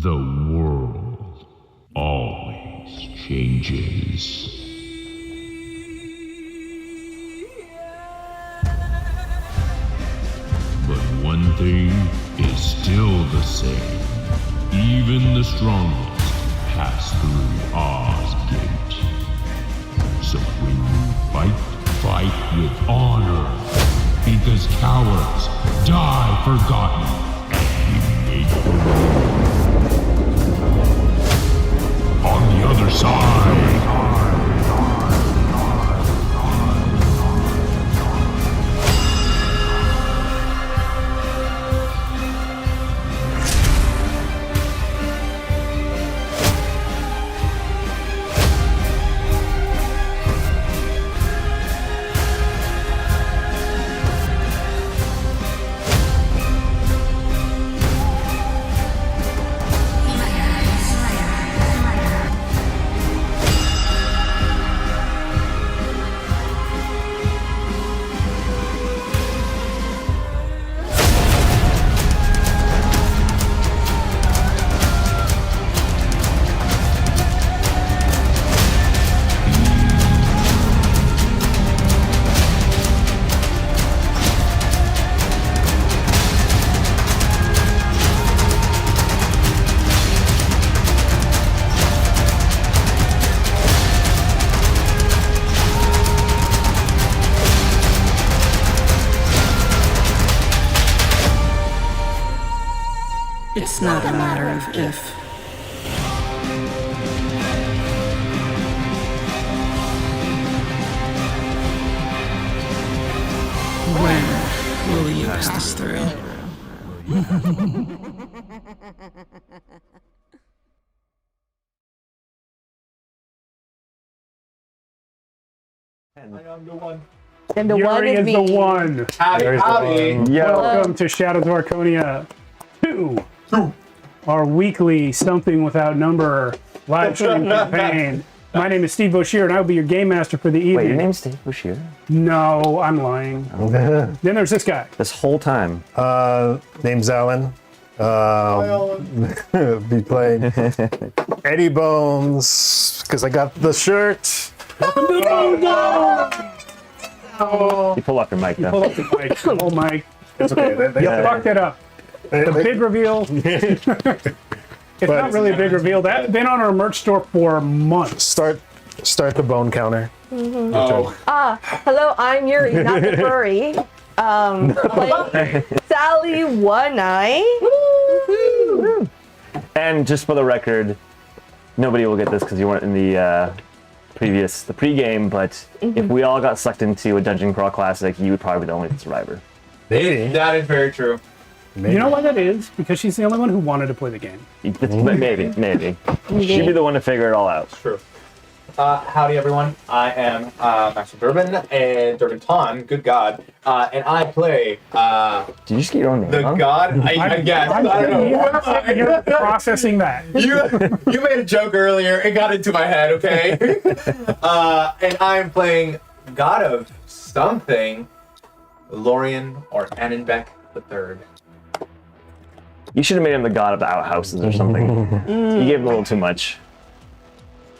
The world always changes. But one thing is still the same. Even the strongest pass through Oz Gate. So when you fight with honor. Because cowards die forgotten. We make the world. On the other side. It's not a matter of if. When will you pass through? And the one Yuri is is me. the one. Howdy. Welcome to Shadows of Archonia 2. Our weekly Something Without Number live stream campaign. My name is Steve Boshier, and I will be your game master for the evening. Wait, your name's Steve Boshier? No, I'm lying. Then there's this guy. This whole time. Name's Alan. Be playing Eddie Bones because I got the shirt. You pull up your mic, though. Pull up the mic. Oh, Mike. It's okay. You fucked it up. The big reveal. It's not really a big reveal. That's been on our merch store for months. Start the bone counter. Hello, I'm Yuri, not the furry. Playing Sally One Eye. And just for the record, nobody will get this because you weren't in the pre-game, but if we all got sucked into a Dungeon Crawl Classic, you would probably be the only survivor. Maybe. That is very true. Maybe. You know why that is? Because she's the only one who wanted to play the game. Maybe. She'd be the one to figure it all out. True. Howdy, everyone. I am Master Durbin and Durbin Ton. Good God. And I play Did you just get your own name? the God. I guess. I don't know. You're processing that. You made a joke earlier. It got into my head. Okay. And I'm playing God of something, Lorien or Annenbeck III. You should have made him the god of the outhouses or something. You gave him a little too much.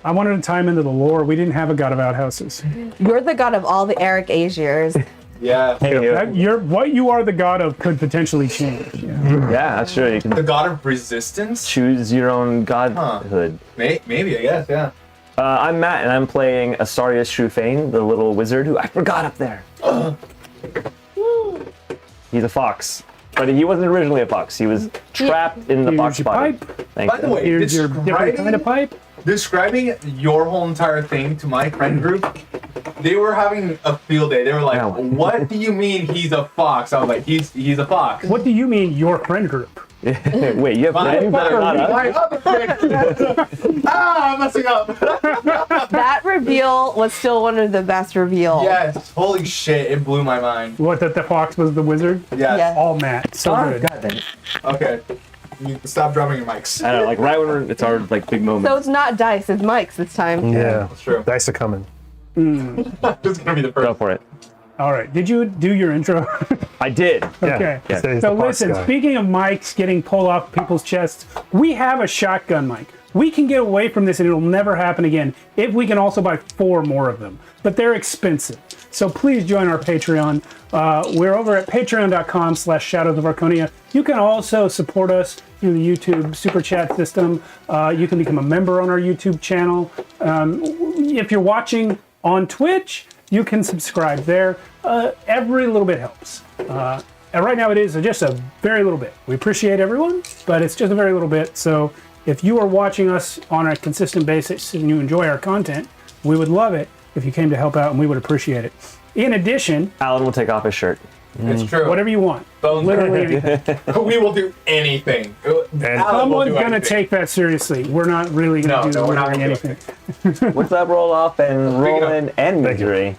I wanted to tie him into the lore. We didn't have a god of outhouses. You're the god of all the Eric Aziers. Yeah. What you are the god of could potentially change. Yeah. Yeah, that's true. You The can God of Resistance. choose your own godhood. Maybe. I guess. Yeah. I'm Matt, and I'm playing Asarius Shrufane, the little wizard who I forgot up there. He's a fox. But he wasn't originally a fox. He was trapped in the Here's fox your body. pipe. Thank By the you. way, Here's your different kind of pipe. describing your whole entire thing to my friend group, they were having a field day. They were like, "What do you mean he's a fox?" I was like, "He's a fox." What do you mean your friend group? Wait, you have friends that are not us? My other friend. I'm messing up. That reveal was still one of the best reveals. Yes, holy shit, it blew my mind. What, that the fox was the wizard? Yes. All Matt. So good. God damn it. Okay. You stop drumming your mics. I know, like right when it's our like big moment. So it's not dice, it's mics this time. Yeah, That's true. Dice are coming. This is gonna be the Go first. for it. All right. Did you do your intro? I did. Okay. Yeah. So he's So the parts listen, guy. speaking of mics getting pulled off people's chests, we have a shotgun mic. We can get away from this and it'll never happen again if we can also buy 4 more of them. But they're expensive. So please join our Patreon. We're over at patreon.com/Shadows of Archonia. You can also support us through the YouTube Super Chat system. You can become a member on our YouTube channel. If you're watching on Twitch, you can subscribe there. Every little bit helps. And right now it is just a very little bit. We appreciate everyone, but it's just a very little bit. So if you are watching us on a consistent basis and you enjoy our content, we would love it if you came to help out and we would appreciate it. In addition, Alan will take off his shirt. It's true. whatever you want. Bones. Literally anything. We will do anything. Someone's going to take that seriously. We're not really going to do we're not literally gonna do anything. What's that roll off and roll in and misery?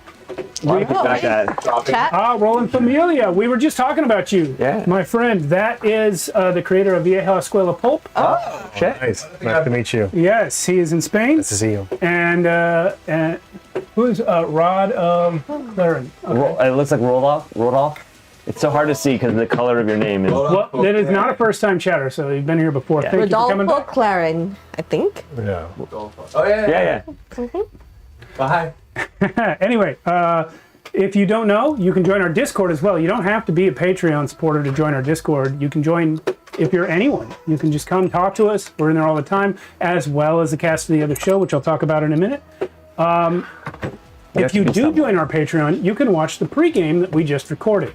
Why don't you back that? Chat. Roland Familia, we were just talking about you. Yeah. My friend, that is the creator of Vieja Escuela Pulp. Shit. Nice. Nice to meet you. Yes, he is in Spain. Nice to see you. And who's Rod Claren? It looks like rolled off. It's so hard to see because the color of your name is. Well, that is not a first-time chatter, so you've been here before. Yeah. Thank you for coming Rodolfo back. Claren, I think. Yeah. Oh yeah. Yeah. Bye. Anyway, if you don't know, you can join our Discord as well. You don't have to be a Patreon supporter to join our Discord. You can join if you're anyone. You can just come talk to us. We're in there all the time, as well as the cast of the other show, which I'll talk about in a minute. If you do join our Patreon, you can watch the pregame that we just recorded.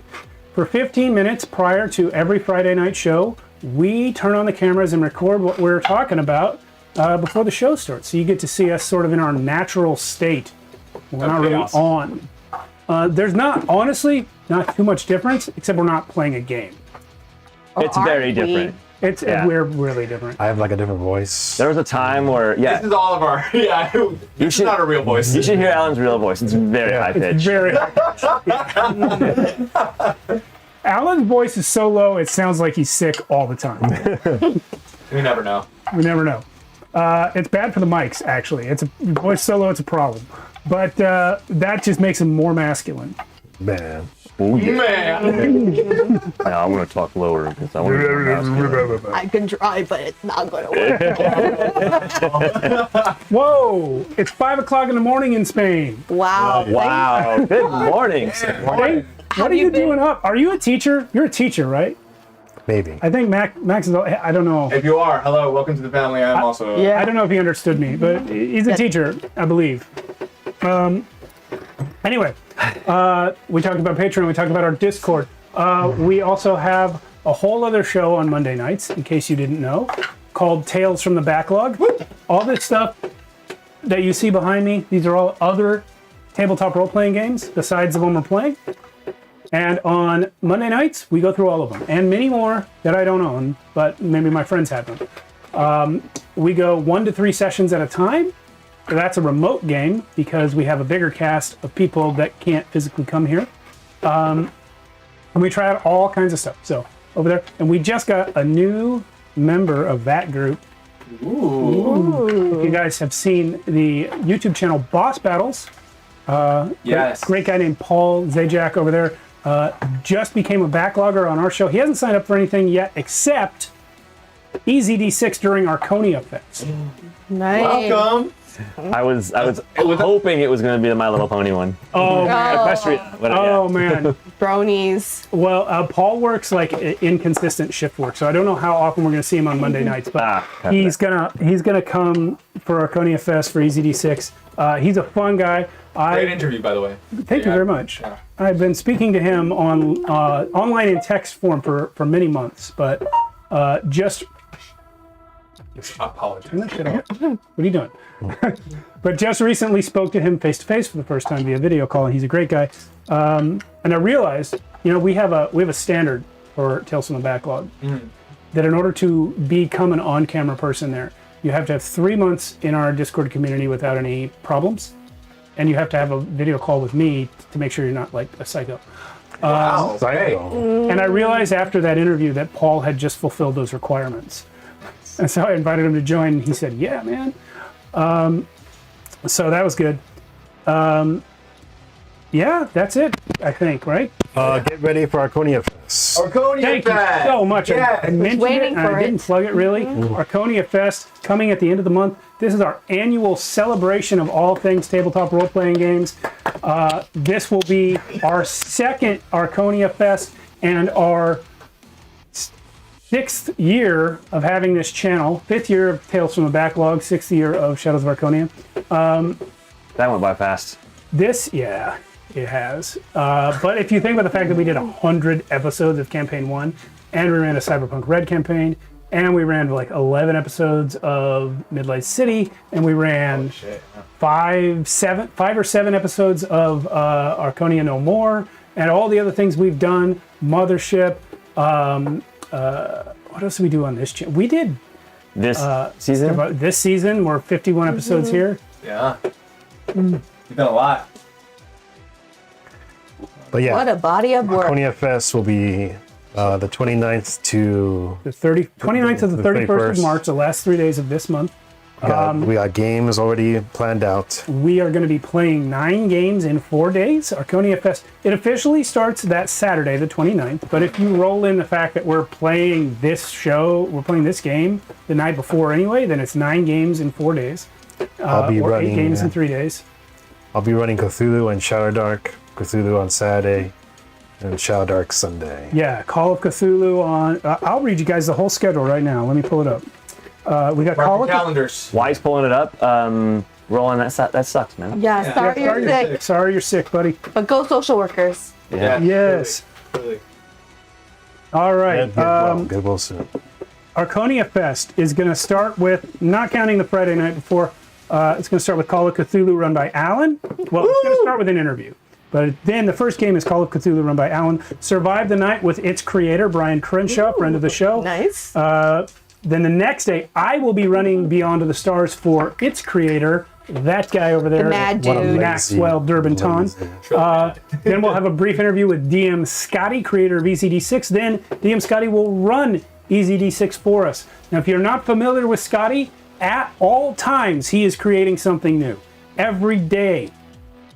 For 15 minutes prior to every Friday night show, we turn on the cameras and record what we're talking about before the show starts. So you get to see us sort of in our natural state. We're not really awesome. on. There's honestly, not too much difference, except we're not playing a game. It's very different. We're really different. I have like a different voice. There was a time where, This is all of our. Yeah. This is not a real voice. You should hear Alan's real voice. It's very high It's pitched. very. Alan's voice is so low, it sounds like he's sick all the time. We never know. We never know. It's bad for the mics, actually. It's a voice so low, it's a problem. But that just makes him more masculine. Man. Oh, yeah. Man. Now I'm going to talk lower because I want to. I can try, but it's not going to work. Whoa! It's 5 o'clock in the morning in Spain. Wow. Wow. Good morning. Hey, what are you doing up? Are you a teacher? You're a teacher, right? Maybe. I think Max is. I don't know. If you are, hello, welcome to the family. I'm also. Yeah. I don't know if he understood me, but he's a teacher, I believe. Anyway, we talked about Patreon. We talked about our Discord. We also have a whole other show on Monday nights, in case you didn't know, called Tales from the Backlog. All this stuff that you see behind me, these are all other tabletop role-playing games besides the one we're playing. And on Monday nights, we go through all of them, and many more that I don't own, but maybe my friends have them. We go 1 to 3 sessions at a time. That's a remote game because we have a bigger cast of people that can't physically come here. And we try out all kinds of stuff. So over there, and we just got a new member of that group. Ooh. If you guys have seen the YouTube channel Boss Battles. Yes. Great guy named Paul Zajac over there. Just became a backlogger on our show. He hasn't signed up for anything yet except EZD6 during Archonia Fest. Nice. Welcome. I was hoping it was going to be the My Little Pony one. Oh, Equestrian. oh man. Bronies. Well, Paul works like inconsistent shift work, so I don't know how often we're going to see him on Monday nights. But he's gonna come for Archonia Fest for EZD6. He's a fun guy. Great interview, by the way. Thank you very much. Yeah. I've been speaking to him on online in text form for many months, but just Apologies. turn that shit off. What are you doing? But just recently spoke to him face to face for the first time via video call, and he's a great guy. And I realized, we have a standard for Tales from the Backlog that in order to become an on-camera person there, you have to have 3 months in our Discord community without any problems, and you have to have a video call with me to make sure you're not like a psycho. Wow. Psycho. And I realized after that interview that Paul had just fulfilled those requirements. And so I invited him to join, and he said, yeah, man. So that was good. Yeah, that's it, I think, right? Get ready for Archonia Fest. Archonia Thank Fest. you so much. Yeah. I mentioned waiting it, and for I didn't it. plug it really. Archonia Fest coming at the end of the month. This is our annual celebration of all things tabletop role-playing games. This will be our second Archonia Fest and our 6th year of having this channel. 5th year of Tales from the Backlog. 6th year of Shadows of Archonia. That went by fast. Yeah, it has. But if you think about the fact that we did 100 episodes of Campaign 1, and we ran a Cyberpunk Red campaign, and we ran like 11 episodes of Midlight City, and we ran five or seven episodes of Archonia No More, and all the other things we've done, Mothership. What else did we do on this channel? We did This season? about this season. We're 51 episodes here. Yeah. You've done a lot. But yeah, What a body of work. Archonia Fest will be the 29th to The 29th to the 31st of March, the last 3 days of this month. we got games already planned out. We are going to be playing 9 games in 4 days. Archonia Fest, it officially starts that Saturday, the 29th. But if you roll in the fact that we're playing this game the night before anyway, then it's 9 games in 4 days. I'll be or running 8 games in 3 days. I'll be running Cthulhu and Shadow Dark. Cthulhu on Saturday and Shadow Dark Sunday. Yeah, Call of Cthulhu on. I'll read you guys the whole schedule right now. Let me pull it up. We got Mark Call your of calendars. Why he's pulling it up? Rolling that sucks, man. Yeah, sorry you're sick. Sorry you're sick, buddy. But go social workers. Yeah. Yes. Really. All right. Get well soon. Archonia Fest is going to start with, not counting the Friday night before, it's going to start with Call of Cthulhu run by Alan. Well, it's going to start with an interview. But then the first game is Call of Cthulhu run by Alan. Survive the night with its creator, Brian Crenshaw, friend of the show. Nice. Then the next day, I will be running Beyond to the Stars for its creator, that guy over there, The mad What a dude. lazy- Maxwell Durbinton. Then we'll have a brief interview with DM Scotty, creator of EZD6. Then DM Scotty will run EZD6 for us. Now, if you're not familiar with Scotty, at all times he is creating something new every day.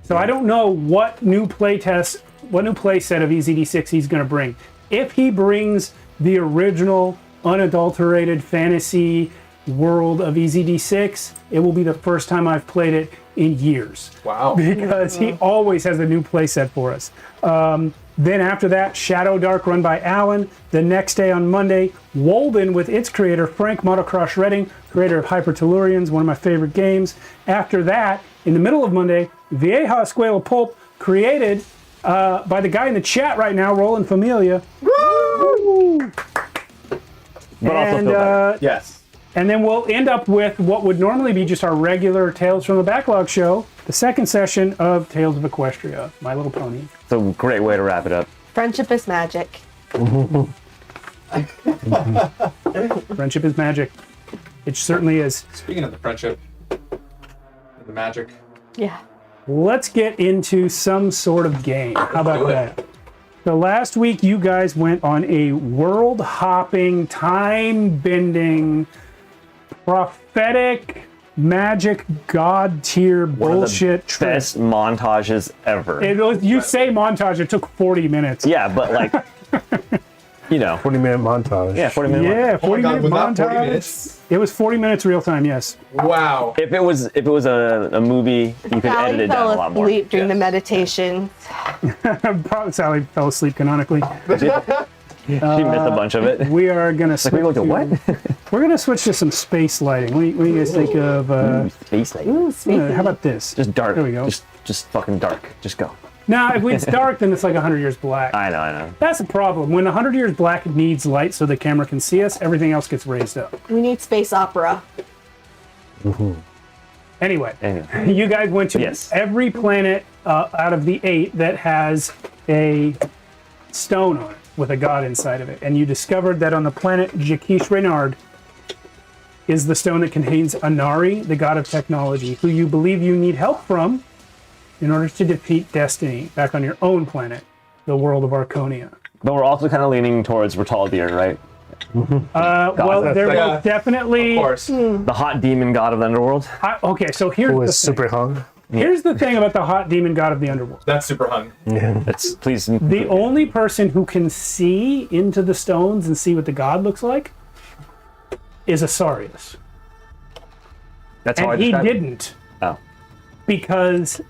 So I don't know what new play set of EZD6 he's going to bring. If he brings the original, unadulterated fantasy world of EZD6, it will be the first time I've played it in years. Wow. Because he always has a new playset for us. Then after that, Shadow Dark run by Alan. The next day on Monday, Wolden with its creator, Frank Motocross Redding, creator of Hyper Tellurians, one of my favorite games. After that, in the middle of Monday, Vieja Escuela Pulp, created by the guy in the chat right now, Roland Familia. Woo! But also And, feel better. Yes. and then we'll end up with what would normally be just our regular Tales from the Backlog show, the second session of Tales of Equestria, My Little Pony. It's a great way to wrap it up. Friendship is magic. Friendship is magic. It certainly is. Speaking of the friendship, and the magic. Yeah. Let's get into some sort of game. How about that? So last week you guys went on a world-hopping, time-bending, prophetic, magic, god-tier bullshit trip. Best montages ever. You say montage, it took 40 minutes. Yeah, but like, 40-minute montage. yeah, 40 minutes. Yeah, Oh my 40 God, minute was that 40 montage. minutes? It was 40 minutes real time, yes. Wow. If it was a movie, you could edit Sally it down fell a lot more. asleep during the meditation. Probably Sally fell asleep canonically. She missed a bunch of it. We are gonna switch. We go to what? We're gonna switch to some space lighting. What do you guys think of? Space light. Ooh, sweet. How about this? Just dark. There we go. Just fucking dark. Just go. Now, if it's dark, then it's like 100 Years Black. I know. That's the problem. When 100 Years Black needs light so the camera can see us, everything else gets raised up. We need space opera. Anyway, Anyway. you guys went to Yes. every planet out of the 8 that has a stone on it with a god inside of it. And you discovered that on the planet Jaquiche Renard is the stone that contains Anari, the god of technology, who you believe you need help from in order to defeat Destiny back on your own planet, the world of Archonia. But we're also kind of leaning towards Retaldir, right? Well, there Yeah. will definitely... Of course. The hot demon god of the underworld. Okay, so here's Who the is thing. super hung? Here's the thing about the hot demon god of the underworld. That's super hung. That's please. The only person who can see into the stones and see what the god looks like is Asarius. That's how I And he describe it. didn't, Oh. because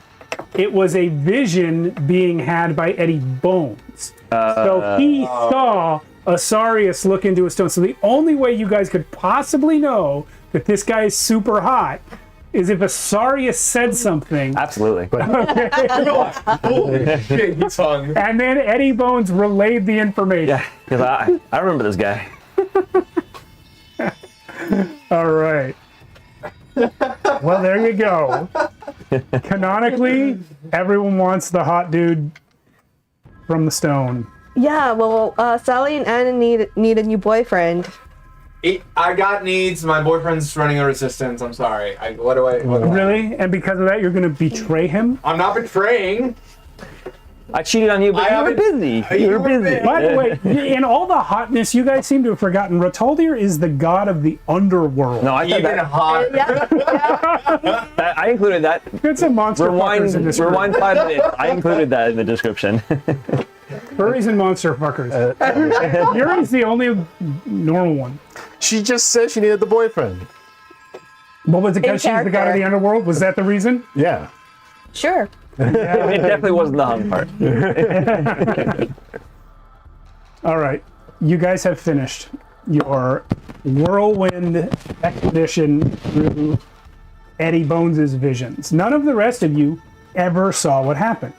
it was a vision being had by Eddie Bones. So he saw Asarius look into a stone. So the only way you guys could possibly know that this guy is super hot is if Asarius said something, Absolutely. Holy shit, he's hung. and then Eddie Bones relayed the information. Yeah, because I remember this guy. All right. Well, there you go. Canonically, everyone wants the hot dude from the stone. Yeah, well, Sally and Anna need a new boyfriend. I got needs. My boyfriend's running a resistance. I'm sorry. What do I? Really? And because of that, you're going to betray him? I'm not betraying. I cheated on you, but I you were haven't- busy. You were busy. busy. By the way, in all the hotness, you guys seem to have forgotten Rotaldir is the god of the underworld. No, I thought Even that, hot. that. I included that. It's a monster fuckers in this Rewind 5 minutes. I included that in the description. Furries and monster fuckers. Yuri's the only normal one. She just said she needed the boyfriend. What was it because she's the god of character. the underworld? Was that the reason? Yeah. Sure. It definitely wasn't the hung part. All right. You guys have finished your whirlwind expedition through Eddie Bones' visions. None of the rest of you ever saw what happened.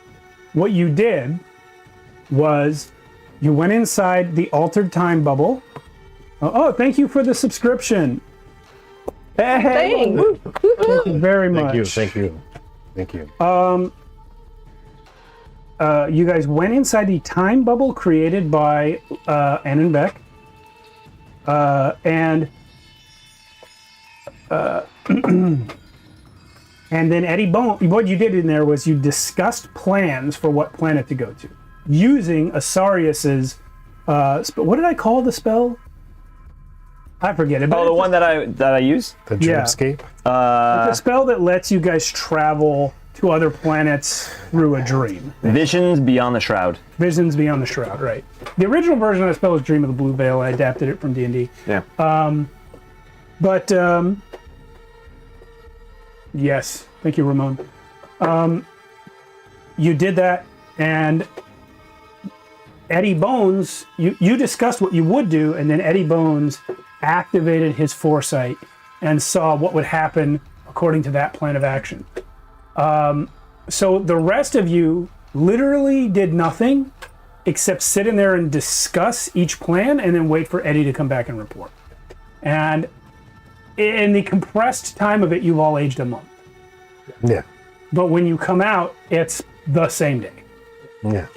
What you did was you went inside the altered time bubble. Oh, thank you for the subscription. Hey, Thanks. thank you very much. Thank you. Thank you. You guys went inside the time bubble created by Annenbeck. And then Eddie Bone, what you did in there was you discussed plans for what planet to go to using Asarius's, what did I call the spell? I forget it. but Oh, the it's one that I used? The Yeah. dreamscape. a spell that lets you guys travel to other planets through a dream. Visions Beyond the Shroud. Visions Beyond the Shroud, right. The original version of that spell was Dream of the Blue Veil. I adapted it from D&D. Yeah. But, yes. Thank you, Ramon. You did that, and Eddie Bones, you discussed what you would do, and then Eddie Bones activated his foresight and saw what would happen according to that plan of action. So the rest of you literally did nothing except sit in there and discuss each plan and then wait for Eddie to come back and report. And in the compressed time of it, you've all aged a month. Yeah. But when you come out, it's the same day. Yeah.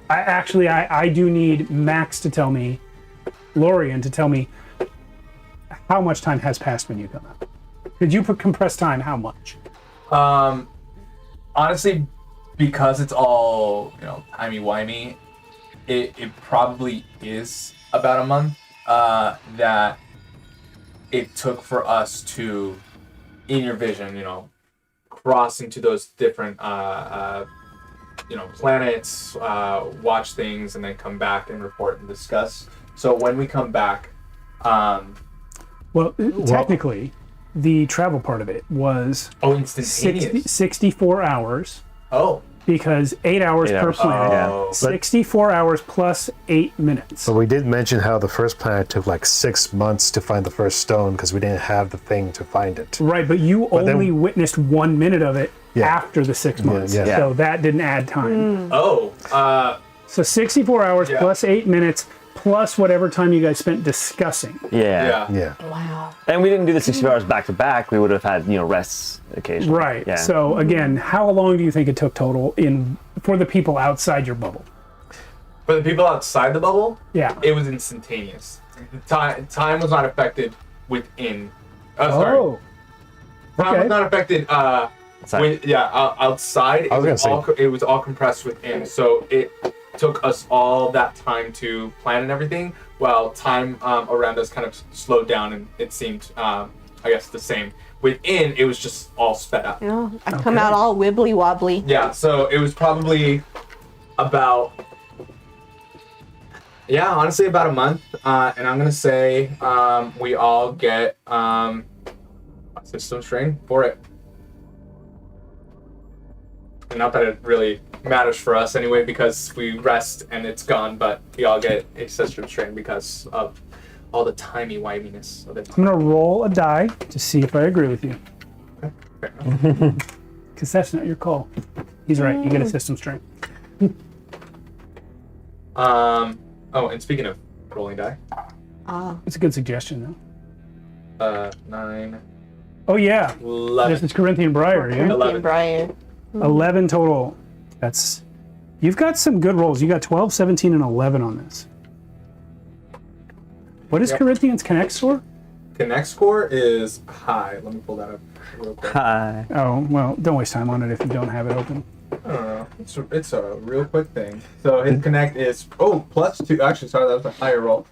I do need Max to tell me, Lorian to tell me how much time has passed when you come out. Did you put compressed time? How much? Honestly, because it's all, timey-wimey, it probably is about a month that it took for us to, in your vision, cross into those different, planets, watch things, and then come back and report and discuss. So when we come back, Well, technically, the travel part of it was instantaneous. 64 hours Oh. because 8 hours 8 per hours. planet. Oh. 64 hours plus 8 minutes. But we did mention how the first planet took like 6 months to find the first stone because we didn't have the thing to find it. Right, but you then- only witnessed 1 minute of it Yeah. after the 6 months. yeah. So that didn't add time. Oh. So 64 hours Yeah. plus 8 minutes plus whatever time you guys spent discussing. Yeah. Yeah. Wow. And we didn't do the 60 hours back to back. We would have had, rests occasionally. Right. Yeah. So again, how long do you think it took total for the people outside your bubble? For the people outside the bubble, Yeah. it was instantaneous. Time was not affected within. Sorry. Oh. Time okay. was not affected. Outside. Outside. I was gonna say- it was all compressed within. So it took us all that time to plan and everything, while time around us kind of slowed down, and it seemed I guess the same. Within, it was just all sped up. You know, I come out all wibbly wobbly. Yeah, so it was probably about, honestly about a month. And I'm gonna say we all get a system strain for it. And not that it really matters for us anyway, because we rest and it's gone, but we all get a system strain because of all the timey-wiminess of it. I'm gonna roll a die to see if I agree with you. Okay, fair enough. Because that's not your call. He's right. You get a system strain. Oh, and speaking of rolling die, It's a good suggestion, though. 9, Oh yeah, 11. this is Corinthian Briar. Yeah, 11. Brian. 11 total. That's. You've got some good rolls. You got 12, 17, and 11 on this. What is Yep. Corinthian's Connect score? Connect score is high. Let me pull that up real quick. Hi. Oh well, don't waste time on it if you don't have it open. I don't know. It's a real quick thing. So his connect is +2. Actually, sorry, that was a higher roll.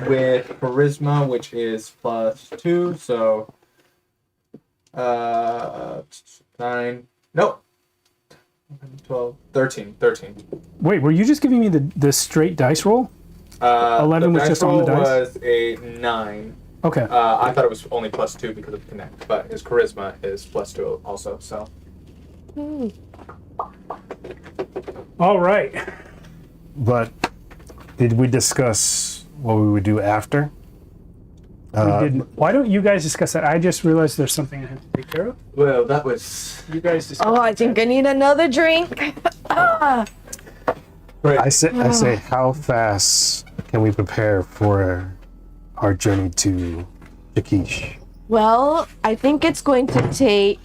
With charisma, which is +2. So 9. Nope. 12. 13. Wait, were you just giving me the straight dice roll? 11 the was dice just on the roll dice? was a 9. Okay. I thought it was only +2 because of connect, but his charisma is +2 also. So All right. But did we discuss what we would do after? We didn't. Why don't you guys discuss that? I just realized there's something I have to take care of. well, that was You guys discuss. Oh, I think I need another drink. great. I say, how fast can we prepare for our journey to Jaquiche? Well, I think it's going to take.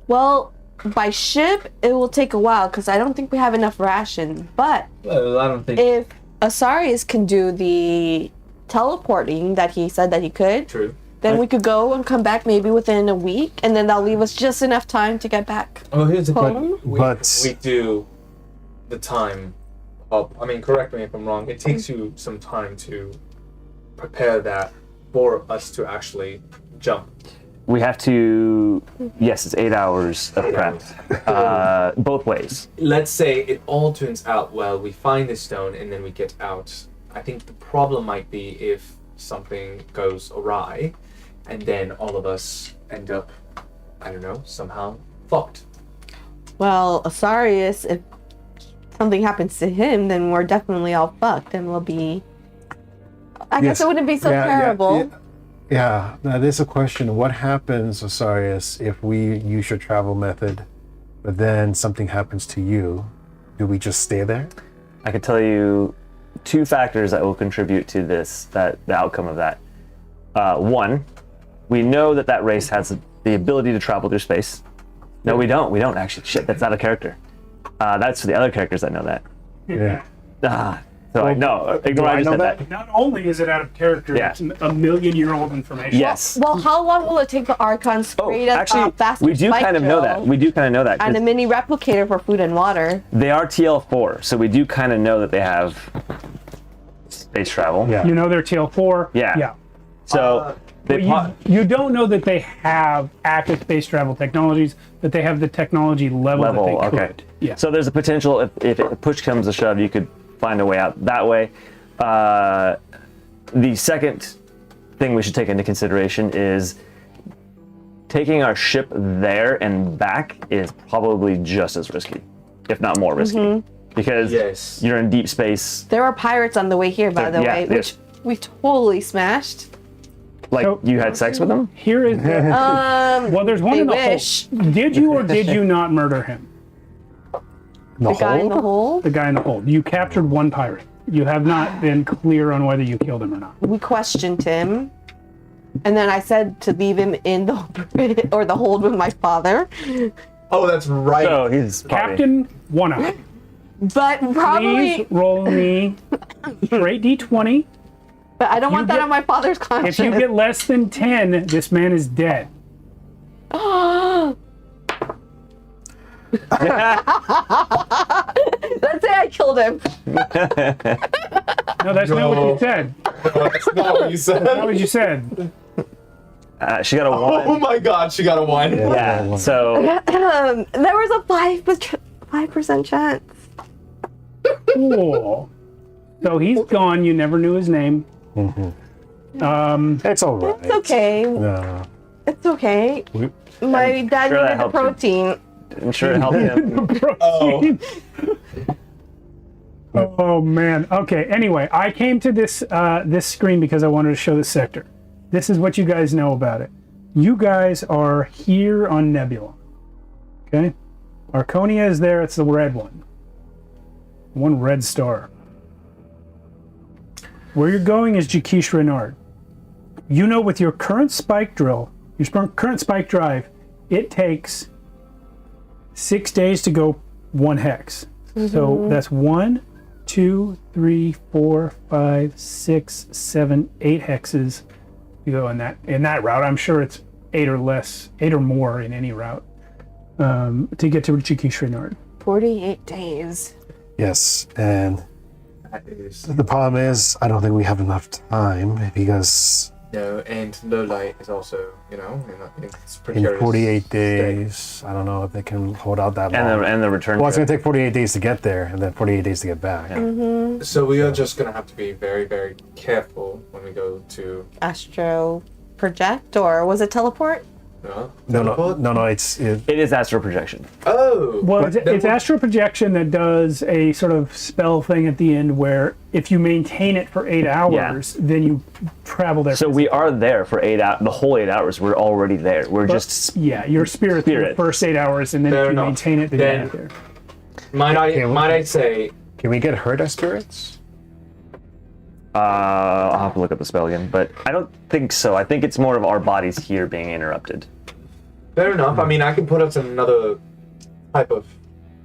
Well, by ship, it will take a while because I don't think we have enough rations. But Well, I don't think if Asarius can do the teleporting that he said that he could, true. then we could go and come back maybe within a week, and then that'll leave us just enough time to get back Oh, here's the home. we do the time up. I mean, correct me if I'm wrong. It takes you some time to prepare that for us to actually jump. We have to. Yes, it's 8 hours of prep. Both ways. Let's say it all turns out well. We find the stone and then we get out. I think the problem might be if something goes awry, and then all of us end up, I don't know, somehow fucked. Well, Asarius, if something happens to him, then we're definitely all fucked, and we'll be. I guess Yes. it wouldn't be so Yeah, terrible. Yeah, now there's a question. What happens, Osarius, if we use your travel method, but then something happens to you? Do we just stay there? I could tell you 2 factors that will contribute to this, the outcome of that. One, we know that race has the ability to travel through space. No, we don't. We don't actually. Shit, that's out of character. That's for the other characters that know that. Yeah. So ignore I just said that. Not only is it out of character, Yeah. it's a million-year-old information. Yes. Well, how long will it take the Archon straight up Actually, faster we do spike kind of know drill that. We do kind of know that. and a 'cause mini replicator for food and water. they are TL4, so we do kind of know that they have space travel. Yeah. You know they're TL4. Yeah. Yeah. So they But you don't know that they have active space travel technologies, but they have the technology level that they could. okay. Yeah. So there's a potential if push comes to shove, you could find a way out that way. The second thing we should take into consideration is taking our ship there and back is probably just as risky, if not more risky, because Yes. you're in deep space. There are pirates on the way here, by the Yeah, way, yes. which we totally smashed. Like So- you had sex with them? Here is the, well, there's one they in the wish. hole. Did you or did you not murder him? The guy in the hole. The guy in the hole. You captured one pirate. You have not been clear on whether you killed him or not. We questioned him, and then I said to leave him in the or the hold with my father. Oh, that's right. So he's probably, Captain One Eye. But probably, Please roll me straight D20. but I don't want that get- on my father's conscience. If you get less than 10, this man is dead. Let's say I killed him. No, that's not what you said. That's not what you said. That's what you said. She got a 1. Oh my god, she got a 1. Yeah, so There was a 5% chance. Cool. So he's gone. You never knew his name. It's all right. It's okay. No. It's okay. My dad sure that needed the helped you. protein. I'm sure it helped him. Oh. Oh man. Okay. Anyway, I came to this this screen because I wanted to show the sector. This is what you guys know about it. You guys are here on Nebula. Okay. Archonia is there. It's the red one. One red star. Where you're going is Jaquiche Renard. You know, with your current spike drill, your current spike drive, it takes 6 days to go 1 hex. So that's 1, 2, 3, 4, 5, 6, 7, 8 hexes. You go in that route. I'm sure it's 8 or less, 8 or more in any route to get to Jaquiche Renard. 48 days. Yes, and That is the problem is, I don't think we have enough time because no, and low light is also, it's pretty in curious. 48 days, I don't know if they can hold out that long. And the return. Well, it's trip. going to take 48 days to get there, and then 48 days to get back. So we are just gonna have to be very, very careful when we go to. Astro project, or was it teleport? No, It is astral projection. Oh. Well, but it's astral projection that does a sort of spell thing at the end where if you maintain it for 8 hours, then you travel there. So we are there for 8 hours. The whole 8 hours, we're already there. We're just Yeah, your spirit for the first 8 hours, and then Fair if you enough. maintain it, then Then- you get there. might I say? Can we get hurt as spirits? I'll have to look up the spell again, but I don't think so. I think it's more of our bodies here being interrupted. Fair enough. I mean, I can put us in another type of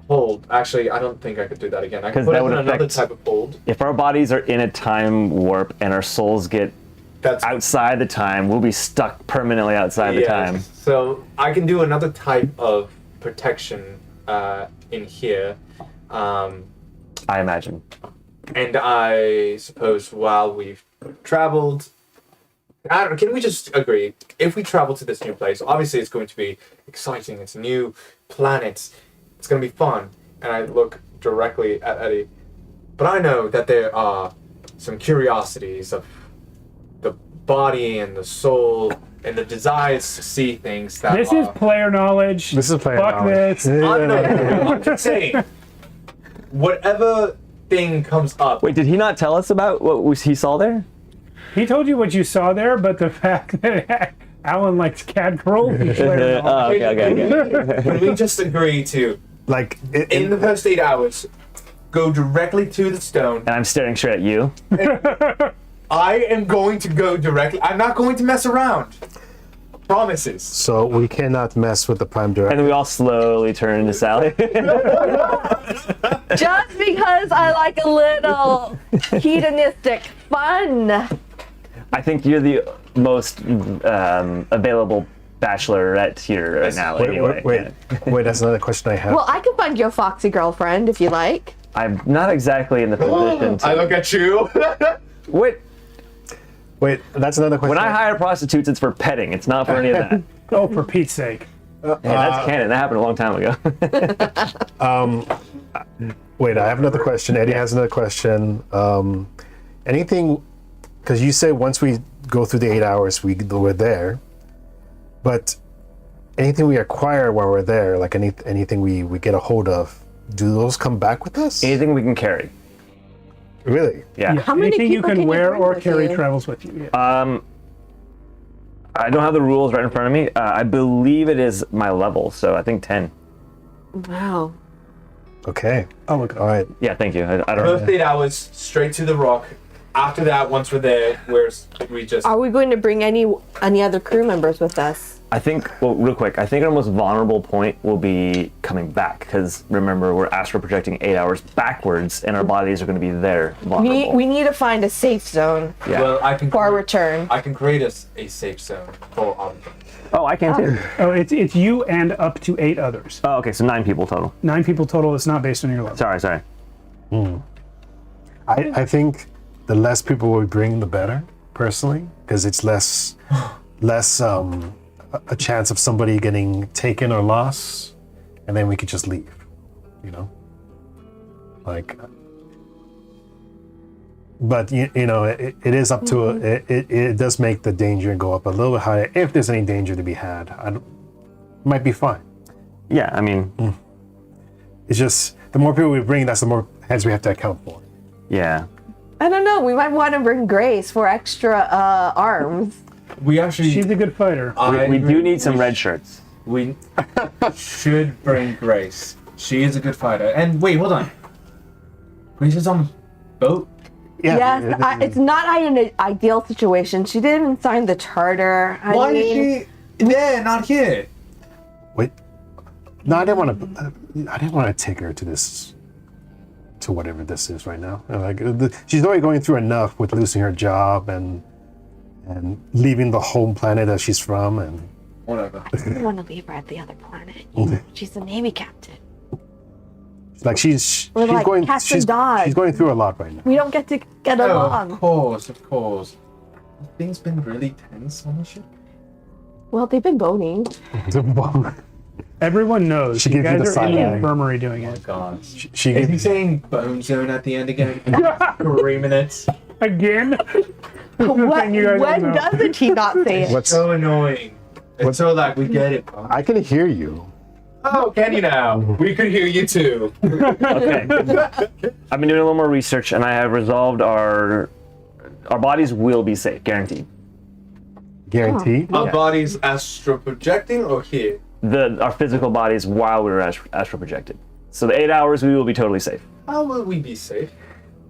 hold. Actually, I don't think I could do that again. I can 'Cause put that us in would another affect- type of hold. If our bodies are in a time warp and our souls get That's outside the time, we'll be stuck permanently outside the yes. time. So I can do another type of protection in here. I imagine. And I suppose while we've traveled, I don't know, can we just agree? If we travel to this new place, obviously it's going to be exciting. It's a new planet. It's going to be fun. And I look directly at Eddie. But I know that there are some curiosities of the body and the soul and the desires to see things that This are... is player knowledge. This is player Fuck knowledge. this. I'm just saying, whatever thing comes up... Wait, did he not tell us about what he saw there? He told you what you saw there, but the fact that Alan likes cat girls is player knowledge. Okay. Can we just agree to, Like, in the first 8 hours, go directly to the stone? And I'm staring straight at you. I am going to go directly. I'm not going to mess around. Promises. so we cannot mess with the prime And directive. then we all slowly turn into Sally. Just because I like a little hedonistic fun. I think you're the most available bachelorette here right now. Anyway. Wait, that's another question I have. Well, I can find you a foxy girlfriend if you like. I'm not exactly in the position to. I look at you. Wait, That's another question. when I hire prostitutes, it's for petting. It's not for any of that. Oh, for Pete's sake. Yeah, that's canon. That happened a long time ago. Wait, I have another question. Eddie has another question. Anything, because you say once we go through the 8 hours, we're there. But anything we acquire while we're there, like anything we get a hold of, do those come back with us? Anything we can carry. Really? Yeah. How many Anything you people can can you wear bring or with carry you? travels with you. Yeah. I don't have the rules right in front of me. I believe it is my level, so I think 10. Wow. Okay. I'll look it up. All right. Yeah, thank you. I don't First know. 8 hours, straight to the rock. After that, once we're there, we just... Are we going to bring any other crew members with us? I think, well, real quick, I think our most vulnerable point will be coming back, because remember, we're astral projecting 8 hours backwards, and our bodies are going to be there vulnerable. We need to find a safe zone Yeah. Well, I can... for our return. I can create a safe zone for our... Oh, I can too. Oh, it's you and up to 8 others. Oh, okay, so 9 people total. 9 people total. It's not based on your level. Sorry. I think the less people we bring, the better, personally, because it's less less a chance of somebody getting taken or lost, and then we could just leave. You know, like. But you know, it is up to it does make the danger go up a little bit higher if there's any danger to be had. Might be fine. Yeah, I mean, It's just the more people we bring, that's the more heads we have to account for. yeah. I don't know. We might want to bring Grace for extra arms. We actually. She's a good fighter. We do need some red shirts. We should bring Grace. She is a good fighter. And wait, hold on. Grace is on the boat? Yeah. Yes, it's not an ideal situation. She didn't even sign the charter. Why is she there, not here? Wait. No, I didn't want to take her to this, to whatever this is right now. Like, she's already going through enough with losing her job and leaving the home planet that she's from, and Whatever. I don't want to leave her at the other planet. She's a Navy captain. like she's We're like going cats and dogs. she's going through a lot right now. We don't get to get Oh, along. of course. Things been really tense on the ship. Well, they've been boning. Everyone knows. She You gives you guys the are in side the eye. infirmary doing Oh my it. god. she Is he gives, saying bone zone at the end again? 3 minutes. Again? What, thing you guys when don't know. doesn't he not say it? what's So annoying. It's so like we get it. Bro. I can hear you. Oh, can you now? We could hear you too. Okay. I've been doing a little more research, and I have resolved our bodies will be safe, guaranteed. Guaranteed. Our bodies astral projecting or here? Our physical bodies while we were astral projected. So the 8 hours, we will be totally safe. How will we be safe?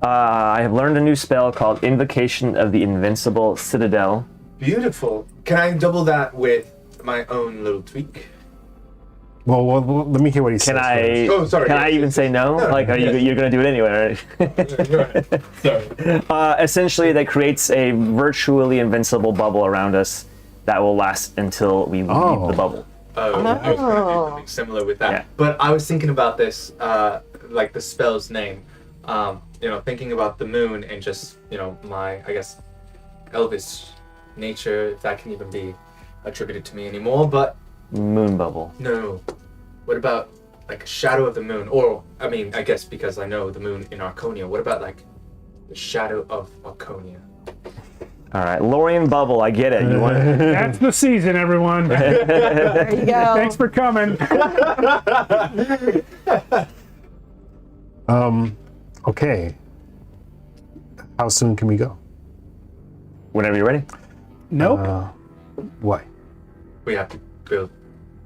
I have learned a new spell called Invocation of the Invincible Citadel. Beautiful. Can I double that with my own little tweak? Well, let me hear what he says. Can I? Oh, sorry. Can I even say no? No, Like, yes. you're gonna do it anyway, right? Sorry. Essentially, that creates a virtually invincible bubble around us that will last until we leave Oh. the bubble. I was gonna do something similar with that. Yeah. But I was thinking about this, like the spell's name. Thinking about the moon and just, my, I guess, Elvis nature, if that can even be attributed to me anymore. But Moon bubble. no. What about like a shadow of the moon? Or, I mean, I guess because I know the moon in Archonia. What about like the shadow of Archonia? All right, Lorian bubble. I get it. You want? That's the season, everyone. There you go. Thanks for coming. Okay. How soon can we go? Whenever you're ready. Nope. Why? We have to build.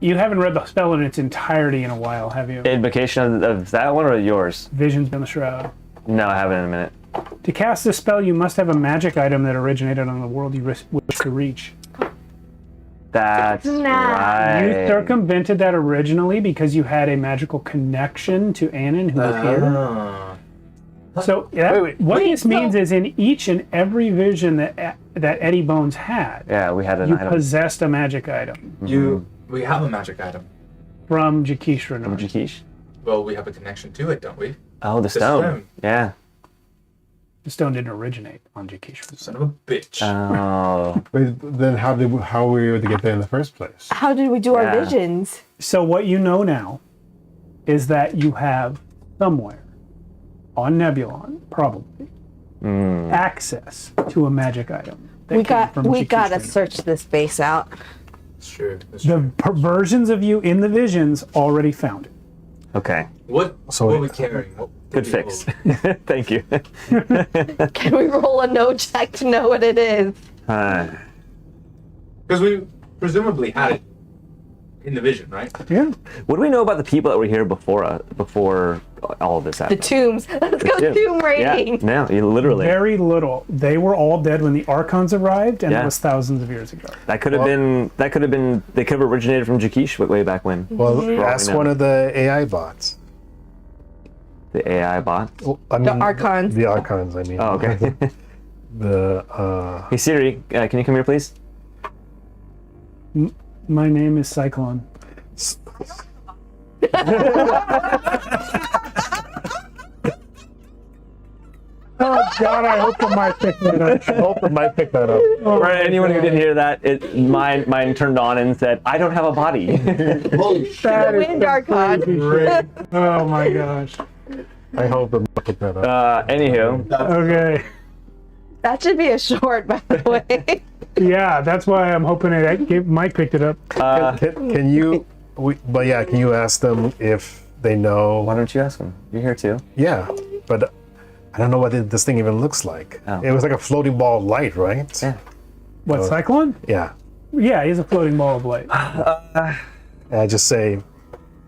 You haven't read the spell in its entirety in a while, have you? Invocation of that one or yours? Vision's been the shroud. No, I haven't in a minute. To cast this spell, you must have a magic item that originated on the world you wish to reach. That's Nah. right. You circumvented that originally because you had a magical connection to Anon, who is here. Ah. So what this means is in each and every vision that Eddie Bones had, Yeah, we had an you item possessed a magic item We have a magic item. from Jaquiche from Renard. Jaquiche. Well, we have a connection to it, don't we? Oh, the stone. stone. Yeah. The stone didn't originate on Jaquiche Renard. Son of a bitch. Oh. Wait, then how were we able to get there in the first place? How did we do our Yeah. visions? So what you know now is that you have somewhere on Nebulon, probably, access to a magic item. that We came from Jaquiche gotta Renard. search this base out. It's true. It's The true. perversions of you in the visions already found it. Okay. What So are it- we carrying? What Good do we fix. hold? Thank you. Can we roll a no check to know what it is? Because we presumably had it in the vision, right? Yeah. What do we know about the people that were here before all of this The happened? tombs. Let's go Yeah. tomb raiding. Yeah. No, you literally. Very little. They were all dead when the Archons arrived, and Yeah. it was thousands of years ago. That could have been. They could have originated from Jaquiche way back when. Well, ask know. one of the AI bots. The AI bot. I mean, Archons. The Archons, I mean. Oh, okay. The Hey Siri, can you come here, please? My name is Cyclone. Oh God, I hope the mic picked that up. I hope the mic picked that up. For anyone who didn't hear that, mine turned on and said, "I don't have a body." Holy shit. That is Wind Archon. Great. Oh my gosh. I hope the mic picked that up. Anywho, Okay. That should be a short, by the way. Yeah, that's why I'm hoping Mike picked it up. Can you? Can you ask them if they know? why don't you ask him? You're here too. Yeah, but I don't know what this thing even looks like. Oh. It was like a floating ball of light, right? Yeah. What, Cyclone? Yeah. Yeah, he's a floating ball of light. And I just say,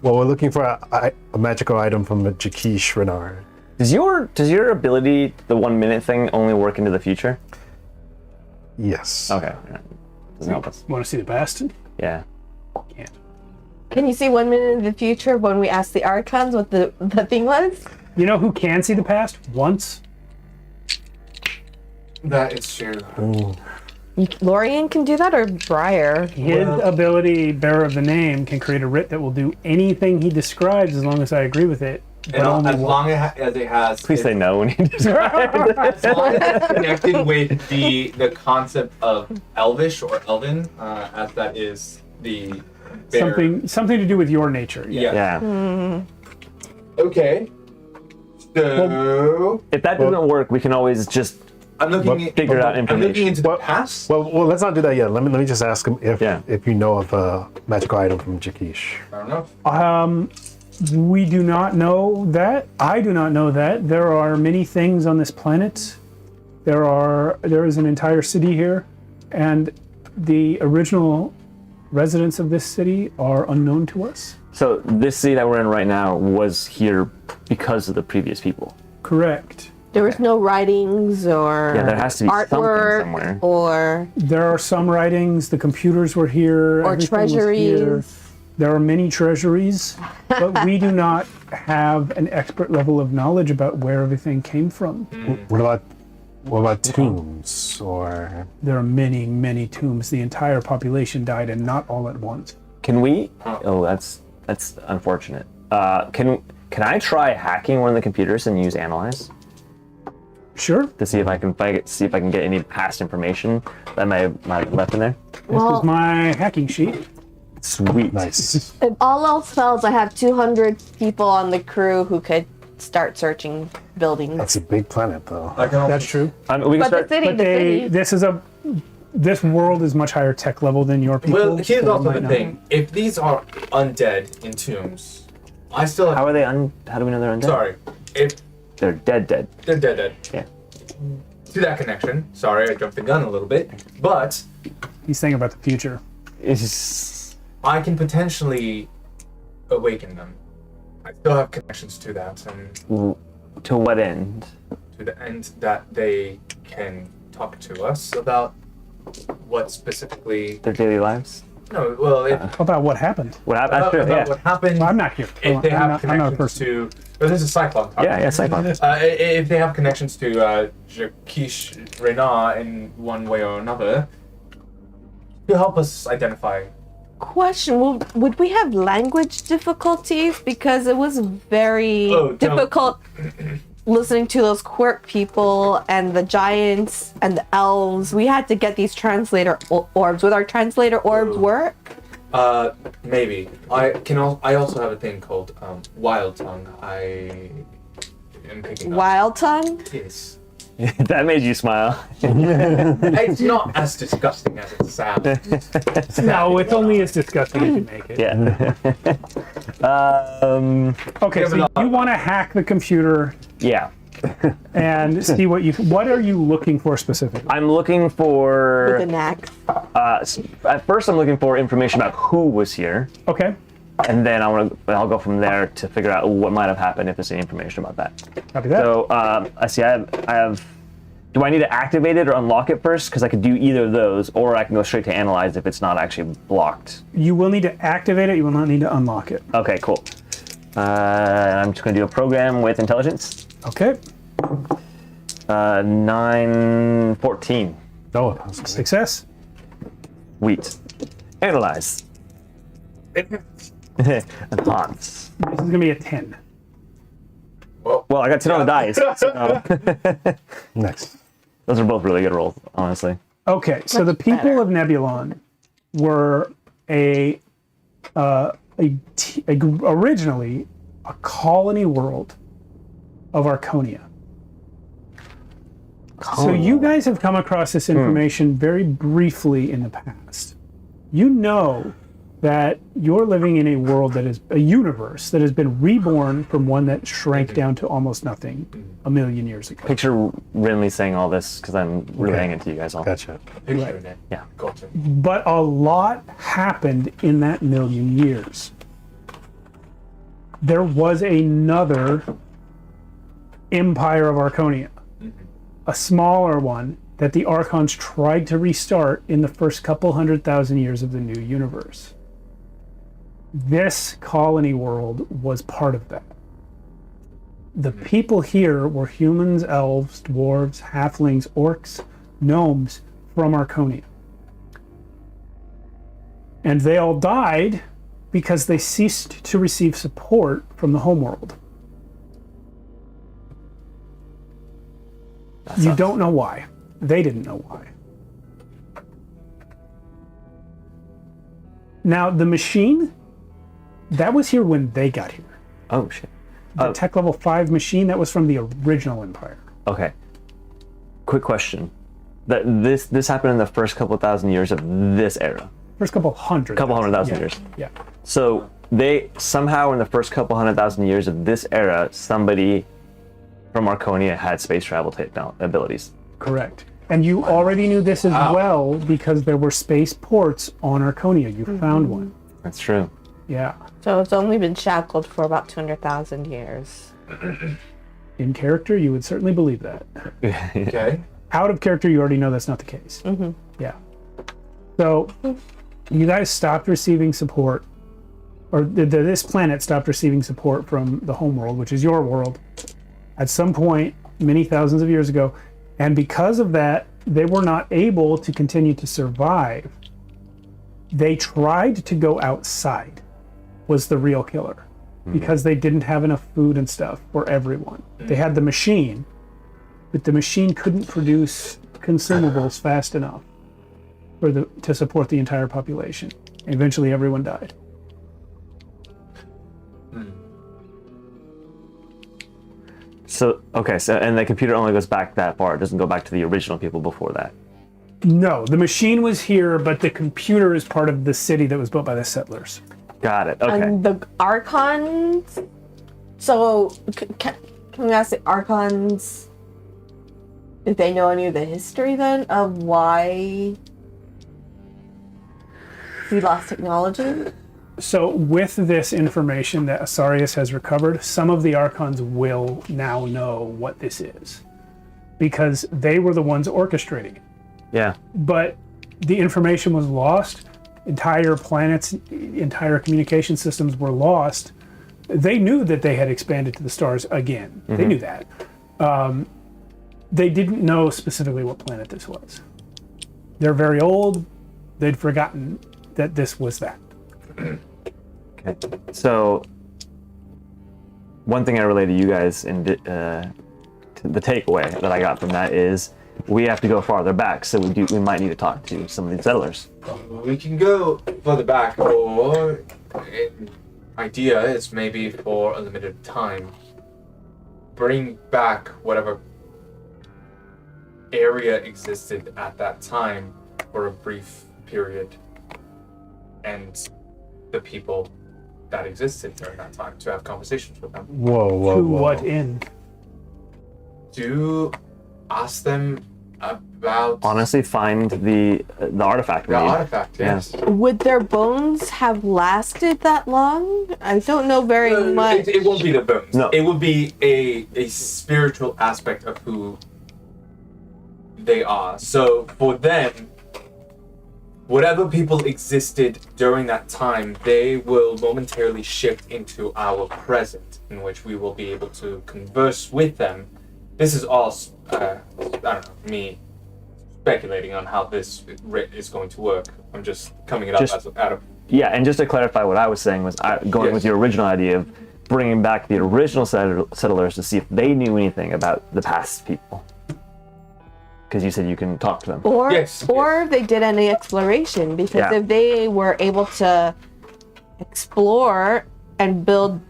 well, we're looking for a magical item from Jaquiche Renard. Does your ability, the 1 minute thing, only work into the future? Yes. Okay. Yeah. Doesn't help us. Want to see the past? Yeah. Can't. Can you see 1 minute in the future when we asked the Archons what the thing was? You know who can see the past? Once. That is true. Lorian can do that, or Briar? His ability, Bearer of the Name, can create a writ that will do anything he describes as long as I agree with it. But And only as long as it has, Please say no when you describe it. as long as it's connected with the concept of Elvish or Elven, as that is the bear. something to do with your nature. Yeah. Yeah. Okay. So If that doesn't work, we can always just I'm looking at figure out I'm information. looking into the past. Well, let's not do that yet. Let me just ask him if you know of a magical item from Jaquiche. I don't know. We do not know that. I do not know that. There are many things on this planet. There is an entire city here, and the original residents of this city are unknown to us. So this city that we're in right now was here because of the previous people. Correct. There was no writings or Yeah, there has to be something artwork somewhere. or There are some writings. The computers were here. or everything was here. treasuries. There are many treasuries, but we do not have an expert level of knowledge about where everything came from. What about tombs or? There are many, many tombs. The entire population died, and not all at once. Can we? Oh, that's unfortunate. Can I try hacking one of the computers and use analyze Sure. to see if I can get any past information that might have left in there? This is my hacking sheet. Sweet. Nice. If all else fails, I have 200 people on the crew who could start searching buildings. That's a big planet, though. I can also That's true. We can But the start. city, But the city. this world is much higher tech level than your people. Well, here's so also it the might thing. If these are undead in tombs, I still have. How are they How do we know they're undead? Sorry. If They're dead. they're dead. Yeah. To that connection, sorry, I jumped the gun a little bit, but not. He's thinking about the future. It's I can potentially awaken them. I still have connections to that, and to what end? to the end that they can talk to us about what specifically. Their daily lives? No, well, About what happened. What happened? about, Yeah. what happened. Well, I'm not here. If they I'm have not a connections person. to. Well, this is Cyclone talking. Yeah, Cyclone. If they have connections to Jaquiche Renard in one way or another, to help us identify. Question: would we have language difficulties because it was very Oh, don't. difficult listening to those quirk people and the giants and the elves? We had to get these translator orbs. Would our translator orbs work? Maybe. I also have a thing called Wild Tongue. I am picking up. Wild tongue? Yes. That made you smile. It's not as disgusting as it sounds. No, it's only as disgusting as you make it. Yeah. Okay, so you want to hack the computer Yeah. and see what are you looking for specifically? I'm looking With for. an axe. At first, I'm looking for information about who was here, Okay, and then I'll go from there to figure out what might have happened if there's any information about that. copy that. So I see. I have. Do I need to activate it or unlock it first? Because I could do either of those, or I can go straight to analyze if it's not actually blocked. You will need to activate it. You will not need to unlock it. Okay, cool. I'm just going to do a program with intelligence. Okay, 9, 14. No, that's great. success. Wheat. Analyze. Enhance. This is gonna be a 10. Well, Well, I got 10 on the dice. So Next. those are both really good rolls, honestly. Okay, so the people better. of Nebulon were originally a colony world of Archonia. So you guys have come across this information very briefly in the past. You know that you're living in a world that is a universe that has been reborn from one that shrank down to almost nothing a million years ago. Picture Rinley saying all this because I'm relaying Okay. it to you guys all. Gotcha. picture it. Yeah. Gotcha. But a lot happened in that million years. There was another empire of Archonia, a smaller one that the Archons tried to restart in the first couple 100,000 years of the new universe. This colony world was part of that. The people here were humans, elves, dwarves, halflings, orcs, gnomes from Archonia. And they all died because they ceased to receive support from the homeworld. You don't know why. They didn't know why. Now, the machine, that was here when they got here. Oh, shit. The tech level 5 machine, that was from the original empire. Okay. Quick question. This happened in the first couple thousand years of this era. First couple hundred. Couple 100,000 Yeah. years. Yeah. So they somehow in the first couple 100,000 years of this era, somebody from Archonia had space travel abilities. Correct. And you already knew this as well because there were space ports on Archonia. You found one. That's true. Yeah. So it's only been shackled for about 200,000 years. In character, you would certainly believe that. Okay. Out of character, you already know that's not the case. Yeah. So you guys stopped receiving support, or this planet stopped receiving support from the homeworld, which is your world, at some point many thousands of years ago. And because of that, they were not able to continue to survive. They tried to go outside, was the real killer, because they didn't have enough food and stuff for everyone. They had the machine, but the machine couldn't produce consumables fast enough to support the entire population. Eventually, everyone died. So, okay, so, and the computer only goes back that far. It doesn't go back to the original people before that. No, the machine was here, but the computer is part of the city that was built by the settlers. Got it. Okay. And the Archons. So, can we ask the Archons if they know any of the history then of why we lost technology? So with this information that Asarius has recovered, some of the Archons will now know what this is, because they were the ones orchestrating it. Yeah. But the information was lost. Entire planets, entire communication systems were lost. They knew that they had expanded to the stars again. They knew that. They didn't know specifically what planet this was. They're very old. They'd forgotten that this was that. Okay. So, one thing I relay to you guys in the takeaway that I got from that is we have to go farther back. So we might need to talk to some of these settlers. We can go further back, or an idea is maybe for a limited time. Bring back whatever area existed at that time for a brief period, and the people that existed during that time to have conversations with them. Whoa. To what end? Do ask them about Honestly, find the artifact. we the need. artifact. Yes. Would their bones have lasted that long? I don't know very much. It won't be the bones. No. It would be a spiritual aspect of who they are. So for them, whatever people existed during that time, they will momentarily shift into our present, in which we will be able to converse with them. This is all, I don't know, me speculating on how this is going to work. I'm just coming it up Just- as out of. Yeah, and just to clarify what I was saying was going Yes. with your original idea of bringing back the original settlers to see if they knew anything about the past people. Because you said you can talk to them. Or Yes, if they did any exploration, because Yeah. if they were able to explore and build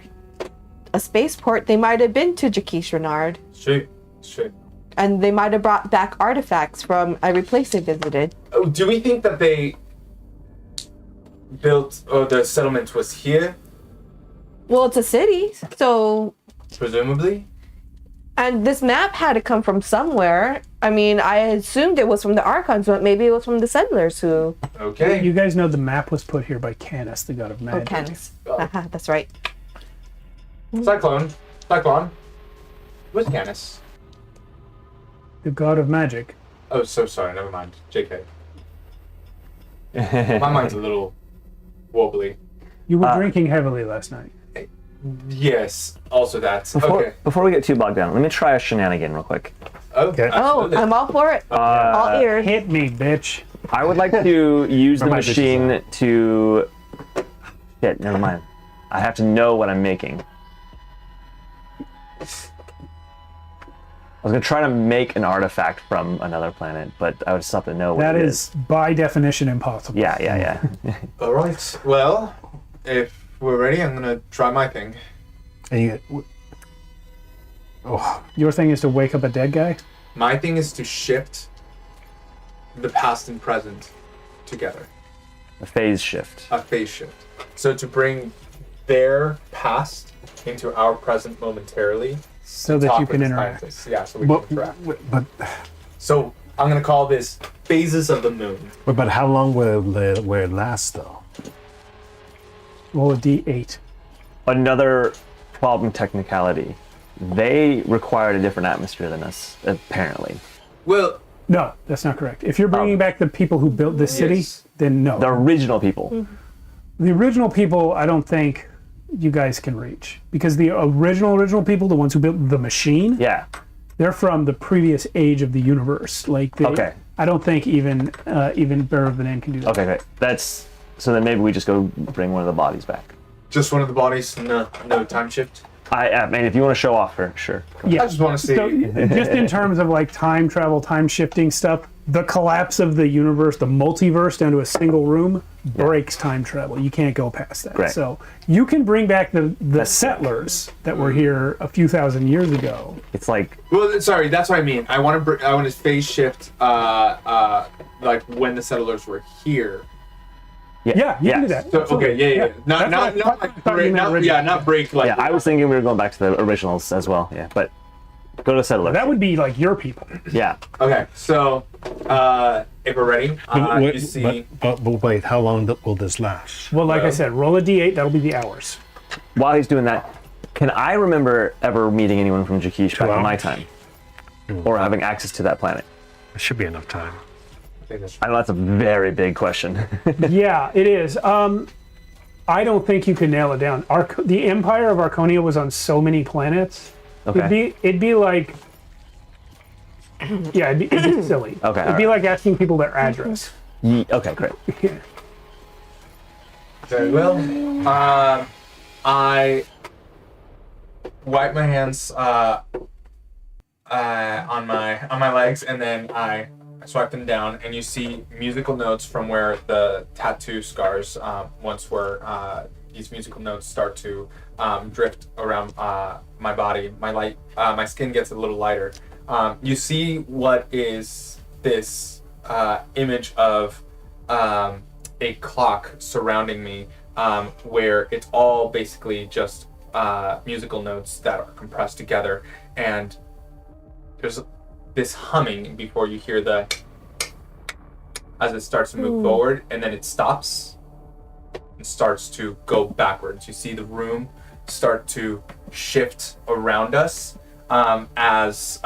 a spaceport, they might have been to Jaquiche Renard, Straight. and they might have brought back artifacts from every place they visited. Oh, do we think that they built, or the settlement was here, Well, it's a city, so presumably? and this map had to come from somewhere. I mean, I assumed it was from the Archons, but maybe it was from the settlers who. Okay. You guys know the map was put here by Canis, the god of Oh, magic. Canis. Oh. That's right. Cyclone. Where's Canis? The god of magic. Oh, so sorry. Never mind. JK. My mind's a little wobbly. You were drinking heavily last night. Yes. Also that. Okay. Before we get too bogged down, let me try a shenanigan real quick. Okay. Oh, absolutely. I'm all for it. All ears. Hit me, bitch. I would like to use the my bitches machine to... Shit, never mind. I have to know what I'm making. I was going to try to make an artifact from another planet, but I would still have to know what That it is, by definition, impossible. Yeah. All right. Well, if we're ready, I'm gonna try my thing. And oh, Your thing is to wake up a dead guy? My thing is to shift the past and present together. A phase shift. A phase shift. So to bring their past into our present momentarily. So that talk you can with the interact. scientists. Yeah, so we but, can interact. but So I'm gonna call this phases of the moon. but how long will it last though? Roll a d8. Another problem technicality. They required a different atmosphere than us, apparently. Well, No, that's not correct. If you're bringing back the people who built this city, Yes. then no. The original people. The original people, I don't think you guys can reach. Because the original people, the ones who built the machine, Yeah. they're from the previous age of the universe. Like, they, Okay. I don't think even Bearer of the Name can do that. Okay, great. So then maybe we just go bring one of the bodies back. just one of the bodies, no time shift. I mean, if you want to show off her, sure. Yeah. I just want to see. So, just in terms of like time travel, time shifting stuff, the collapse of the universe, the multiverse down to a single room breaks time travel. You can't go past that. Great. So you can bring back the settlers that were here a few thousand years ago. It's like, Well, sorry, that's what I mean. I want to phase shift, like when the settlers were here. Yeah, you can do that. So, okay, yeah. Not That's what I like thought you break, meant originally. not break like. yeah, I was thinking we were going back to the originals as well. Yeah, but go to settler. That would be like your people. Yeah. Okay, so if we're ready, you see. But wait, how long will this last? Well, like I said, roll a d8. That'll be the hours. While he's doing that, can I remember ever meeting anyone from Jaquiche back in my time? Or having access to that planet? There should be enough time. I know that's a very big question. Yeah, it is. I don't think you can nail it down. The Empire of Archonia was on so many planets. Okay. It'd be like, yeah, it'd be silly. Okay, It'd be like asking people their address. Okay, great. Very well. I wipe my hands on my legs, and then I swipe them down, and you see musical notes from where the tattoo scars once were. These musical notes start to drift around my body. My skin gets a little lighter. You see what is this image of a clock surrounding me, where it's all basically just musical notes that are compressed together, and there's this humming before you hear as it starts to move forward, and then it stops and starts to go backwards. You see the room start to shift around us as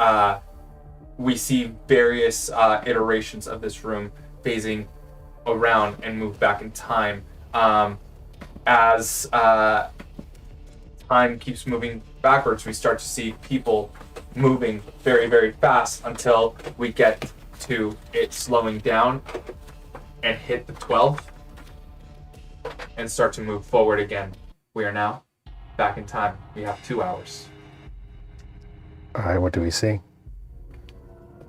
we see various iterations of this room phasing around and move back in time. As time keeps moving backwards, we start to see people moving very, very fast until we get to it slowing down and hit the 12 and start to move forward again. We are now back in time. We have 2 hours. All right, what do we see?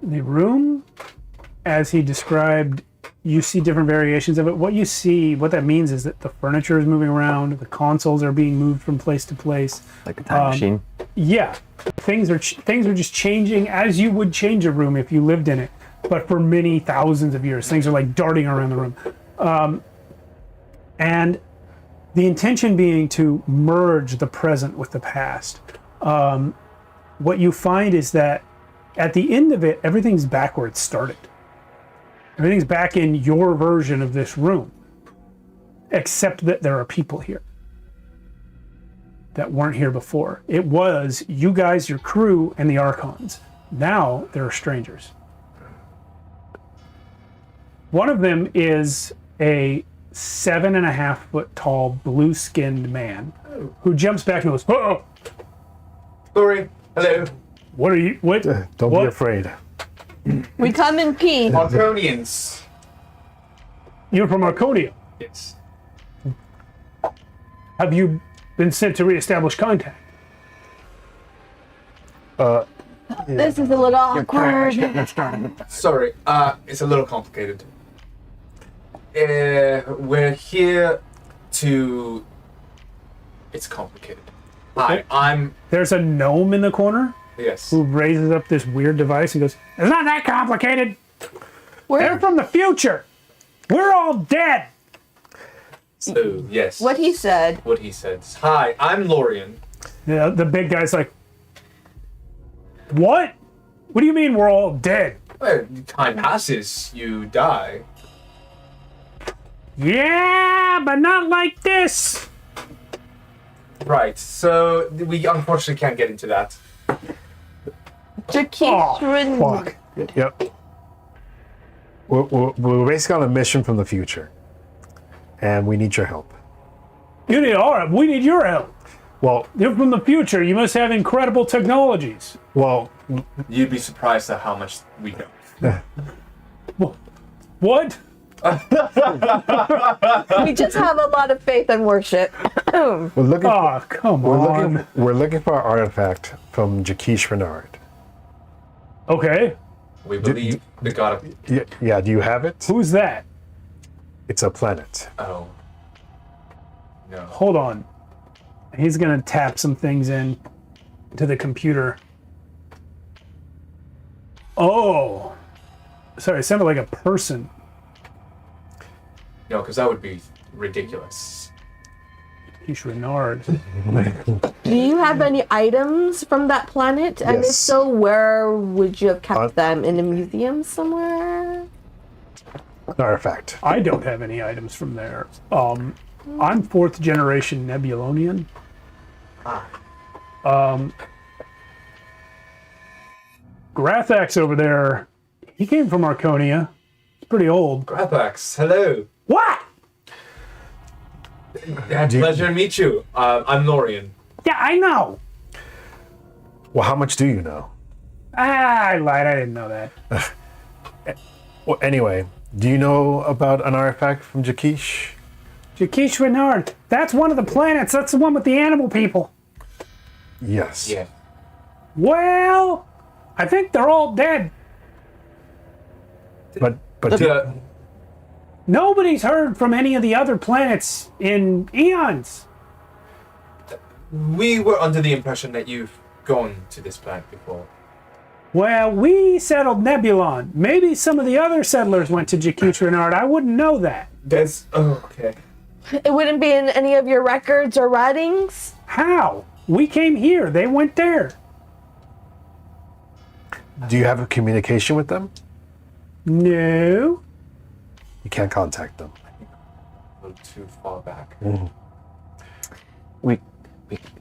The room, as he described, you see different variations of it. What you see, what that means is that the furniture is moving around, the consoles are being moved from place to place. Like a time machine. Yeah, things are just changing as you would change a room if you lived in it. But for many thousands of years, things are like darting around the room. And the intention being to merge the present with the past. What you find is that at the end of it, everything's backwards started. Everything's back in your version of this room, except that there are people here that weren't here before. It was you guys, your crew, and the Archons. Now there are strangers. One of them is a 7.5 foot tall, blue skinned man who jumps back and goes, "Oh, Sorry. Hello. what are you? What? Don't what? be afraid. We come in peace. Archonians. You're from Archonia. Yes. Have you been sent to reestablish contact?" This is a little awkward. Sorry. It's a little complicated. We're here to. It's complicated. Hi, I'm. There's a gnome in the corner Yes. who raises up this weird device and goes, "It's not that complicated. They're Where? from the future. We're all dead." So yes. What he said. What he said. Hi, I'm Lorian. Yeah, the big guy's like, "What? What do you mean we're all dead?" Well, time passes, you die. Yeah, but not like this. Right. So we unfortunately can't get into that. Jaquiche Oh, Renard. fuck. Yep. We're basically on a mission from the future, and we need your help. You need our help. We need your help. Well, You're from the future. You must have incredible technologies. well, You'd be surprised at how much we know. What? We just have a lot of faith and worship. we're looking. Oh, come We're on. looking for an artifact from Jaquiche Renard. Okay. We believe the god of. Yeah, do you have it? Who's that? It's a planet. Oh. No. Hold on. He's gonna tap some things in to the computer. Oh. Sorry, it sounded like a person. No, because that would be ridiculous. Jaquiche Renard. Do you have any items from that planet? And if Yes. so, where would you have kept On- them? In a museum somewhere? An artifact. I don't have any items from there. I'm 4th generation Nebulonian. Grathax over there, he came from Archonia. He's pretty old. Graphax, hello. What? Pleasure to meet you. I'm Lorian. Yeah, I know. Well, how much do you know? I lied. I didn't know that. Well, anyway, do you know about an artifact from Jaquiche? Jaquiche Renard. That's one of the planets. That's the one with the animal people. Yes. Yeah. Well, I think they're all dead. But The, Nobody's heard from any of the other planets in eons. we were under the impression that you've gone to this planet before. Well, we settled Nebulon. Maybe some of the other settlers went to Jaquiche Renard. I wouldn't know that. There's. Oh, okay. It wouldn't be in any of your records or writings? How? We came here. They went there. do you have a communication with them? No. You can't contact them. A little too far back.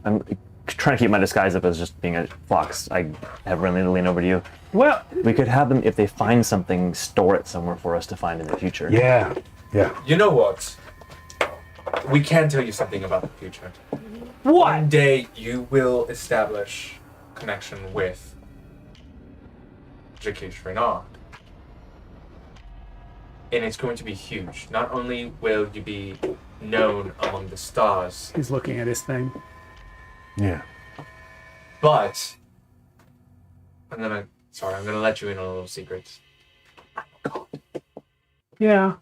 I'm trying to keep my disguise up as just being a fox. I have really to lean over to you. Well, We could have them, if they find something, store it somewhere for us to find in the future. Yeah. Yeah. You know what? We can tell you something about the future. One what? day you will establish connection with Jaquiche Renard. And it's going to be huge. Not only will you be known among the stars, He's looking at his thing. Yeah. But I'm gonna let you in on a little secret. Yeah.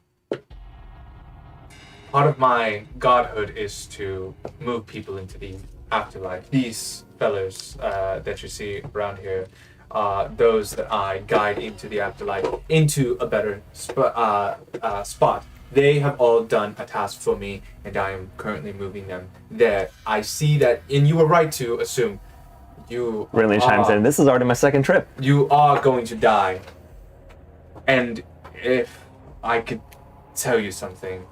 Part of my godhood is to move people into the afterlife. These fellows that you see around here are those that I guide into the afterlife, into a better spot. They have all done a task for me, and I am currently moving them there. I see that, and you were right to assume you Renly chimes in. This is already my second trip. you are going to die. And if I could tell you something,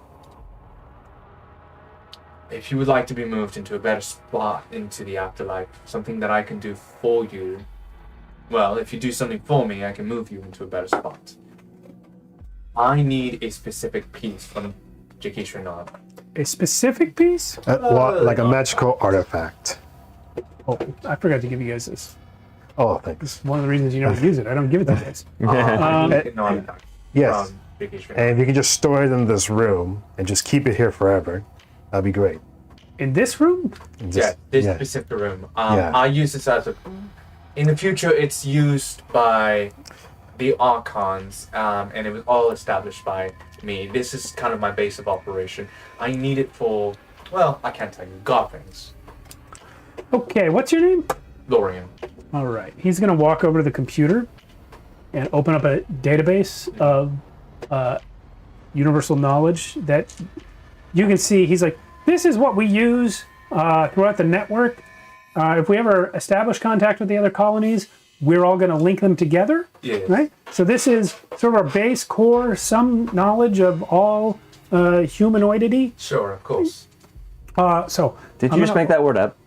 if you would like to be moved into a better spot into the afterlife, something that I can do for you, well, if you do something for me, I can move you into a better spot. I need a specific piece from Jaquiche Renard. A specific piece? Like a magical artifact. Oh, I forgot to give you guys this. Oh, thanks. One of the reasons you never use it. I don't give it to you guys. Yes. From Jaquiche Renard. And if you can just store it in this room and just keep it here forever, that'd be great. In this room? Yeah, this specific room. Yeah. I use this as a. In the future, it's used by the Archons, and it was all established by me. This is kind of my base of operation. I need it for, well, I can't tell you, God things. Okay, what's your name? Lorian. All right. He's going to walk over to the computer and open up a database of universal knowledge that you can see. He's like, this is what we use throughout the network. If we ever establish contact with the other colonies, we're all going to link them together. Yes. Right? So this is sort of our base core, some knowledge of all humanoidity. Sure, of course. So Did you just make that word up?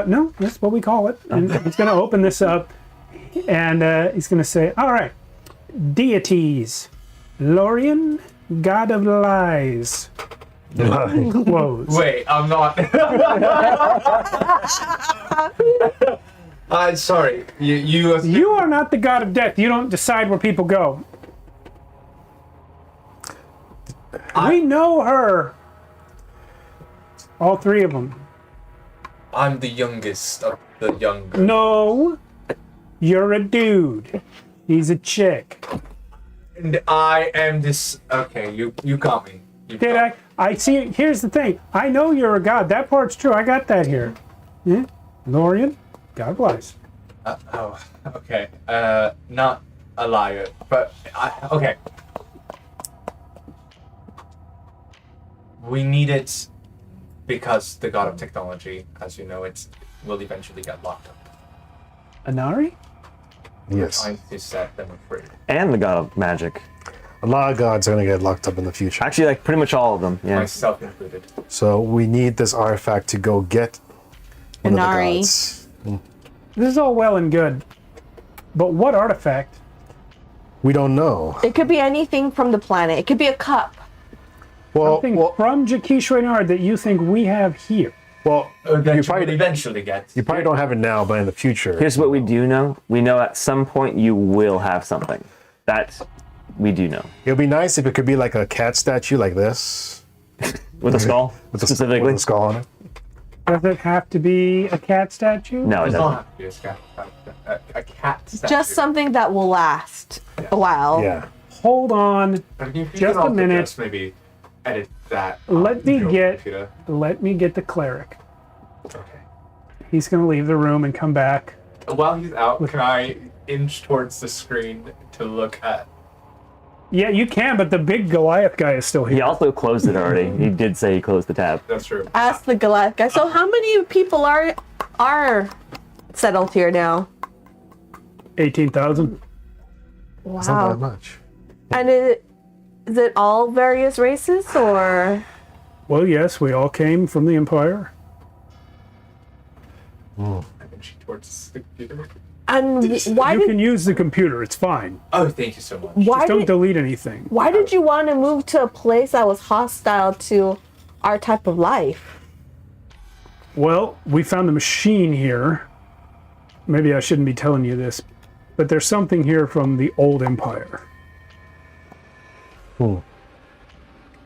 no, that's what we call it. And he's going to open this up, and he's going to say, all right, deities, Lorian, god of lies. Close. Wait, I'm not. Sorry. You are not the god of death. You don't decide where people go. We know her. All three of them. I'm the youngest of the younger. No, you're a dude. He's a chick. And I am this. Okay, you got me. You Did got I see. Here's the thing. I know you're a god. That part's true. I got that here. Yeah? Lorian, god of lies. Okay. Not a liar, but okay. We need it because the god of technology, as you know, will eventually get locked up. Anari? Yes. Trying to set them free. And the god of magic. A lot of gods are going to get locked up in the future. Actually, like pretty much all of them. Yeah. Myself included. So we need this artifact to go get one of the Inari. gods. This is all well and good. But what artifact? We don't know. It could be anything from the planet. It could be a cup. Something from Jaquiche Renard that you think we have here. That you you will eventually get. You probably don't have it now, but in the future. Here's what we do know. We know at some point you will have something. That we do know. It would be nice if it could be like a cat statue like this. With a skull, With a specifically. with a skull on it. Does it have to be a cat statue? No, it It does doesn't. not have to be a cat statue. Just something that will last a while. Yeah. Hold on. If you just can a also minute. Just maybe edit that. Let me your get- computer. Let me get the cleric. Okay. He's going to leave the room and come back. While he's out, can I inch towards the screen to look at? Yeah, you can, but the big Goliath guy is still He here. also closed it already. He did say he closed the tab. That's true. Ask the Goliath guy. So how many people are settled here now? 18,000. It's not that Wow. much. And is it all various races or? Well, yes, we all came from the Empire. I inch towards the computer. And why You did can use the computer. It's fine. Oh, thank you so much. why Just don't did delete anything. why did you want to move to a place that was hostile to our type of life? Well, we found a machine here. Maybe I shouldn't be telling you this, but there's something here from the old Empire.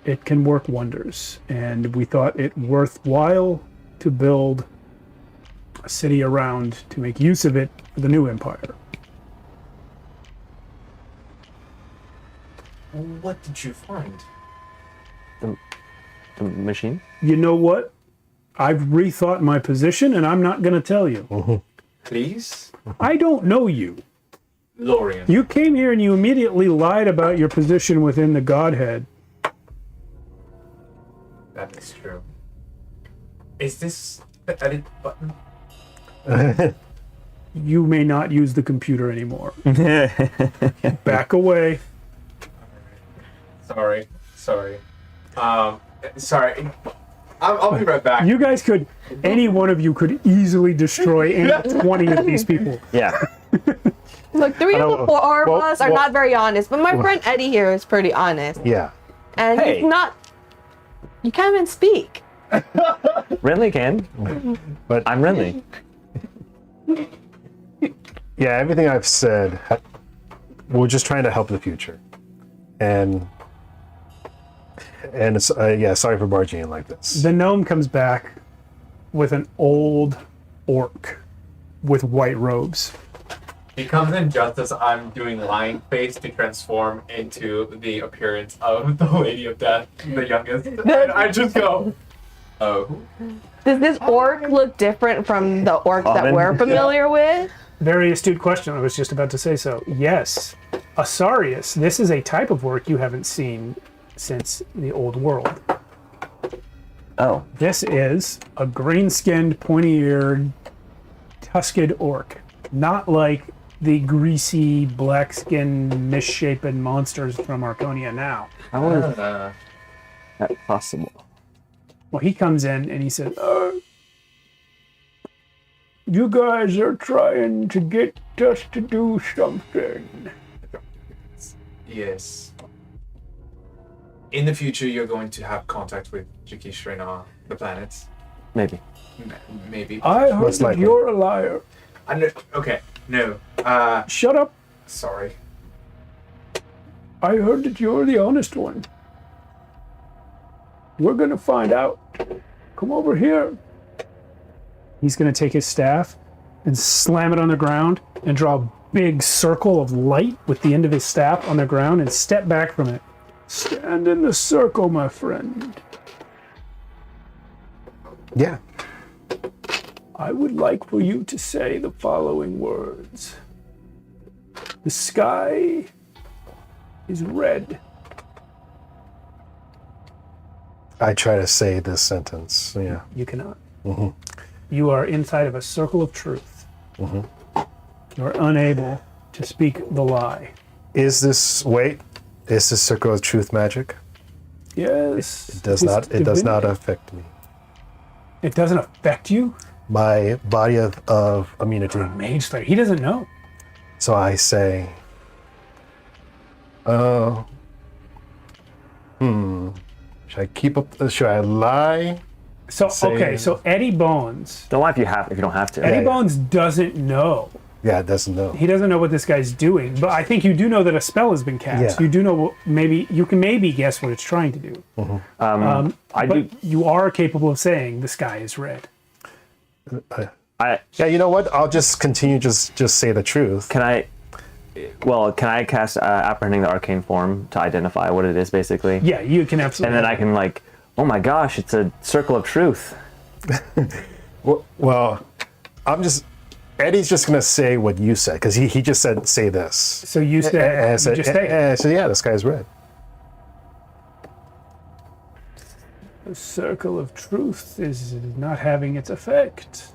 It can work wonders, and we thought it worthwhile to build a city around to make use of it for the new empire. What did you find? The machine? You know what? I've rethought my position, and I'm not going to tell you. Please? I don't know you. Lorian. You came here and you immediately lied about your position within the Godhead. That is true. Is this the edit button? You may not use the computer anymore. Back away. Sorry. Sorry. Sorry. I'll be right back. You guys could, any one of you could easily destroy any 20 of these people. Yeah. Look, three of the four of us are well- not very honest, but my friend Eddie here is pretty honest. Yeah. And Hey. he's not. You can't even speak. Renly can. But I'm Renly. yeah, everything I've said, we're just trying to help the future. And it's, yeah, sorry for barging in like this. The gnome comes back with an old orc with white robes. He comes in just as I'm doing lying face to transform into the appearance of the Lady of Death, the youngest. And I just go, oh. Does this orc look different from the orc that Common. we're familiar with? Very astute question. I was just about to say so. Yes. Asarius, this is a type of orc you haven't seen since the old world. Oh. This is a green-skinned, pointy-eared, tusked orc. Not like the greasy, black-skinned, misshapen monsters from Archonia now. How is that possible? Well, he comes in and he says, you guys are trying to get us to do something. Yes. In the future, you're going to have contact with Jaquiche Renard, the planets. Maybe. Maybe. I heard Most that likely. you're a liar. Okay, no. Shut up. Sorry. I heard that you're the honest one. We're gonna find out. Come over here. He's gonna take his staff and slam it on the ground and draw a big circle of light with the end of his staff on the ground and step back from it. Stand in the circle, my friend. Yeah. I would like for you to say the following words. The sky is red. I try to say this sentence. Yeah. You cannot. You are inside of a circle of truth. You're unable to speak the lie. Is this circle of truth magic? Yes. It does it's not. It does divinity. not affect me. It doesn't affect you? My body of immunity. Mage Slayer. He doesn't know. So I say, should I keep up? Should I lie? So Say- okay, so Eddie Bones. Don't lie if you don't have to. Eddie yeah. Bones doesn't know. Yeah, it doesn't know. He doesn't know what this guy's doing, but I think you do know that a spell has been cast. Yeah. You do know you can maybe guess what it's trying to do. I But do. you are capable of saying the sky is red. Yeah, you know what? I'll just continue. Just say the truth. Can I cast apprehending the arcane form to identify what it is, basically? Yeah, you can absolutely. And then I can oh my gosh, it's a circle of truth. Well, Eddie's just gonna say what you said because he just said say this. So you said, And you just say it. I said, yeah, the sky's red. The circle of truth is not having its effect.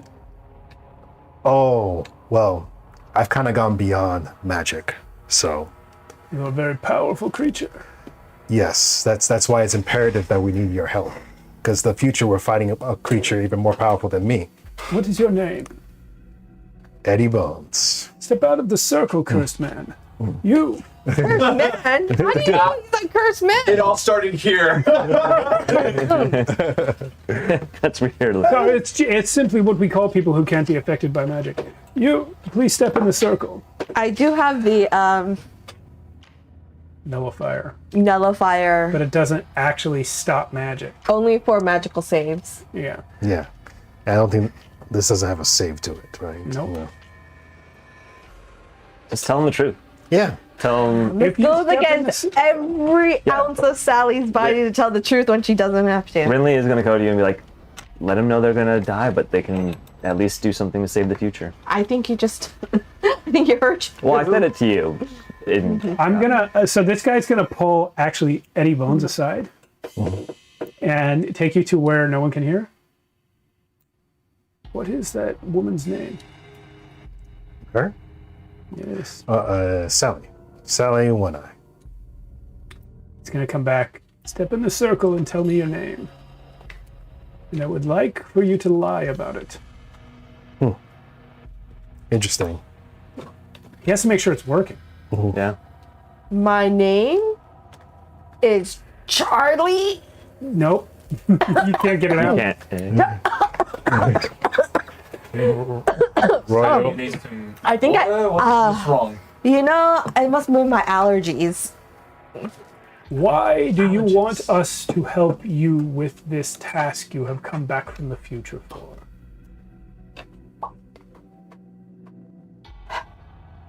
Oh, well, I've kind of gone beyond magic, so You're a very powerful creature. yes, that's why it's imperative that we need your help. Because the future we're fighting a creature even more powerful than me, What is your name? Eddie Bones. Step out of the circle, cursed man. You. Cursed man? How do you know he's a cursed man? It all started here. That's weird. No, it's simply what we call people who can't be affected by magic. You, please step in the circle. I do have the Nullifier. nullifier But it doesn't actually stop magic. only for magical saves. Yeah. Yeah, I don't think this doesn't have a save to it, right? Nope. No. Just tell them the truth. Yeah. Tell them. If This you goes step in against the- every ounce of Sally's body to tell the truth when she doesn't have to. Rinley is going to go to you and be like, let them know they're going to die, but they can at least do something to save the future. I think you just, I think you hurt. Well, I said it to you. I'm gonna. So this guy's gonna pull actually Eddie Bones aside and take you to where no one can hear. What is that woman's name? Her? Yes. Sally. Sally One Eye. He's gonna come back. Step in the circle and tell me your name. And I would like for you to lie about it. Interesting. He has to make sure it's working. Yeah. My name is Charlie. Nope. You can't get it out. Can't. Royal. I think What's wrong? you know, I must move my allergies. Why do you want us to help you with this task you have come back from the future for?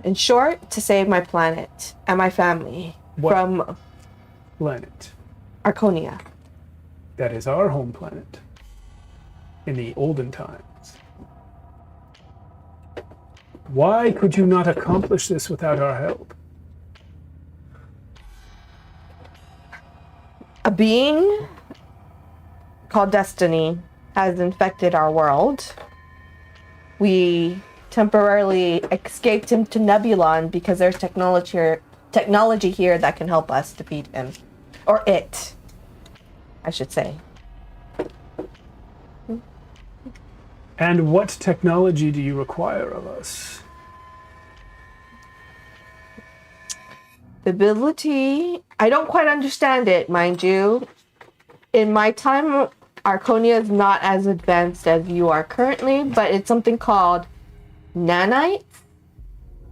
In short, to save my planet and my family What? from Planet. Archonia. That is our home planet. In the olden times. Why could you not accomplish this without our help? A being called Destiny has infected our world. We temporarily escaped him to Nebulon because there's technology here that can help us defeat him. Or it, I should say. And what technology do you require of us? The ability, I don't quite understand it, mind you. In my time, Archonia is not as advanced as you are currently, but it's something called nanites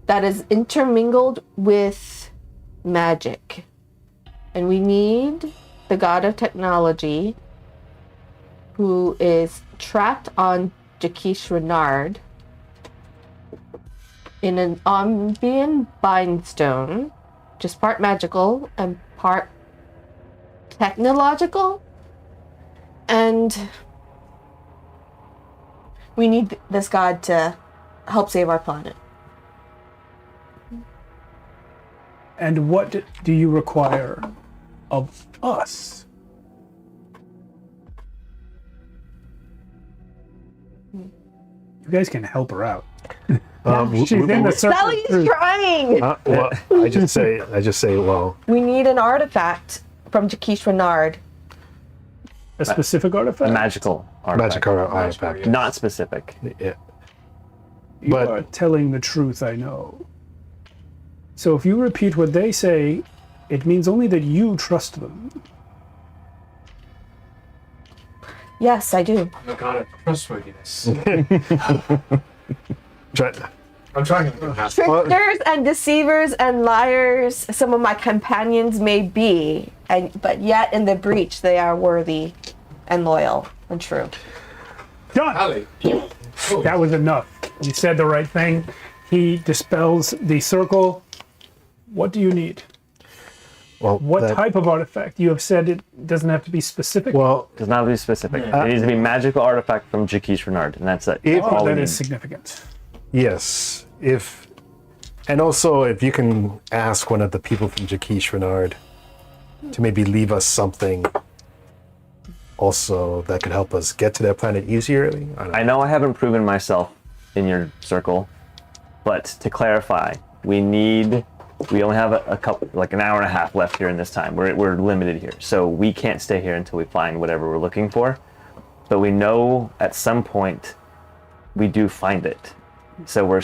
that is intermingled with magic. And we need the god of technology, who is trapped on Jaquiche Renard in an Ombian bindstone, just part magical and part technological. And we need this god to help save our planet. And what do you require of us? You guys can help her out. She's in the circle. Sally's trying! Well, I just say, well, We need an artifact from Jaquiche Renard. A specific artifact? A magical artifact. magic artifact. Not specific. Yeah. You but- are telling the truth, I know. So if you repeat what they say, it means only that you trust them. Yes, I do. Oh god of trustworthiness. Try, I'm trying to think past Tricksters and deceivers and liars, some of my companions may be, but yet in the breach they are worthy and loyal and true. Done! Allie. That was enough. You said the right thing. He dispels the circle. What do you need? well, What that- type of artifact? You have said it doesn't have to be specific. Well, Does not have to be specific. It needs to be magical artifact from Jaquiche Renard, and that's it. If- That's all we that need. is significant. yes. And also, if you can ask one of the people from Jaquiche Renard to maybe leave us something also that could help us get to that planet easier. I don't know. I know I haven't proven myself in your circle, but to clarify, we only have a couple, like an hour and a half left here in this time. We're limited here, so we can't stay here until we find whatever we're looking for. But we know at some point we do find it. So we're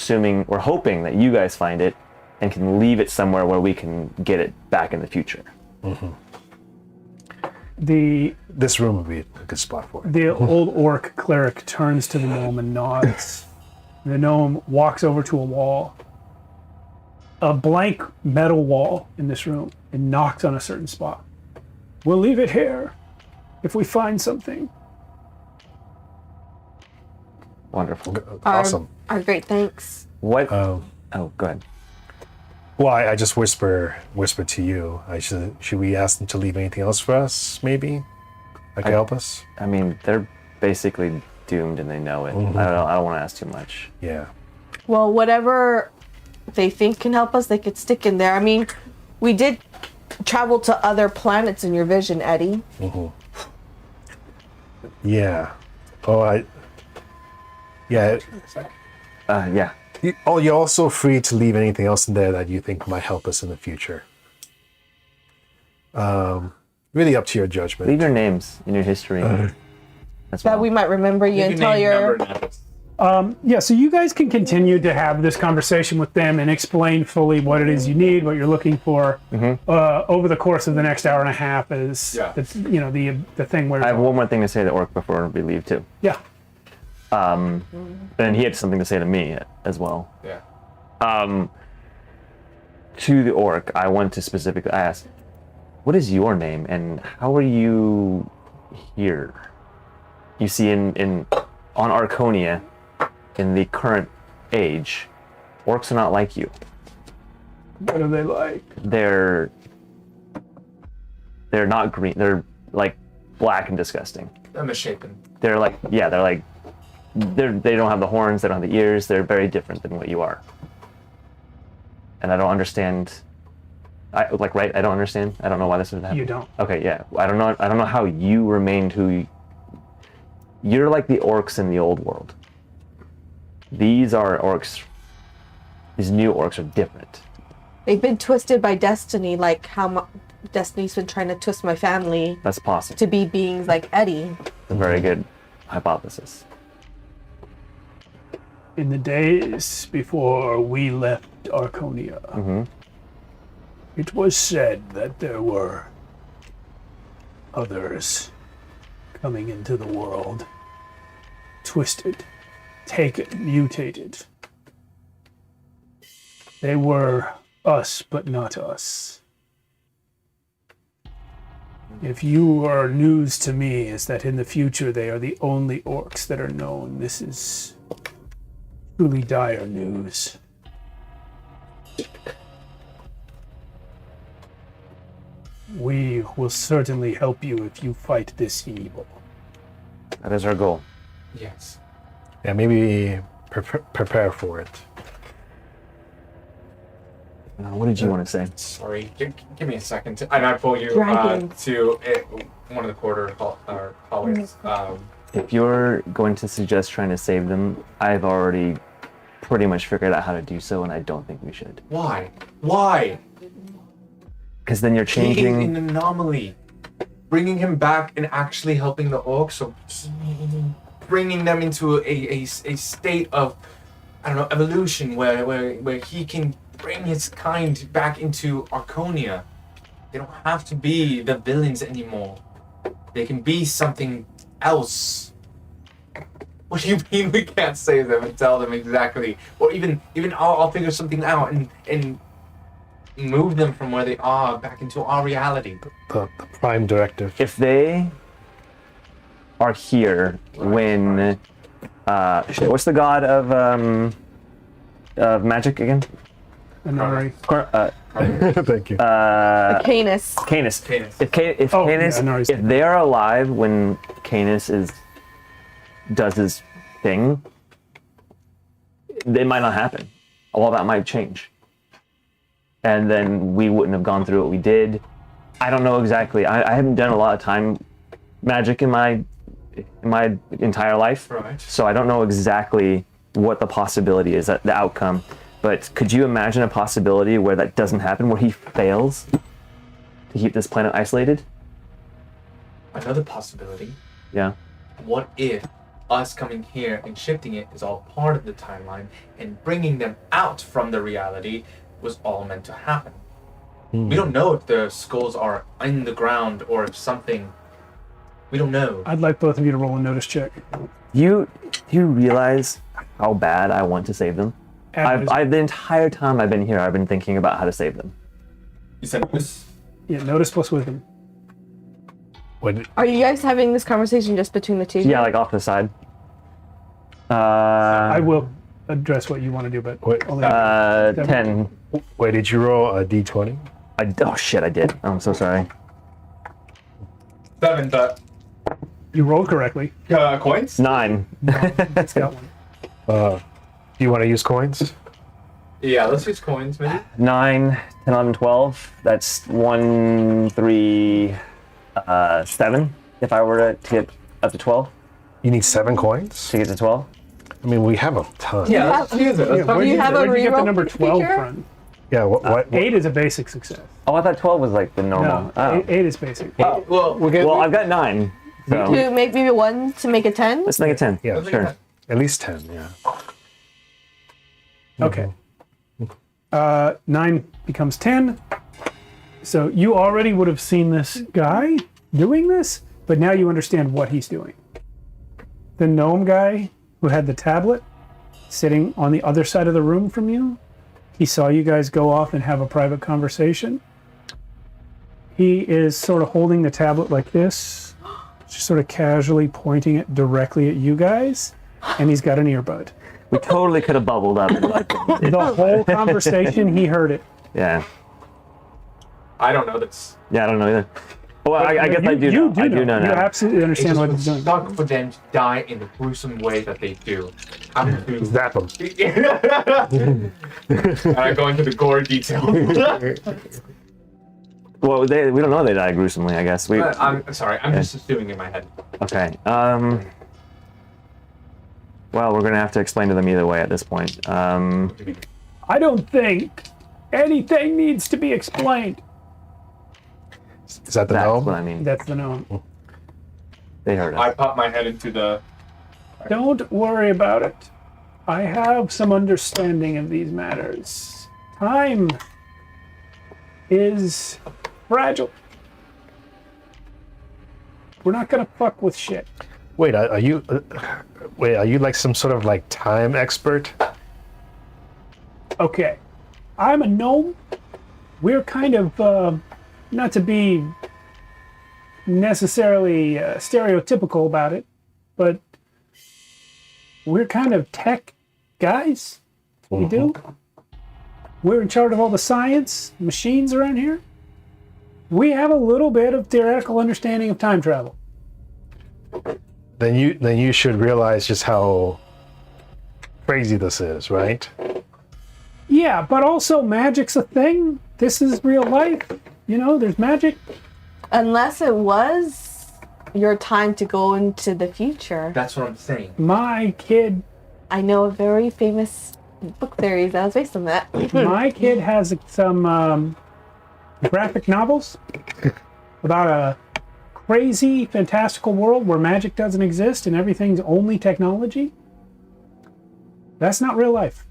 hoping that you guys find it and can leave it somewhere where we can get it back in the future. This room would be a good spot for it. The old orc cleric turns to the gnome and nods. The gnome walks over to a wall, a blank metal wall in this room, and knocks on a certain spot. We'll leave it here if we find something. Wonderful. Awesome. Our great thanks. What? Oh. Oh, go ahead. Well, I just whisper to you. Should we ask them to leave anything else for us? Maybe that could help us. I mean, they're basically doomed and they know it. Mm-hmm. I don't want to ask too much. Yeah. Well, whatever they think can help us, they could stick in there. I mean, we did travel to other planets in your vision, Eddie. Yeah. Oh, yeah. Yeah. You're also free to leave anything else in there that you think might help us in the future. Really up to your judgment. Leave your names in your history. As That well. we might remember you until name, you're. number, and address. Yeah, so you guys can continue to have this conversation with them and explain fully what it is you need, what you're looking for over the course of the next hour and a half. Is Yeah. the thing where I have one more thing to say to Orc before we leave too. yeah. And he had something to say to me as well. Yeah. To the Orc, I want to specifically ask, what is your name and how are you here? You see, on Archonia, in the current age, orcs are not like you. What are they like? They're not green. They're like black and disgusting. I'm misshapen. They don't have the horns. They don't have the ears. They're very different than what you are. And I don't understand. I don't understand. I don't know why this would happen. You don't. Okay, yeah. I don't know how you remained who. You're like the orcs in the old world. These are orcs. These new orcs are different. They've been twisted by destiny, like how destiny's been trying to twist my family That's possible. to be beings like Eddie. It's a very good hypothesis. In the days before we left Archonia, it was said that there were others coming into the world, twisted, taken, mutated. They were us, but not us. If you are news to me, is that in the future they are the only orcs that are known. This is truly dire news. We will certainly help you if you fight this evil. That is our goal. Yes. Yeah, maybe prepare for it. What did you want to say? Sorry. Give me a second. And I pull you Dragons. to one of the quarter hallways. If you're going to suggest trying to save them, I've already pretty much figured out how to do so, and I don't think we should. Why? Why? Because then you're Creating changing. an anomaly. Bringing him back and actually helping the orcs, or bringing them into a state of, I don't know, evolution where he can bring his kind back into Archonia. They don't have to be the villains anymore. They can be something else. What do you mean we can't save them and tell them exactly? Or even I'll figure something out and move them from where they are back into our reality. The prime directive. If they are here when, what's the god of magic again? Anari. Thank you. Canis. Canis. Canis. If Canis, Anari's if they are alive when Canis does his thing, it might not happen. All that might change. And then we wouldn't have gone through what we did. I don't know exactly. I haven't done a lot of time magic in my entire life. Right. So I don't know exactly what the possibility is, the outcome. But could you imagine a possibility where that doesn't happen, where he fails to keep this planet isolated? Another possibility. Yeah. What if us coming here and shifting it is all part of the timeline, and bringing them out from the reality was all meant to happen? We don't know if the skulls are in the ground or if something. We don't know. I'd like both of you to roll a notice check. You realize how bad I want to save them? Add I've the entire time I've been here, I've been thinking about how to save them. You said this. Yeah, notice plus wisdom. When Are you guys having this conversation just between the two? Yeah, like off the side. I will address what you want to do, but Wait. only 10. Wait, did you roll a d20? Oh shit, I did. I'm so sorry. 7, but you rolled correctly. coins? 9. It's got one. Do you want to use coins? Yeah, let's use coins, maybe. 9, 10, 11, 12. That's 1, 3, 7. If I were to get up to 12, You need 7 coins? to get to 12. I mean, we have a ton. Yeah, let's use it. Let's Where'd you have a where'd you get the reroll number 12 feature? from? Yeah, what 8 is a basic success. Oh, I thought 12 was like the normal. No, Oh. 8 is basic. well, Well, I've got 9. So To make maybe 1 to make a 10? let's make it 10. Yeah, Sure. at least 10, yeah. Okay. 9 becomes 10. So you already would have seen this guy doing this, but now you understand what he's doing. The gnome guy who had the tablet sitting on the other side of the room from you, he saw you guys go off and have a private conversation. He is sort of holding the tablet like this, just sort of casually pointing it directly at you guys, and he's got an earbud. We totally could have bubbled up. The whole conversation, he heard it. Yeah. I don't know this. Yeah, I don't know either. Well, I guess I do You know. I do know You now. absolutely It understand just what would he's doing. suck for them to die in the gruesome way that they do. I'm to... Zap them. And I go into the gore details. Well, we don't know they died gruesomely, I guess. I'm sorry, I'm just assuming in my head. Okay. Well, we're gonna have to explain to them either way at this point. I don't think anything needs to be explained. Is that the That's gnome? what I mean. That's the gnome. They heard I us. pop my head into the... Don't worry about it. I have some understanding of these matters. Time is fragile. We're not gonna fuck with shit. Wait, are you like some sort of like time expert? Okay, I'm a gnome. We're kind of, not to be necessarily stereotypical about it, but we're kind of tech guys. That's what we do. We're in charge of all the science, machines around here. We have a little bit of theoretical understanding of time travel. Then you should realize just how crazy this is, right? Yeah, but also magic's a thing. This is real life. You know, there's magic. Unless it was your time to go into the future. That's what I'm saying. My kid I know a very famous book series that was based on that. My kid has some graphic novels about a crazy, fantastical world where magic doesn't exist and everything's only technology. That's not real life.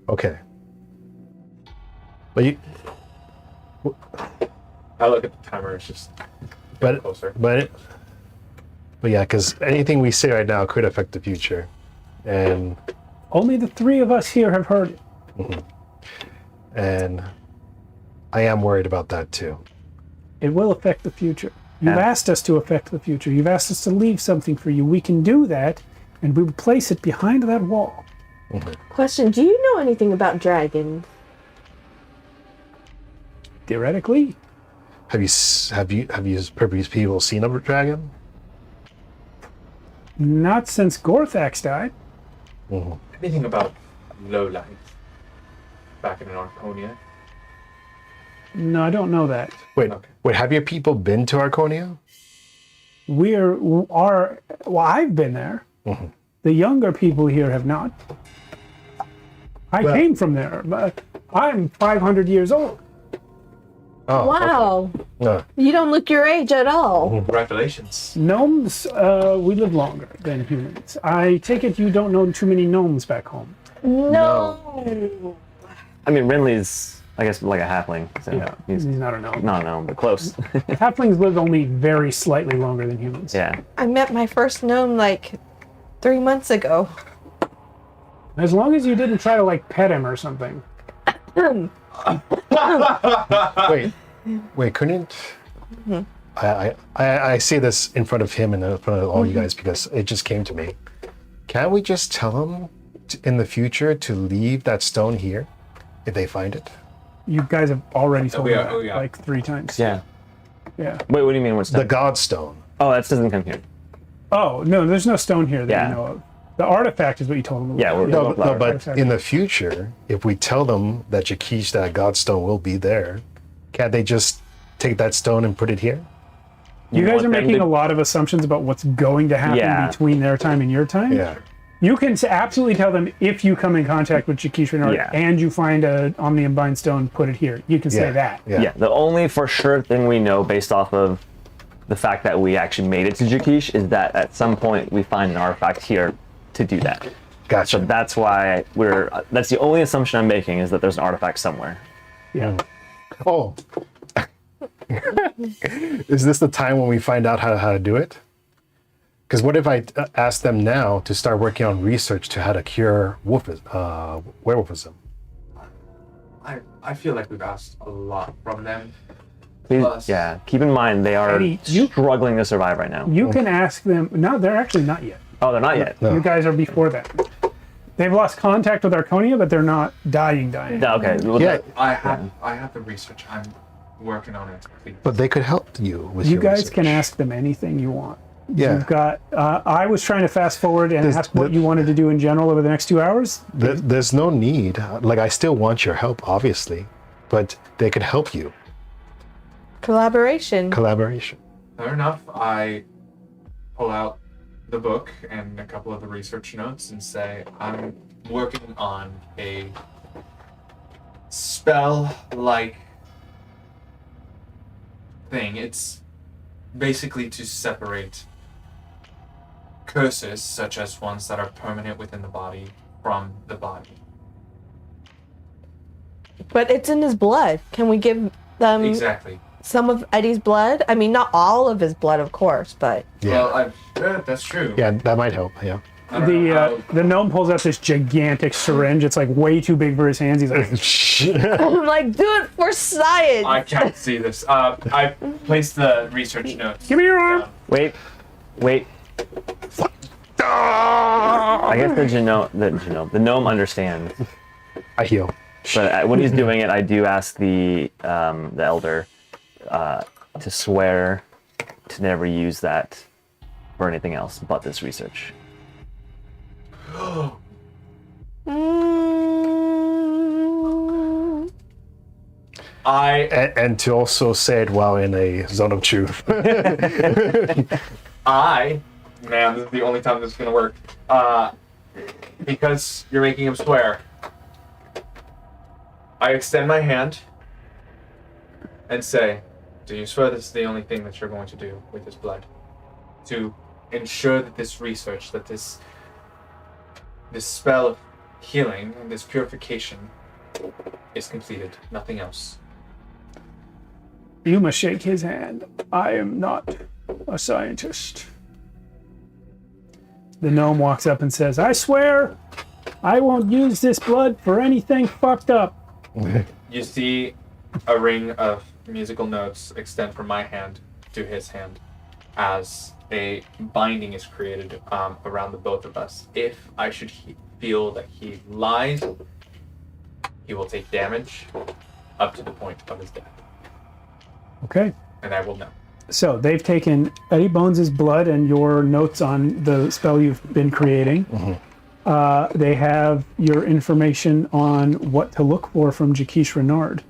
Okay. But I look at the timer, it's just but closer. but yeah, because anything we say right now could affect the future, and Only the three of us here have heard it. and I am worried about that too. It will affect the future. You've Yeah. asked us to affect the future. You've asked us to leave something for you. We can do that, and we will place it behind that wall. Question, do you know anything about dragons? Theoretically, Have you previous people seen a dragon? not since Gorthax died. Anything about low light back in Archonia? No, I don't know that. Wait, Okay. wait. Have your people been to Archonia? I've been there. The younger people here have not. I Well- came from there, but I'm 500 years old. Oh, Wow. okay. You don't look your age at all. Congratulations. Gnomes, we live longer than humans. I take it you don't know too many gnomes back home. No. I mean, Renly's, I guess, like a halfling. So He's he's not a gnome. not a gnome, but close. Halflings live only very slightly longer than humans. Yeah. I met my first gnome like 3 months ago. As long as you didn't try to like pet him or something. Wait, couldn't I say this in front of him and in front of all you guys because it just came to me. Can't we just tell them in the future to leave that stone here if they find it? You guys have already told me that yeah. like 3 times. Yeah. Yeah. Wait, what do you mean? What's The that? God stone. Oh, that doesn't come here. Oh, no, there's no stone here that Yeah. you know of. The artifact is what you told them. Yeah, we're- No, Well, but in the future, if we tell them that Jaquiche, that God stone, will be there, can't they just take that stone and put it here? You guys want are them making to- a lot of assumptions about what's going to happen Yeah. between their time and your time. Yeah. You can absolutely tell them if you come in contact with Jaquiche Renard Yeah. and you find a Omnium Stone, put it here. You can say Yeah. that. Yeah. The only for sure thing we know based off of the fact that we actually made it to Jaquiche is that at some point we find an artifact here to do that. Gotcha. So that's why that's the only assumption I'm making is that there's an artifact somewhere. Yeah. Oh. Is this the time when we find out how to do it? Because what if I ask them now to start working on research to how to cure werewolfism? I feel like we've asked a lot from them. Please, Plus- yeah, keep in mind they are Eddie, you- struggling to survive right now. You can ask them. No, they're actually not yet. Oh, they're not yet. No. You guys are before that. They've lost contact with Archonia, but they're not dying. No, okay. Well, Yeah, I have the research. I'm working on it. Please. but they could help you with You your guys research. can ask them anything you want. Yeah. You've got. I was trying to fast forward and ask what the- you wanted to do in general over the next 2 hours. There's no need. Like, I still want your help, obviously, but they could help you. Collaboration. Collaboration. Fair enough. I pull out the book and a couple of the research notes and say, I'm working on a spell-like thing. It's basically to separate curses, such as ones that are permanent within the body, from the body. But it's in his blood. Can we give them Exactly. some of Eddie's blood? I mean, not all of his blood, of course, but Yeah. Well, that's true. Yeah, that might help. Yeah. I don't know how- The gnome pulls out this gigantic syringe. It's like way too big for his hands. He's like, I'm like, do it for science. I can't see this. I placed the research notes. "Give me your arm." down. wait. I guess the gnome understands. I heal. But when he's doing it, I do ask the elder to swear to never use that for anything else but this research. Mm. And to also say it while in a zone of truth. Man, this is the only time this is gonna work. Because you're making him swear, I extend my hand and say, do you swear this is the only thing that you're going to do with his blood? To ensure that this research, that this spell of healing and this purification is completed, nothing else. You must shake his hand. I am not a scientist. The gnome walks up and says, "I swear I won't use this blood for anything fucked up." You see a ring of musical notes extend from my hand to his hand as a binding is created around the both of us. If I should feel that he lies, he will take damage up to the point of his death. Okay. And I will know. So they've taken Eddie Bones' blood and your notes on the spell you've been creating. They have your information on what to look for from Jaquiche Renard.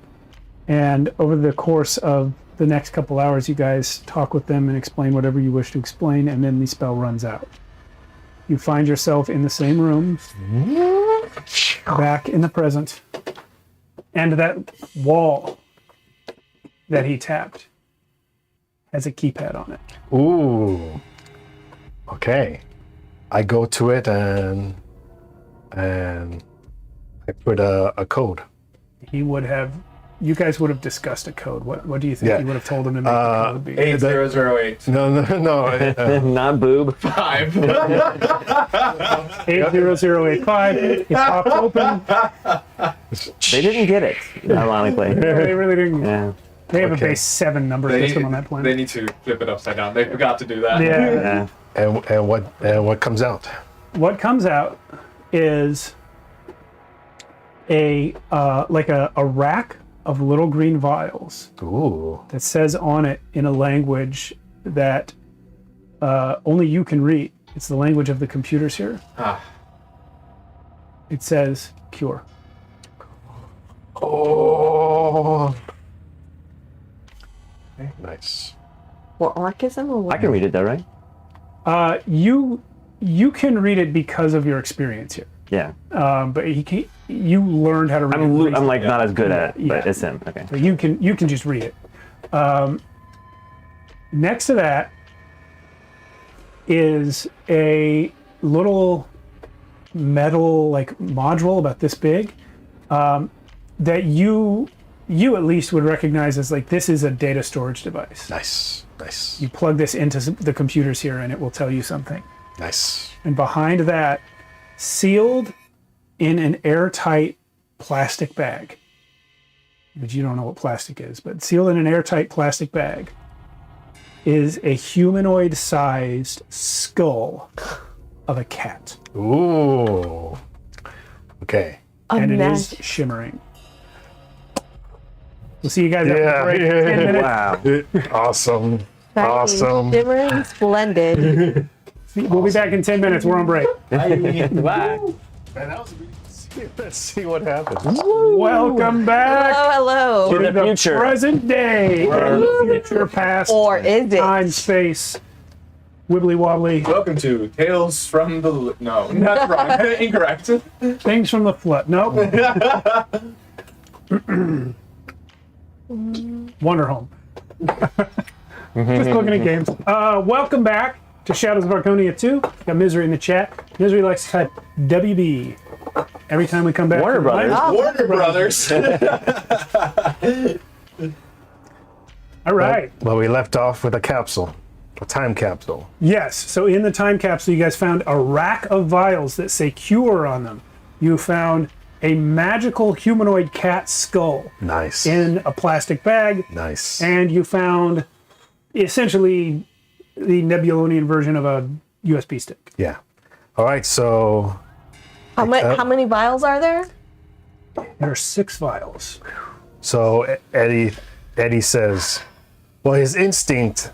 And over the course of the next couple hours, you guys talk with them and explain whatever you wish to explain, and then the spell runs out. You find yourself in the same room, back in the present, and that wall that he tapped has a keypad on it. Ooh. Okay. I go to it and I put a code. You guys would have discussed a code. What do you think Yeah. you would have told him to make the code be? 8008. No. Not boob. 5. 80085. It popped open. They didn't get it, ironically. They really didn't. Yeah. They have a Okay. base 7 number system on that They planet. need to flip it upside down. They forgot to do that. Yeah. Yeah. And what comes out? What comes out is a like a rack of little green vials Ooh. that says on it in a language that only you can read. It's the language of the computers here. Ah. It says cure. Oh. Nice. Or orchism or what? I can read it though, right? You can read it because of your experience here. Yeah. But you learned how to read it. I'm like not as good at it, but Yeah. it's him. Okay. So you can just read it. Next to that is a little metal like module about this big that you at least would recognize as like this is a data storage device. Nice. Nice. You plug this into the computers here and it will tell you something. Nice. And behind that, sealed in an airtight plastic bag, but you don't know what plastic is, but sealed in an airtight plastic bag is a humanoid-sized skull of a cat. Ooh. Okay. And it is Imagine. shimmering. We'll see you guys after Yeah. the break. 10 minutes. Wow. Awesome. Shining, Awesome. Shimmering, splendid. We'll be back in 10 minutes. We're on break. Bye. Let's see what happens. Welcome back Hello, hello. to the future. present day. And future past. Or is it? Time, space. Wibbly wobbly. Welcome to Tales from the... No, that's wrong. Incorrect. Things from the flood. Nope. Wonder Home. Just looking at games. Welcome back to Shadows of Archonia 2. Got Misery in the chat. Misery likes to type WB every time we come back. Warner to the live. Brothers. Warner Brothers. All right. Well, we left off with a capsule, a time capsule. Yes. So in the time capsule, you guys found a rack of vials that say cure on them. You found a magical humanoid cat skull Nice. in a plastic bag. Nice. And you found essentially the Nebulonian version of a USB stick. Yeah. All right. So How many vials are there? There are 6 vials. Eddie says, well, his instinct.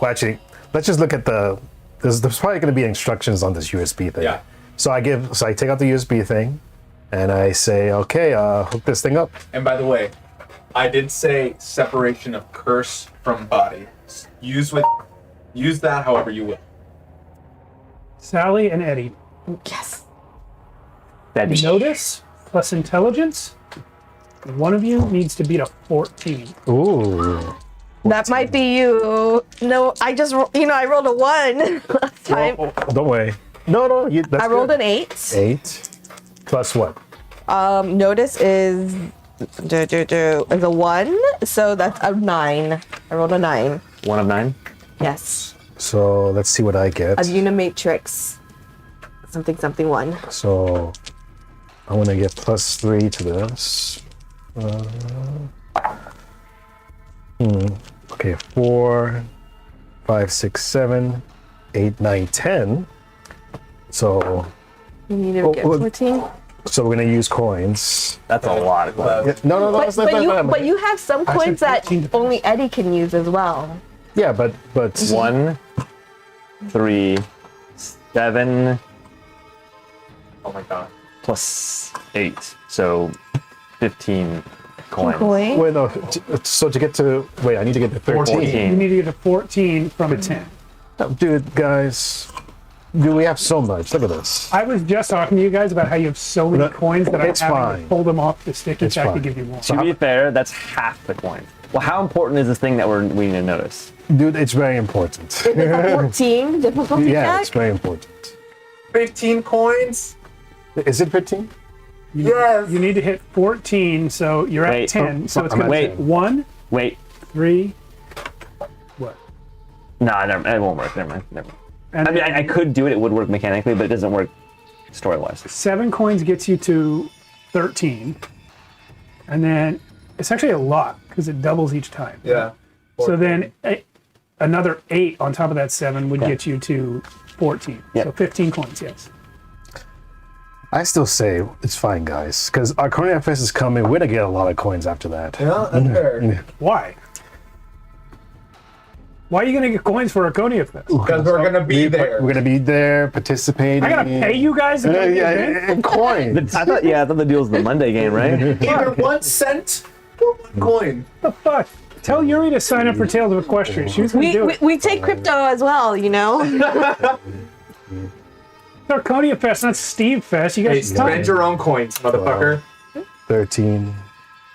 Well, actually, let's just look at there's probably going to be instructions on this USB thing. Yeah. So I take out the USB thing, and I say, okay, hook this thing up. And by the way, I did say separation of curse from body. Use that however you will. Sally and Eddie. Yes. Betty. Notice plus intelligence. One of you needs to beat a 14. Ooh. That might be you. No, I just, I rolled a 1 last time. Don't worry. No, that's I rolled good. an 8. 8 plus what? Notice is a 1, so that's a 9. I rolled a 9. 1 of 9. Yes. So let's see what I get. A Unimatrix. Something 1. So I want to get +3 to this. Okay, 4, 5, 6, 7, 8, 9, 10. So You need to get 14. we're gonna use coins. That's a lot of coins. Yeah, no, that's not bad. But you have some coins that 14 to only Eddie can use as well. Yeah, but 1, 3, 7 Oh my god. plus 8. So 15 coins. Coin. wait, no. So to get to I need to get to 13. 14. You need to get a 14 from a 10. Dude, guys, we have so much. Look at this. I was just talking to you guys about how you have so many No, coins that I'm it's having fine. to pull them off the sticky It's pack to fine. give you more. To be fair, that's half the coin. Well, how important is this thing that we need to notice? Dude, it's very important. Is it a 14 difficulty Yeah, check? it's very important. 15 coins? Is it 15? Yes. You need to hit 14, so you're at Wait. 10. So it's I'm going at to Wait. be 1, Wait. 3, what? Nah, never, it won't work. Never mind. And I mean, I could do it. It would work mechanically, but it doesn't work story-wise. 7 coins gets you to 13. And then It's actually a lot because it doubles each time. Yeah. So then another 8 on top of that 7 would get you to 14. Yeah. So 15 coins, yes. I still say it's fine, guys, because Archonia Fest is coming. We're gonna get a lot of coins after that. Yeah, that's fair. Why? Why are you going to get coins for Archonia Fest? Because we're gonna be there. We're gonna be there participating. I got to pay you guys to go to the event? in coins. I thought the deal was the Monday game, right? Either 1 cent or 1 coin. What the fuck? Tell Yuri to sign up for Tales of Equestria. She was going to do it. We take crypto as well, you know? It's Archonia Fest, not Steve Fest. You Hey, guys spend your own coins, motherfucker. 13,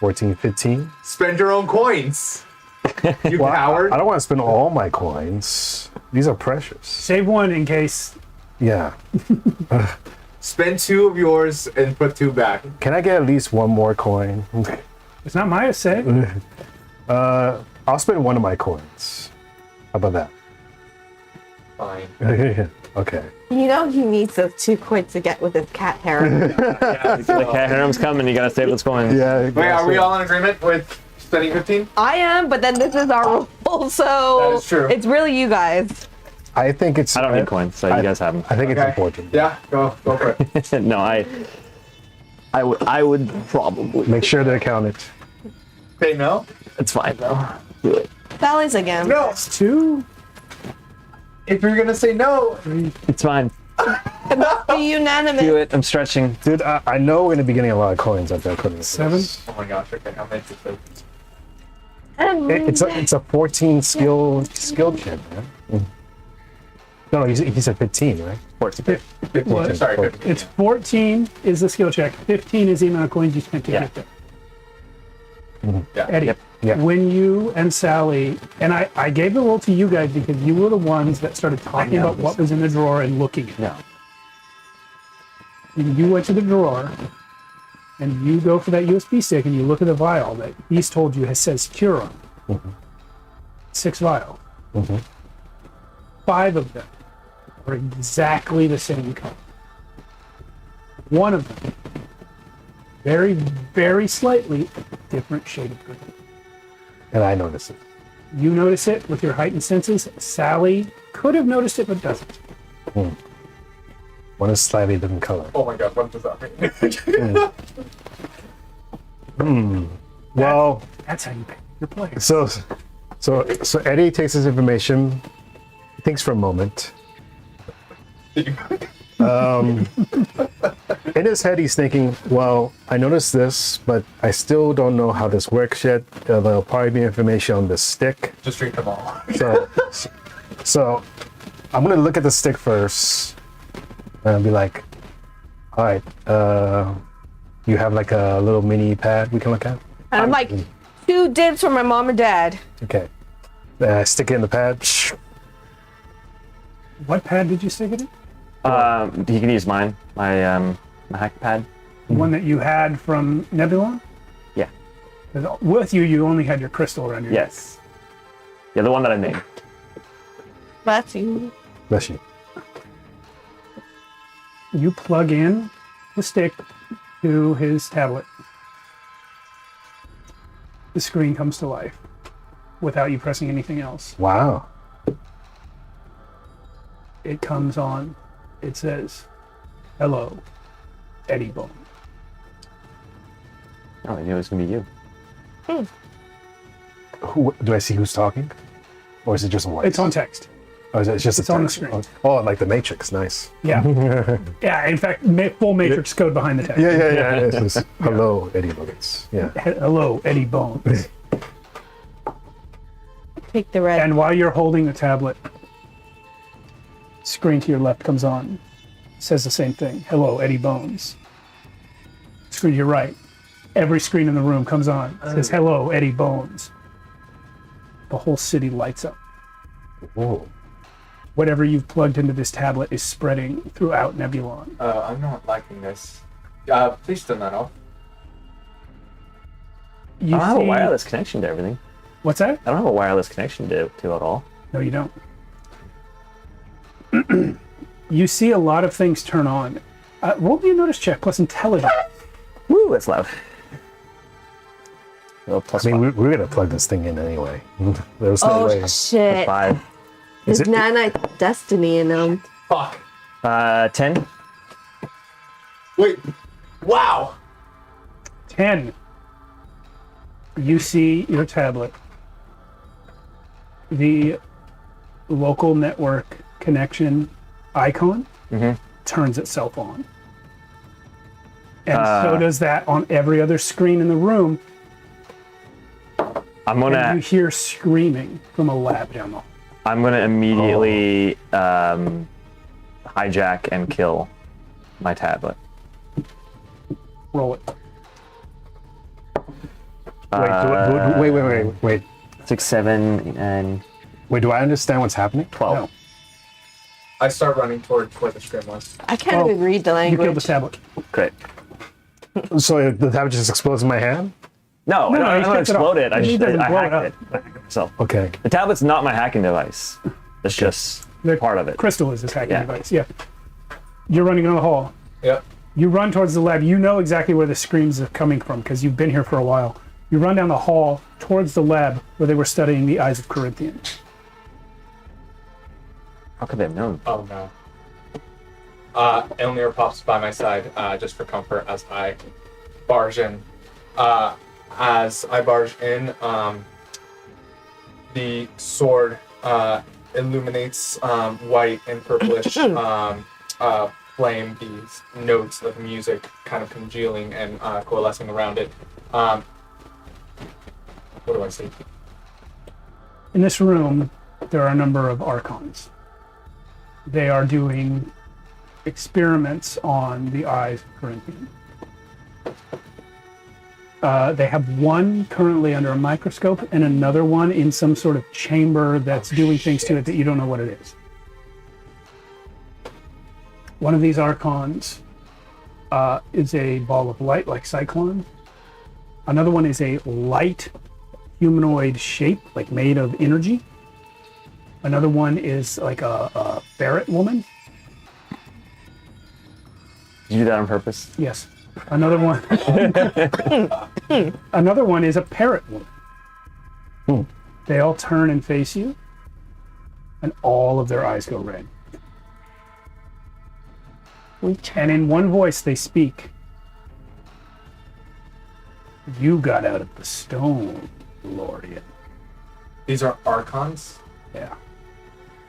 14, 15. Spend your own coins. You coward. I don't want to spend all my coins. These are precious. Save one in case. Yeah. Spend 2 of yours and put 2 back. Can I get at least one more coin? It's not my say. I'll spend one of my coins. How about that? Fine. Okay. You know he needs those 2 coins to get with his cat hair. The cat harem's coming. You gotta save those coins. Yeah. Wait, are we all in agreement with spending 15? I am, but then this is our rule, so That is true. it's really you guys. I think it's. I don't need coins, so you guys have them. I think it's Okay. important. Yeah, go for it. No, I would probably. Make sure to count it. Say no? It's fine though. Do it. Sally's again. No. 2. If you're gonna say no, It's fine. Be unanimous. Do it. I'm stretching. Dude, I know we're going to be getting a lot of coins at that Archonia Fest. 7. oh my gosh, okay, I'm interested. It's a 14 skill check, man. No, he said 15, right? 14. 15, sorry, 15. It's 14 is the skill check. 15 is the amount of coins you spent to Yeah. get there. Yeah. Eddie, Yep. Yeah. when you and Sally, and I gave the roll to you guys because you were the ones that started talking about what was in the drawer and looking at it. No. And you went to the drawer, and you go for that USB stick, and you look at the vial that he's told you says cure on it. 6 vials. 5 of them are exactly the same color. 1 of them, very, very slightly different shade of green. And I noticed it. You notice it with your heightened senses. Sally could have noticed it, but doesn't. One is slightly different color. Oh my god, what does that mean? Well, That's how you pick your players. so Eddie takes this information, thinks for a moment. In his head, he's thinking, well, I noticed this, but I still don't know how this works yet. There'll probably be information on the stick. Just drink them all. So I'm going to look at the stick first and be like, all right, you have like a little mini pad we can look at? And I'm like, 2 dibs for my mom and dad. Okay. Stick it in the pad. What pad did you stick it in? You can use mine. My hack pad. The one that you had from Nebulon? Yeah. 'Cause with you, you only had your crystal around your neck. Yes. Yeah, the one that I made. That's you. Bless you. You plug in the stick to his tablet. The screen comes to life without you pressing anything else. Wow. It comes on. It says, "Hello, Eddie Bone." Oh, I knew it was gonna be you. Who do I see who's talking? Or is it just a voice? It's on text. Oh, it's just It's a on the text? screen. Oh, like the Matrix. Nice. Yeah. Yeah, in fact, full matrix code behind the text. Yeah. It says, hello, Eddie Buckets. Yeah. Hello, Eddie Bones. Take the red. And while you're holding the tablet, screen to your left comes on. Says the same thing. Hello, Eddie Bones. Screen to your right. Every screen in the room comes on. Says, hello, Eddie Bones. The whole city lights up. Whoa. Whatever you've plugged into this tablet is spreading throughout Nebulon. I'm not liking this. Please turn that off. I You don't have a see- wireless connection to everything. What's that? I don't have a wireless connection to at all. No, you don't. You see a lot of things turn on. Roll me a notice check plus intelligence. Woo, that's loud. Oh, plus I mean, five. we're gonna plug this thing in anyway. There's no Oh way. shit! 5. There's it- nanite destiny in them. Fuck. 10. Wait. Wow. 10. You see your tablet. The local network connection icon turns itself on. And so does that on every other screen in the room. I'm And you gonna hear screaming from a lab down the hall. immediately hijack and kill my tablet. Roll it. Wait. 6, 7, and Wait, do I understand what's happening? 12. No. I start running towards where the scrim was. I can't even read the You language. killed the tablet. Great. So the tablet just explodes in my hand? No, No, I you don't kept it explode off. it. I He just doesn't I blow it hacked up. it. I hacked it myself. Okay. The tablet's not my hacking device. It's just The part of it. Crystal is his hacking Yeah. device. Yeah. You're running down the hall. Yep. You run towards the lab. You know exactly where the screams are coming from because you've been here for a while. You run down the hall towards the lab where they were studying the eyes of Corinthian. How could they have known? Oh no. Elnir pops by my side just for comfort as I barge in. As I barge in, the sword illuminates white and purplish flame, these notes of music kind of congealing and coalescing around it. What do I see? In this room, there are a number of archons. They are doing experiments on the eyes of Corinthian. They have one currently under a microscope and another one in some sort of chamber that's doing things to it that you don't know what it is. One of these archons is a ball of light like Cyclone. Another one is a light humanoid shape, like made of energy. Another one is like a ferret woman. Did you do that on purpose? Yes. Another one. Another one is a parrot woman. They all turn and face you, and all of their eyes go red. And in one voice they speak. You got out of the stone, Lorian. These are archons? Yeah.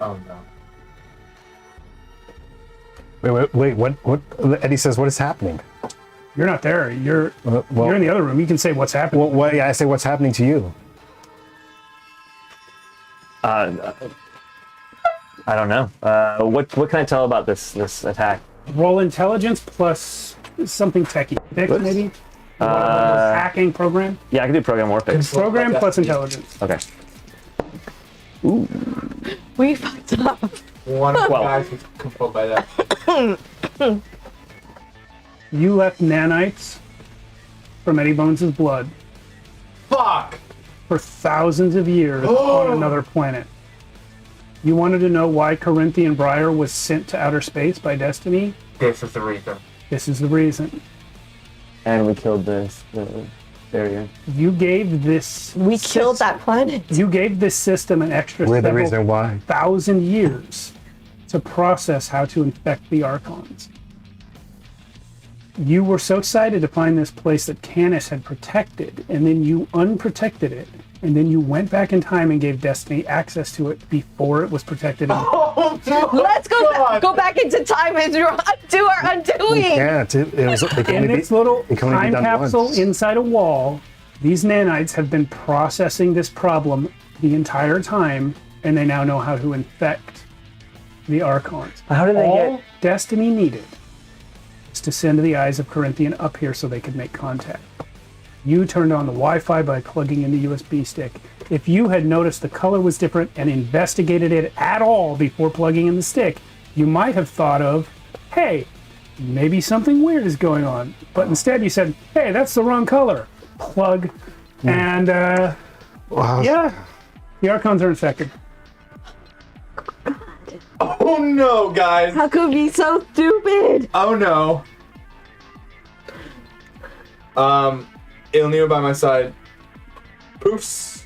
Oh no. Wait, what? Eddie says, what is happening? You're not there. You're Well, you're in the other room. You can say what's happening. yeah, I say, what's happening to you? I don't know. What can I tell about this attack? Roll intelligence plus something techie. Fix maybe? Hacking program? Yeah, I can do program warfare. Program plus intelligence. Okay. We fucked up. One of the Well. guys was controlled by that. You left nanites from Eddie Bones' blood Fuck! for thousands of years on another planet. You wanted to know why Corinthian Briar was sent to outer space by Destiny? This is the reason. This is the reason. And we killed the barrier. You gave this. We killed that planet. You gave this system an extra We're the several reason why. thousand years to process how to infect the Archons. You were so excited to find this place that Canis had protected, and then you unprotected it, and then you went back in time and gave Destiny access to it before it was protected. Let's go back into time and undo our undoing. Yeah, it can In only its be, little it can only be time done capsule once. inside a wall, these nanites have been processing this problem the entire time, and they now know how to infect the Archons. How did they All get? Destiny needed is to send the eyes of Corinthian up here so they could make contact. You turned on the Wi-Fi by plugging in the USB stick. If you had noticed the color was different and investigated it at all before plugging in the stick, you might have thought of, hey, maybe something weird is going on. But instead you said, hey, that's the wrong color. Plug. And Wow. yeah, the Archons are infected. Oh no, guys! How could we be so stupid? Oh no. Ilnir by my side, poofs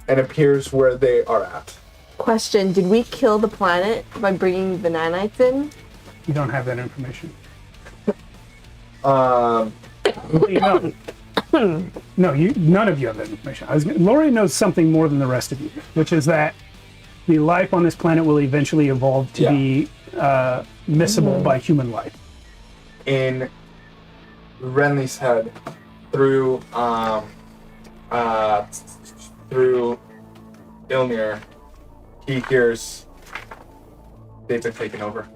and appears where they are at. Question: did we kill the planet by bringing the nanites in? You don't have that information. Um, No, none of you have that information. Lori knows something more than the rest of you, which is that the life on this planet will eventually evolve to be missable by human life. in Renly's head, through Ilmir, he hears they've been taken over.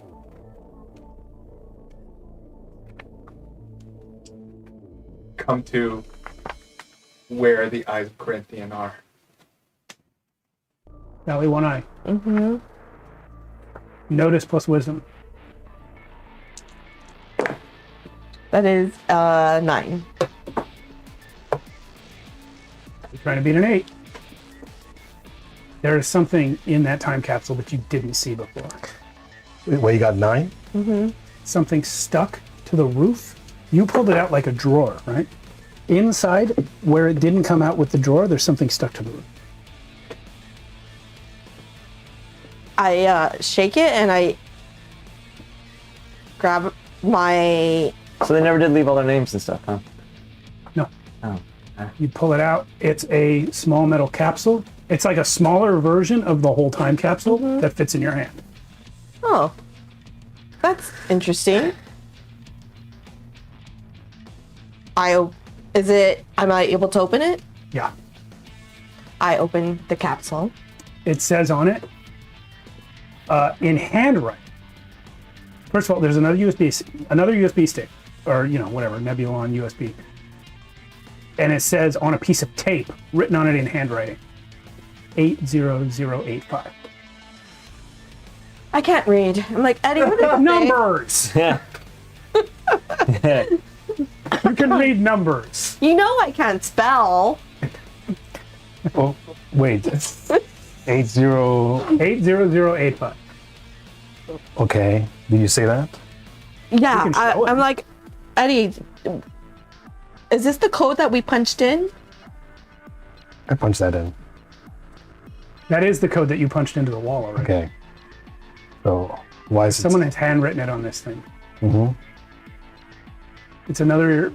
Come to where the eyes of Corinthian are. Valley One Eye. Mm-hmm. Notice plus wisdom. That is 9. You're trying to beat an 8. There is something in that time capsule that you didn't see before. Well, you got 9? Something stuck to the roof. You pulled it out like a drawer, right? Inside, where it didn't come out with the drawer, there's something stuck to the roof. I shake it and I grab my. So they never did leave all their names and stuff, huh? No. Oh. You pull it out. It's a small metal capsule. It's like a smaller version of the whole time capsule that fits in your hand. Oh, that's interesting. Am I able to open it? Yeah. I open the capsule. It says on it, in handwriting. First of all, there's another USB stick, or whatever, Nebulon USB, and it says on a piece of tape, written on it in handwriting, 80085. I can't read. I'm like, Eddie, what is this? Numbers. Yeah. You can read numbers. You know I can't spell. Oh, wait. 80. 80085. Okay. Did you say that? Yeah, can show it. I'm like, Eddie, is this the code that we punched in? I punched that in. That is the code that you punched into the wall already. Okay. So why is Someone has handwritten it on this thing. Mm-hmm. It's another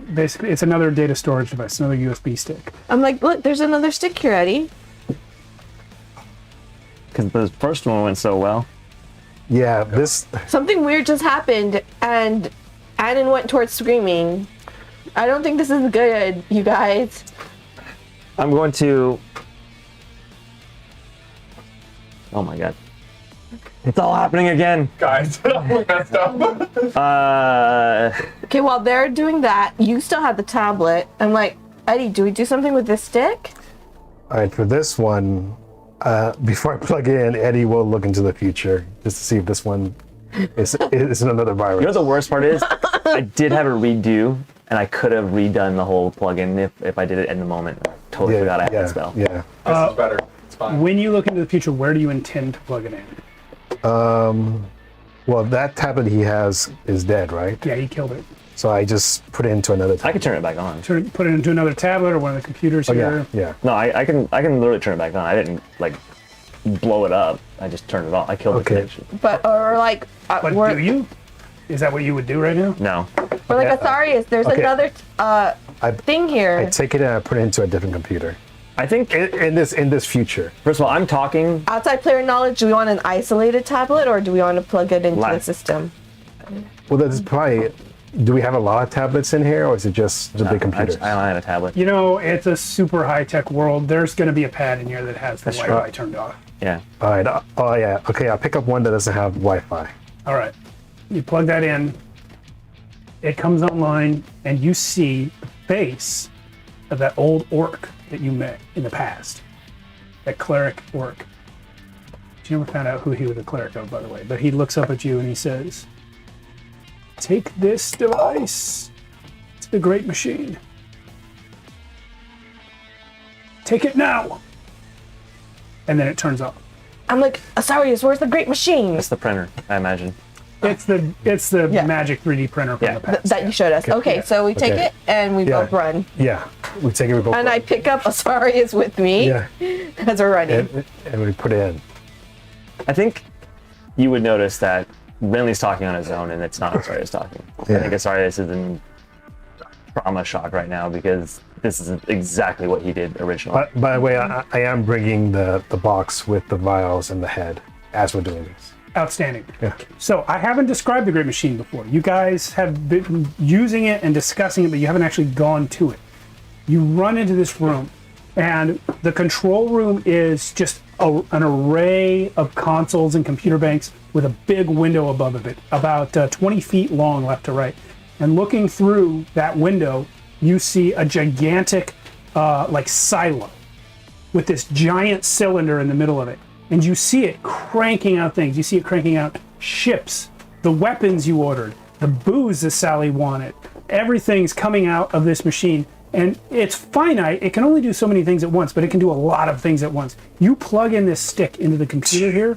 data storage device, another USB stick. I'm like, look, there's another stick here, Eddie. Because the first one went so well. Yeah, this. Something weird just happened, and Anon went towards screaming. I don't think this is good, you guys. I'm going to. Oh my god. It's all happening again. Guys, we messed up. Okay, while they're doing that, you still have the tablet. I'm like, Eddie, do we do something with this stick? All right, for this one, before I plug in, Eddie will look into the future just to see if this one is another virus. You know what the worst part is? I did have a redo, and I could have redone the whole plugin if I did it in the moment. I totally forgot I had that spell. Yeah. This is better. It's fine. When you look into the future, where do you intend to plug it in? Well, that tablet he has is dead, right? Yeah, he killed it. So I just put it into another I tablet. could turn it back on. Put it into another tablet or one of the computers here. Yeah. No, I can literally turn it back on. I didn't blow it up. I just turned it off. I killed the Okay. connection. But, or like, But we're, do you? Is that what you would do right now? No. we're like, Atharius, there's Okay. another thing here. I take it and I put it into a different computer. I think In this future. first of all, I'm talking. Outside player knowledge, do we want an isolated tablet or do we want to plug it into the Live. system? Well, that's probably. Do we have a lot of tablets in here, or is it just the big I computers? don't have a tablet. You know, it's a super high-tech world. There's going to be a pad in here that has the Wi-Fi right. turned off. Yeah. All right. Oh yeah. Okay. I'll pick up one that doesn't have Wi-Fi. All right. You plug that in. It comes online, and you see the face of that old orc that you met in the past. That cleric orc. You never found out who he was a cleric of, by the way. But he looks up at you and he says, "Take this device to the Great Machine. Take it now." And then it turns off. I'm like, Atharius, where's the great machine It's the printer, I imagine. It's the Yeah. magic 3D printer from Yeah. the past. that you showed us? Okay, so we take Okay. it and we Yeah. both run. Yeah. We take it. We go. And I pick up Asarius with me Yeah. as we're running. And we put it in. I think you would notice that Bentley's talking on his own, and it's not Asarius talking. Yeah. I think Asarius is in trauma shock right now because this is exactly what he did originally. But by the way, I am bringing the box with the vials and the head as we're doing this. Outstanding. Yeah. So I haven't described the Great Machine before. You guys have been using it and discussing it, but you haven't actually gone to it. You run into this room, and the control room is just an array of consoles and computer banks with a big window above it, about 20 feet long left to right. And looking through that window, you see a gigantic like silo with this giant cylinder in the middle of it. And you see it cranking out things. You see it cranking out ships, the weapons you ordered, the booze that Sally wanted. Everything's coming out of this machine. And it's finite. It can only do so many things at once, but it can do a lot of things at once. You plug in this stick into the computer here,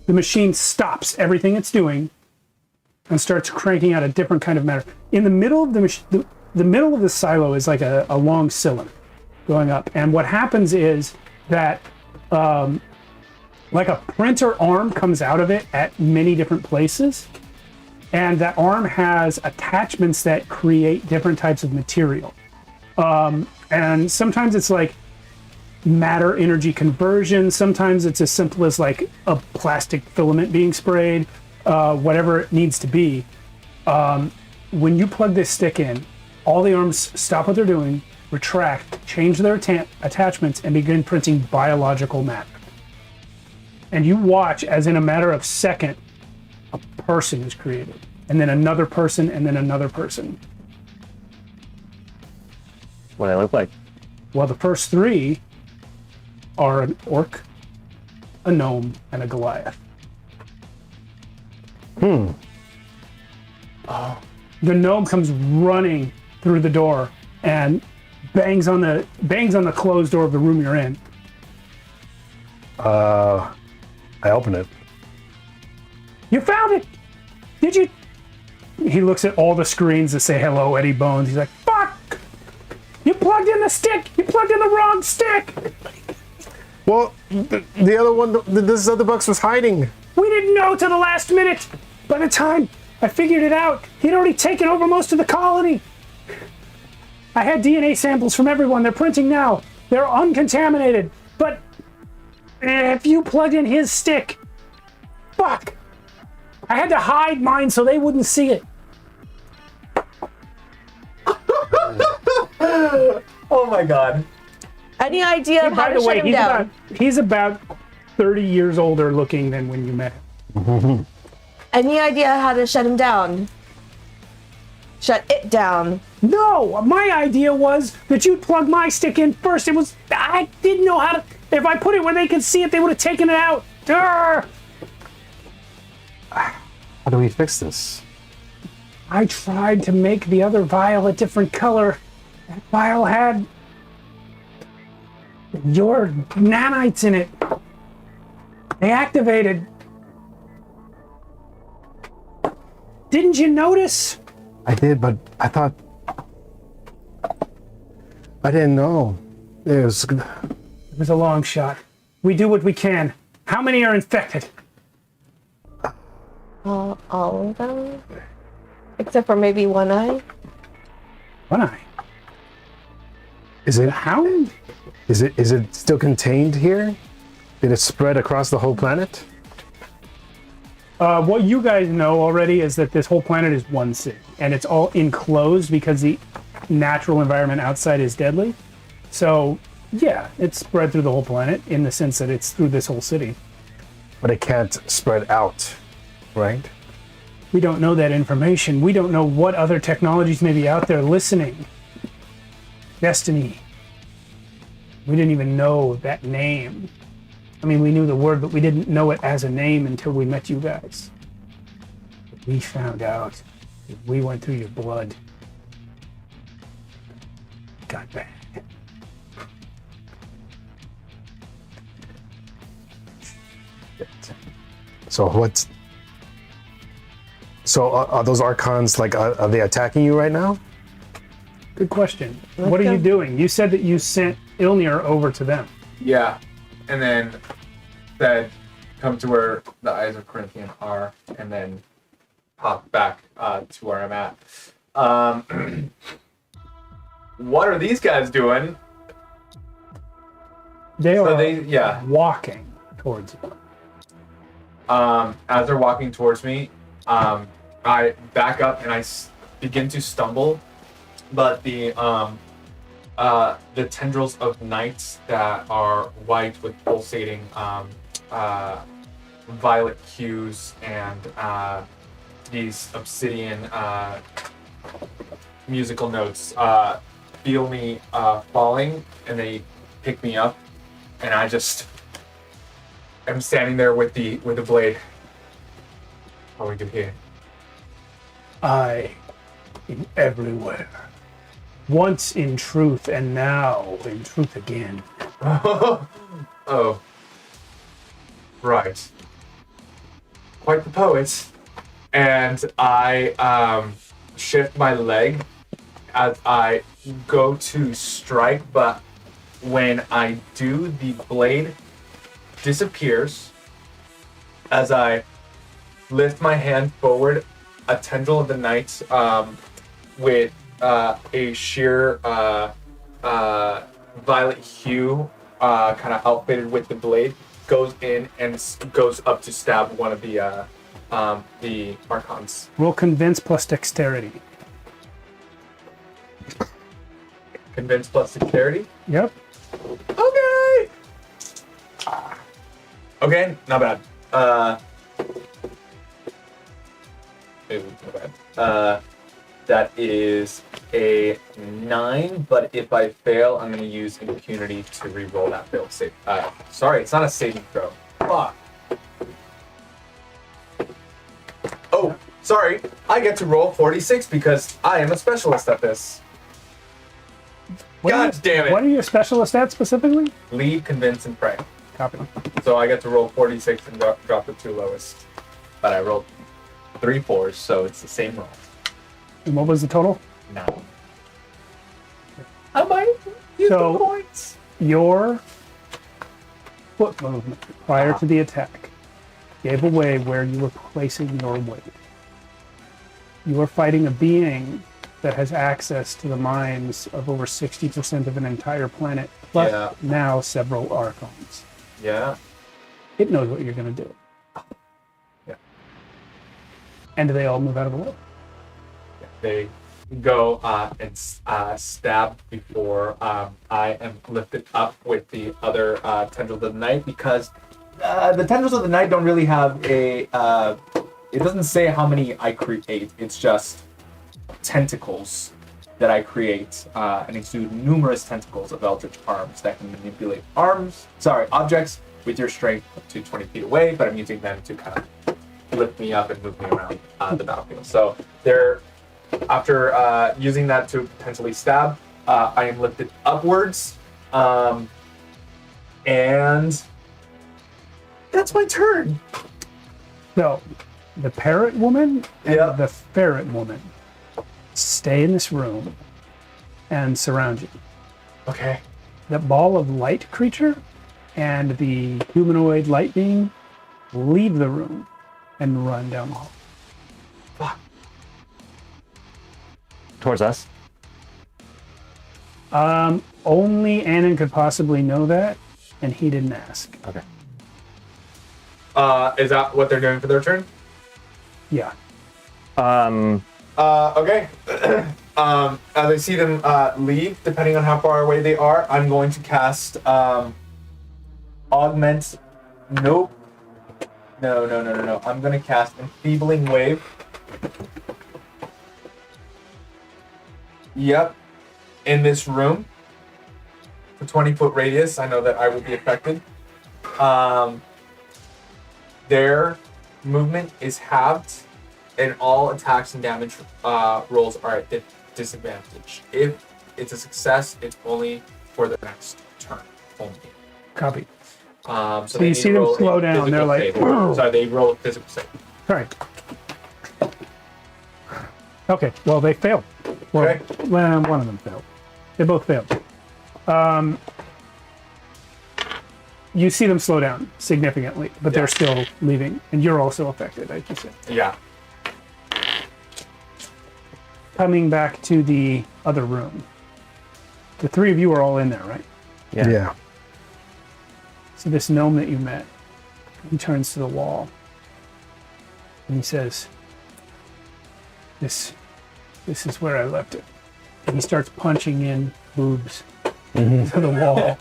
the machine stops everything it's doing and starts cranking out a different kind of matter. In the middle of the middle of the silo is like a long cylinder going up. And what happens is that like a printer arm comes out of it at many different places. And that arm has attachments that create different types of material. And sometimes it's like matter energy conversion. Sometimes it's as simple as like a plastic filament being sprayed, whatever it needs to be. When you plug this stick in, all the arms stop what they're doing, retract, change their attachments, and begin printing biological matter. And you watch as in a matter of seconds, a person is created, and then another person, and then another person. What do I look like? Well, the first three are an orc, a gnome, and a Goliath. The gnome comes running through the door and bangs on the closed door of the room you're in. I open it. You found it! Did you? He looks at all the screens that say hello, Eddie Bones. He's like, fuck! You plugged in the stick! You plugged in the wrong stick! Well, the other one, this other box was hiding. We didn't know till the last minute! By the time I figured it out, he'd already taken over most of the colony. I had DNA samples from everyone. They're printing now. They're uncontaminated. But if you plugged in his stick, fuck! I had to hide mine so they wouldn't see it. Oh my god. Any idea of how By to the way, shut him down? he's about 30 years older looking than when you met him. Any idea how to shut him down? Shut it down. No, my idea was that you'd plug my stick in first. I didn't know how to. If I put it where they could see it, they would have taken it out. Durr! How do we fix this? I tried to make the other vial a different color. That vial had your nanites in it. They activated. Didn't you notice? I did, but I thought... I didn't know. It was a long shot. We do what we can. How many are infected? All of them? Except for maybe one eye? One eye. Is it... Hound? Is it still contained here? Did it spread across the whole planet? What you guys know already is that this whole planet is one city, and it's all enclosed because the natural environment outside is deadly. So, yeah, it's spread through the whole planet in the sense that it's through this whole city. But it can't spread out, right? We don't know that information. We don't know what other technologies may be out there listening. Destiny. We didn't even know that name. I mean, we knew the word, but we didn't know it as a name until we met you guys. But we found out that we went through your blood. Got bad. So what's... So are those Archons, like, are they attacking you right now? Good question. What are you doing? You said that you sent Ilnir over to them. Yeah, and then said, come to where the eyes of Corinthian are, and then pop back to where I'm at. What are these guys doing? They are yeah. walking towards you. As they're walking towards me, I back up and I begin to stumble, but the tendrils of night that are white with pulsating violet hues and these obsidian musical notes feel me falling, and they pick me up, and I just am standing there with the blade. What we do here? I am everywhere. Once in truth, and now in truth again. Oh. Right. Quite the poet. And I shift my leg as I go to strike, but when I do, the blade disappears. As I lift my hand forward, a tendril of the night with a sheer violet hue, kind of outfitted with the blade, goes in and goes up to stab one of the archons. Roll convince plus dexterity. Convince plus dexterity. Yep. Okay. Okay, not bad. Not bad. That is a 9, but if I fail, I'm going to use impunity to re-roll that failed save. Sorry, it's not a saving throw. Fuck. Oh, sorry. I get to roll 46 because I am a specialist at this. God damn it. What are your specialist at specifically? Lead, convince, and pray. Copy. So I get to roll 46 and drop the 2 lowest. But I rolled 3 4s, so it's the same roll. And what was the total? 9. I might use the points. Your foot movement prior to the attack gave away where you were placing your weight. You are fighting a being that has access to the minds of over 60% of an entire planet, plus now several archons. Yeah. It knows what you're going to do. Yeah. And do they all move out of the way? They go and stab before I am lifted up with the other tendrils of the night, because the tendrils of the night don't really have a... it doesn't say how many I create. It's just tentacles that I create and include numerous tentacles of eldritch arms that can manipulate objects with your strength up to 20 feet away, but I'm using them to kind of lift me up and move me around the battlefield. So they're... After using that to potentially stab, I am lifted upwards, and that's my turn. So, the parrot woman and the ferret woman stay in this room and surround you. Okay. The ball of light creature and the humanoid light being leave the room and run down the hall. Fuck. Towards us? Only Annan could possibly know that, and he didn't ask. Okay. Is that what they're doing for their turn? Yeah. Okay. As I see them leave, depending on how far away they are, I'm going to cast Augment. Nope. No. I'm going to cast Enfeebling Wave. Yep. In this room. For 20-foot radius, I know that I will be affected. Their movement is halved, and all attacks and damage rolls are at disadvantage. If it's a success, it's only for the next turn only. Copy. So you see them slow down. They're like, sorry, they roll a physical save. All right. Okay, well, they failed. Well, Okay. one of them failed. They both failed. You see them slow down significantly, but they're still leaving, and you're also affected, like you said. Yeah. Coming back to the other room. The three of you are all in there, right? Yeah. So this gnome that you met, he turns to the wall, and he says, This is where I left it. And he starts punching in boobs into the wall.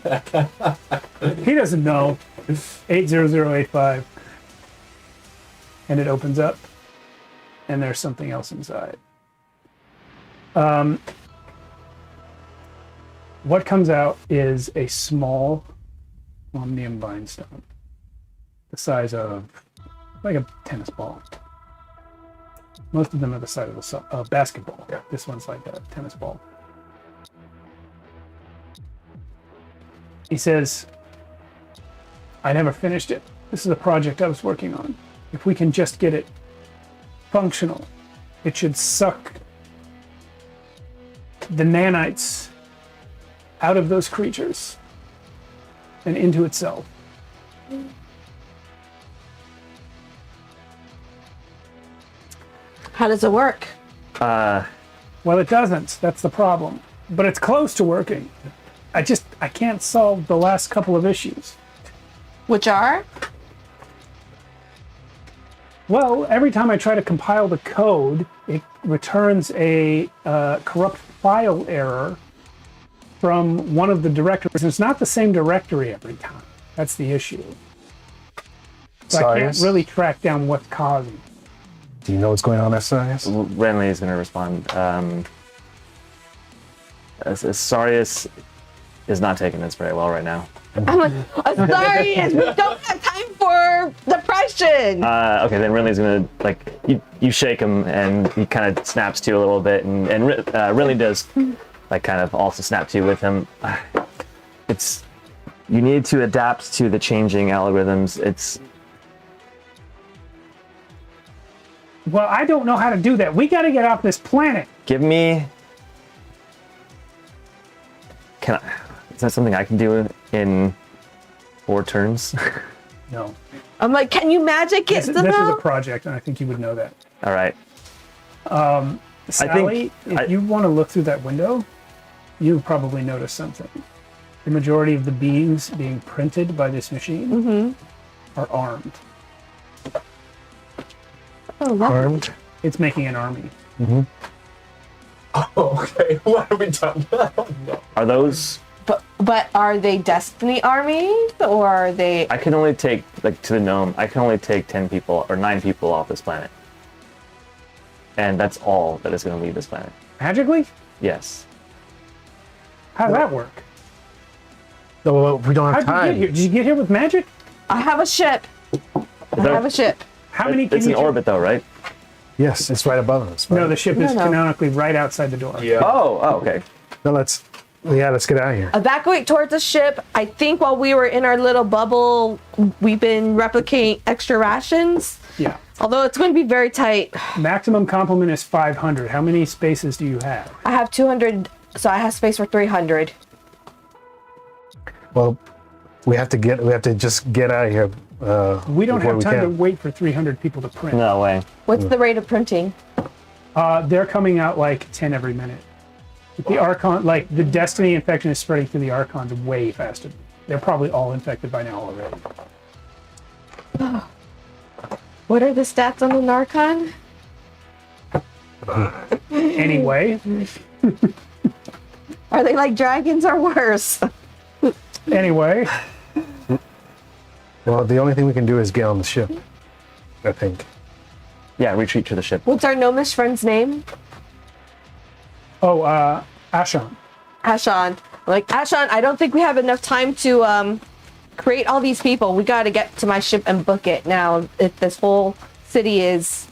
He doesn't know. 80085. And it opens up, and there's something else inside. What comes out is a small omnium bindstone, the size of like a tennis ball. Most of them are the size of a basketball. Yeah. This one's like a tennis ball. He says, I never finished it. This is a project I was working on. If we can just get it functional, it should suck the nanites out of those creatures and into itself. How does it work? Well, it doesn't. That's the problem. But it's close to working. I can't solve the last couple of issues. Which are? Well, every time I try to compile the code, it returns a corrupt file error from one of the directories. And it's not the same directory every time. That's the issue. So I can't really track down what's causing it. Do you know what's going on there, Sarius? Renly is going to respond. Sarius is not taking this very well right now. I'm like, sorry, we don't have time for depression. Okay, then Renly's going to, like, you shake him and he kind of snaps to you a little bit, and Renly does, like, kind of also snap to you with him. You need to adapt to the changing algorithms. Well, I don't know how to do that. We got to get off this planet. Give me. Is that something I can do in 4 turns? No. I'm like, can you magic it This is a somehow? project, and I think you would know that. All right. Sally, if you want to look through that window, you probably notice something. The majority of the beings being printed by this machine are armed. Oh, wow. Armed? It's making an army. Oh, okay. What have we done? Are those? But are they Destiny armies or are they? I can only take, like, to the gnome. I can only take 10 people or 9 people off this planet, and that's all that is going to leave this planet. Magically? Yes. How does that work? No, we don't have How'd you get here? time. Did you get here with magic? I have a ship. I have a ship. How many can It's you in orbit, though, right? Yes, it's right above us. No, the ship is No. canonically right outside the door. Yeah. Oh, okay. No, let's get out of here. Evacuate towards the ship. I think while we were in our little bubble, we've been replicating extra rations. Yeah. Although it's going to be very tight. Maximum complement is 500. How many spaces do you have? I have 200, so I have space for 300. Well, we have to just get out of here. We don't before have time to can. wait for 300 people to print. No way. What's the rate of printing? They're coming out like 10 every minute. The Archon, like the Destiny infection is spreading through the Archons way faster. They're probably all infected by now already. What are the stats on the Narcon? Anyway, Are they like dragons or worse? anyway, Well, the only thing we can do is get on the ship, I think. Yeah, retreat to the ship. What's our gnomish friend's name? Ashan. Ashan. Like, Ashan, I don't think we have enough time to create all these people. We got to get to my ship and book it now. If this whole city is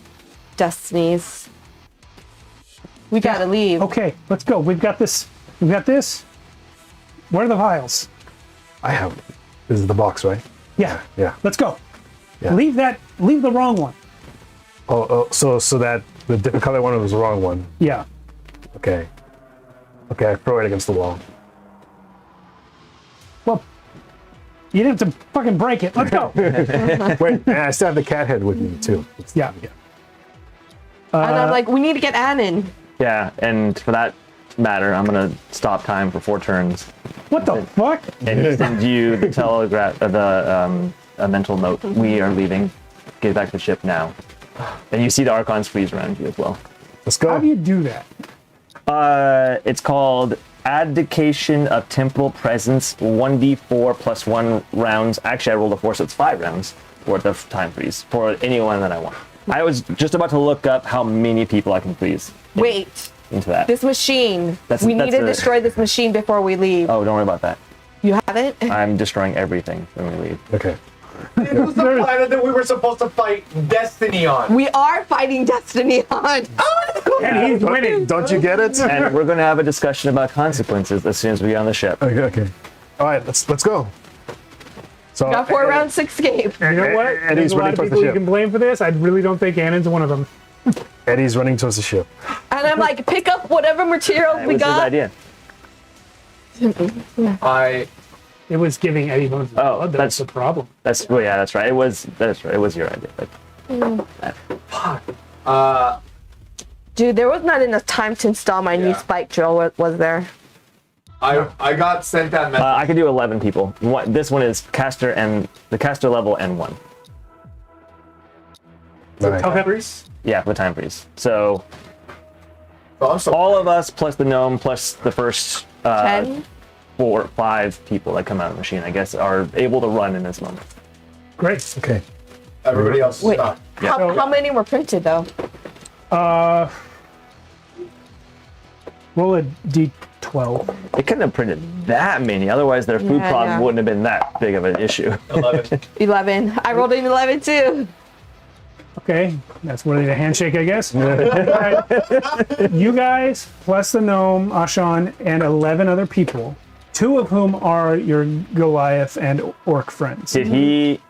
Destiny's, we got to leave. Okay, let's go. We've got this. We've got this. Where are the vials? I have. This is the box, right? Yeah. Yeah. Let's go. Yeah. Leave the wrong one. So that the different color one was the wrong one. Yeah. Okay. Okay, I throw it against the wall. Well, you didn't have to fucking break it. Let's go. Wait, and I still have the cat head with me too. Yeah. And I'm like, we need to get Annan. Yeah, and for that matter, I'm gonna stop time for 4 turns What the fuck? and send you the telegraph, a mental note. We are leaving. Get back to the ship now. And you see the Archons freeze around you as well. Let's go. How do you do that? It's called Abdication of Temporal Presence, 1d4 plus 1 rounds. Actually, I rolled a 4, so it's 5 rounds worth of time freeze for anyone that I want. I was just about to look up how many people I can freeze Wait, into that. this machine. That's- we need that's to destroy this machine before we leave. Oh, don't worry about that. You haven't? I'm destroying everything when we leave. Okay. It was the planet that we were supposed to fight Destiny on. We are fighting Destiny on. And he's winning. Don't you get it? And we're going to have a discussion about consequences as soon as we get on the ship. Okay. Okay. All right. Let's go. So Got 4 rounds to escape. You know what? Eddie's There's a lot running of towards the people you ship. can blame for this. I really don't think Annan's one of them. Eddie's running towards the ship. And I'm like, pick up whatever materials It we was his got. idea. It was giving Eddie Bones Oh, blood. that's- That's the problem. That's right. That's right. It was your idea. But Dude, there was not enough time to install my new Yeah. spike drill, was there? I got sent that message. I could do 11 people. This one is caster and the caster level and 1. All right. Okay. Yeah, with time freeze. So Oh, I'm so all of us plus the gnome plus the first 10? 4 or 5 people that come out of the machine, I guess, are able to run in this moment. Great. Okay. everybody else is Wait, stuck. how many were printed though? Roll a d12. They couldn't have printed that many, otherwise their food Yeah, problem yeah. wouldn't have been that big of an issue. 11. 11. I rolled an 11 too. Okay, that's worthy of a handshake, I guess. Alright. You guys, plus the gnome, Ashan, and 11 other people, 2 of whom are your Goliath and Orc friends. Did he,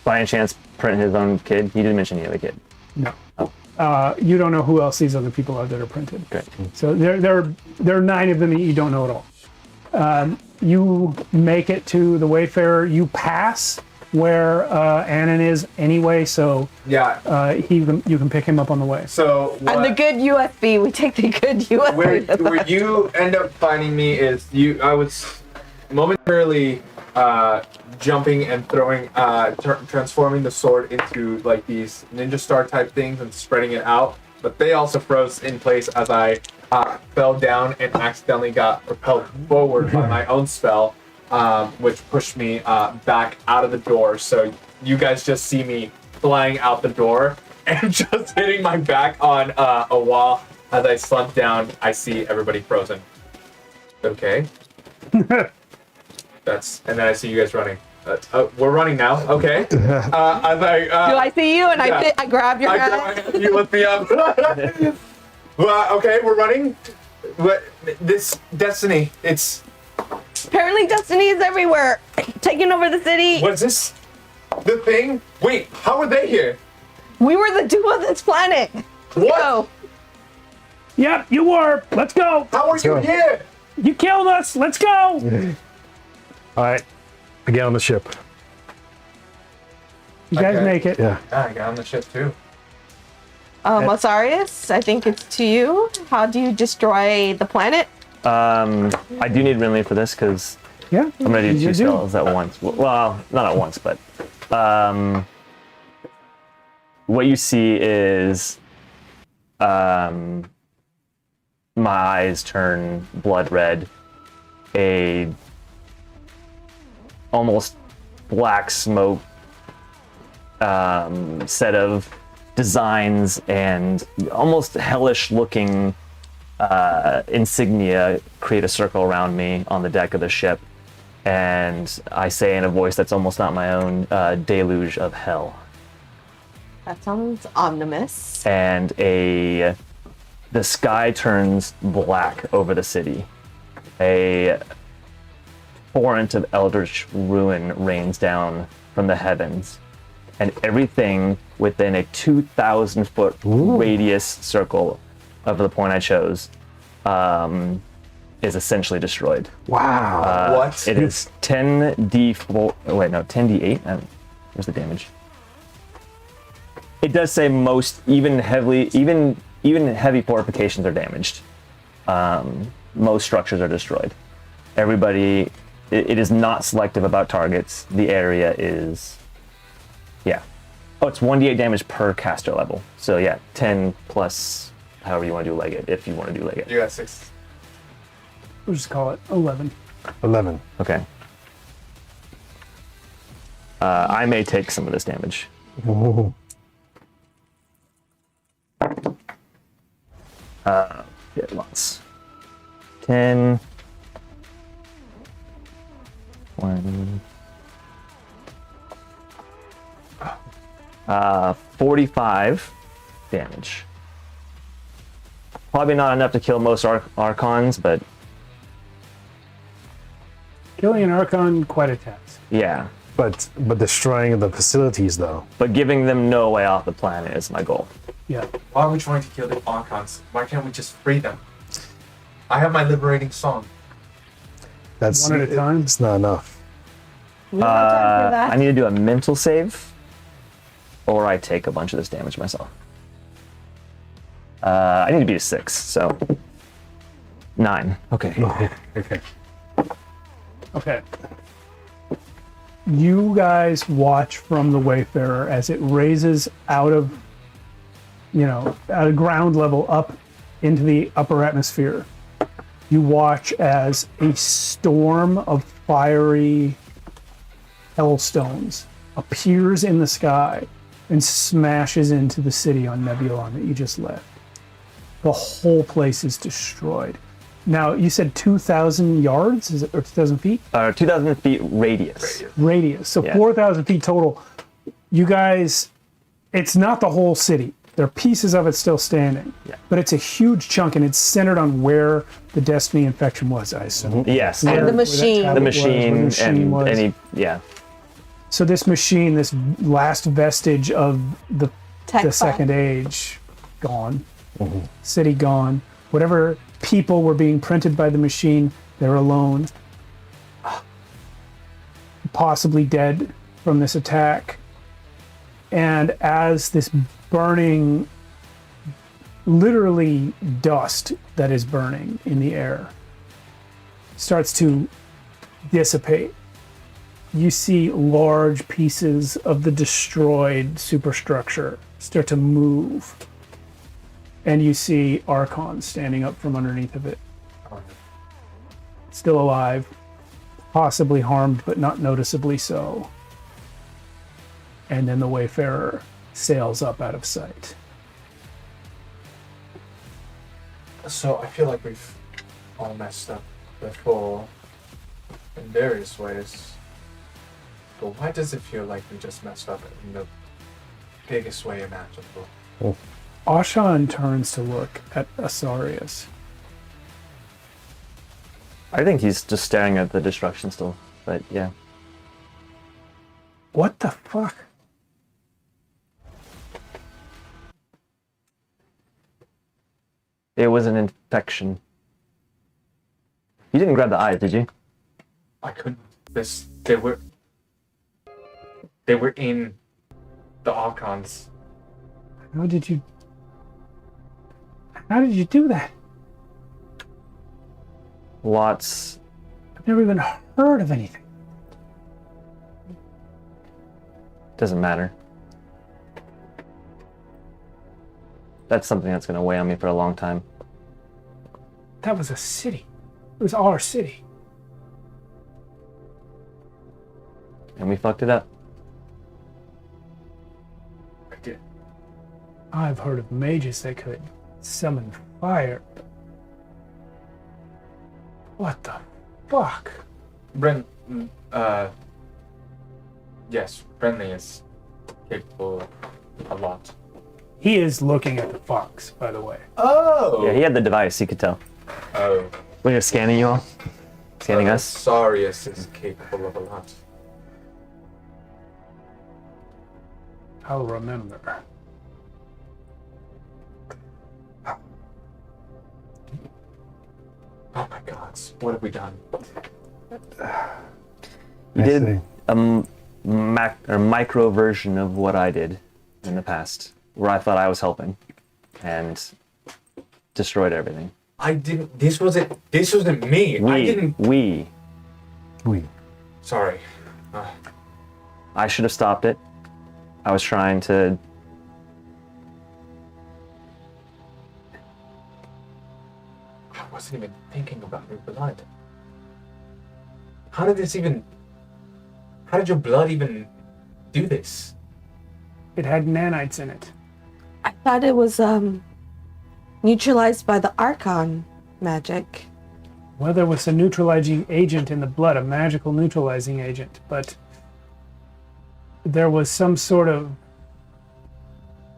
by any chance, print his own kid? He didn't mention any other kid. No. You don't know who else these other people are that are printed. Great. So there are 9 of them that you don't know at all. You make it to the Wayfarer. You pass where Annan is anyway, so Yeah. you can pick him up on the way. So what, And the good USB. We take the good USB. where you end up finding me is I was momentarily jumping and throwing, transforming the sword into like these ninja star type things and spreading it out. But they also froze in place as I fell down and accidentally got propelled forward by my own spell, which pushed me back out of the door. So you guys just see me flying out the door and just hitting my back on a wall. As I slump down, I see everybody frozen. Okay. And then I see you guys running. We're running now. Okay. As I Do I see you? And yeah. I grab your I hand. grab my hand, you lift me up. Okay, we're running. What? This Destiny. It's Apparently, Destiny is everywhere, taking over the city. what's this? The thing? Wait, how are they here? We were the doom of this planet. What? Go. Yep, you were. Let's go. How are you go. here? You killed us. Let's go. All right. I get on the ship. You guys Okay. make it. Yeah. Yeah, I got on the ship too. Masarius, I think it's to you. How do you destroy the planet? I do need Rinley for this because Yeah. I'm going to do You 2 spells at once. Well, not at once, but what you see is my eyes turn blood red. A almost black smoke set of designs and almost hellish looking insignia create a circle around me on the deck of the ship, and I say in a voice that's almost not my own, deluge of hell. That sounds ominous. And the sky turns black over the city. A torrent of eldritch ruin rains down from the heavens, and everything within a 2,000 foot radius circle of the point I chose is essentially destroyed. Wow. What? It is 10d4. Oh, wait, no, 10d8. Where's the damage? It does say most, even heavy fortifications are damaged. Most structures are destroyed. Everybody, it is not selective about targets. The area is, yeah. Oh, it's 1d8 damage per caster level. So yeah, 10 plus however you want to do leg it, if you want to do leg it. You got 6. We'll just call it 11. 11. Okay. I may take some of this damage. Ooh. Yeah, lots. 10. 1. 45 damage. Probably not enough to kill most Archons, but Killing an Archon, quite a task. yeah. But destroying the facilities though. But giving them no way off the planet is my goal. Yeah. Why are we trying to kill the Archons? Why can't we just free them? I have my liberating song. That's One at a time? It's not enough. We don't have time for that. I need to do a mental save, or I take a bunch of this damage myself. I need to beat a 6, so 9. Okay. Okay. Okay. You guys watch from the Wayfarer as it raises out of ground level up into the upper atmosphere. You watch as a storm of fiery hellstones appears in the sky and smashes into the city on Nebulon that you just left. The whole place is destroyed. Now, you said 2,000 yards, is it, or 2,000 feet? 2,000 feet radius. Radius. So Yeah. 4,000 feet total. You guys, it's not the whole city. There are pieces of it still standing. Yeah. But it's a huge chunk, and it's centered on where the Destiny infection was, I assume. Yes. And Where- the where that machine. tablet The was, where machine, and was. any, yeah. So this machine, this last vestige of the Tech second age, gone. City gone. Whatever people were being printed by the machine, they're alone. Possibly dead from this attack. And as this burning, literally dust that is burning in the air starts to dissipate, you see large pieces of the destroyed superstructure start to move. And you see Archon standing up from underneath of it. Still alive, possibly harmed, but not noticeably so. And then the Wayfarer sails up out of sight. So I feel like we've all messed up before in various ways. But why does it feel like we just messed up in the biggest way imaginable? Ashan turns to look at Asarius. I think he's just staring at the destruction still, but yeah. What the fuck? It was an infection. You didn't grab the eyes, did you? I couldn't. They were in the Archons. How did you do that? Lots. I've never even heard of anything. Doesn't matter. That's something that's going to weigh on me for a long time. That was a city. It was our city. And we fucked it up. I did. I've heard of mages that could summon fire. What the fuck? Yes, Brenly is capable of a lot. He is looking at the fox, by the way. Oh! Yeah, he had the device, he could tell. Oh. When you're scanning you all? Scanning us? Sarius is capable of a lot. I'll remember. What have we done? You I did see. a micro version of what I did in the past, where I thought I was helping, and destroyed everything. I didn't. This wasn't me. I didn't. We. Sorry. I should have stopped it. I was trying to. I wasn't even thinking about your blood. How did your blood even do this? It had nanites in it. I thought it was neutralized by the Archon magic. Well, there was a neutralizing agent in the blood, a magical neutralizing agent, but there was some sort of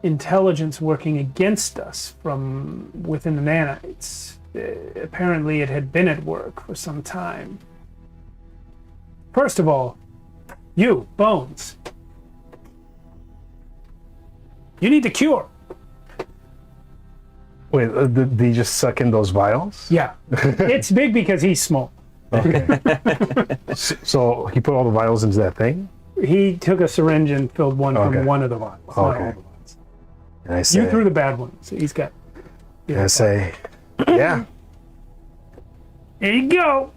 intelligence working against us from within the nanites. Apparently, it had been at work for some time. First of all, you, Bones, you need to cure. Wait, did he just suck in those vials? Yeah. It's big because he's small. So he put all the vials into that thing? He took a syringe and filled one Okay. from one of the vials. Not all Okay. the vials. And I say, You threw the bad one, so he's got. and I say, yeah. Here you go.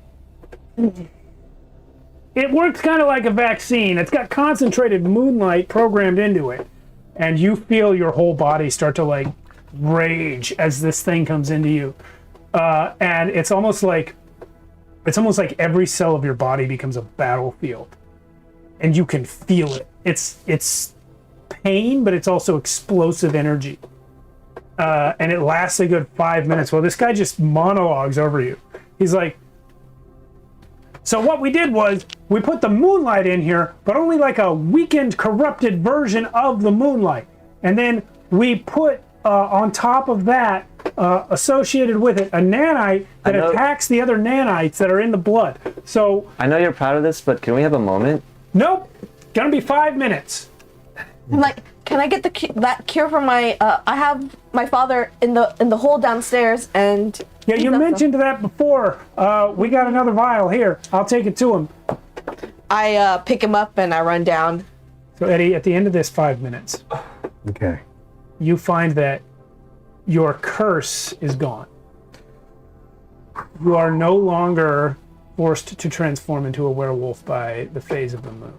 It works kind of like a vaccine. It's got concentrated moonlight programmed into it. And you feel your whole body start to like rage as this thing comes into you. And it's almost like every cell of your body becomes a battlefield. And you can feel it. It's pain, but it's also explosive energy. And it lasts a good 5 minutes. Well, this guy just monologues over you. He's like, so what we did was we put the moonlight in here, but only like a weakened, corrupted version of the moonlight. And then we put on top of that, associated with it, a nanite that attacks the other nanites that are in the blood. So, I know you're proud of this, but can we have a moment? nope, gonna be 5 minutes. I'm like, can I get that cure for my? I have my father in the hole downstairs, and Yeah, you mentioned that before. We got another vial here. I'll take it to him. I pick him up and I run down. So, Eddie, at the end of this 5 minutes, Okay. you find that your curse is gone. You are no longer forced to transform into a werewolf by the phase of the moon.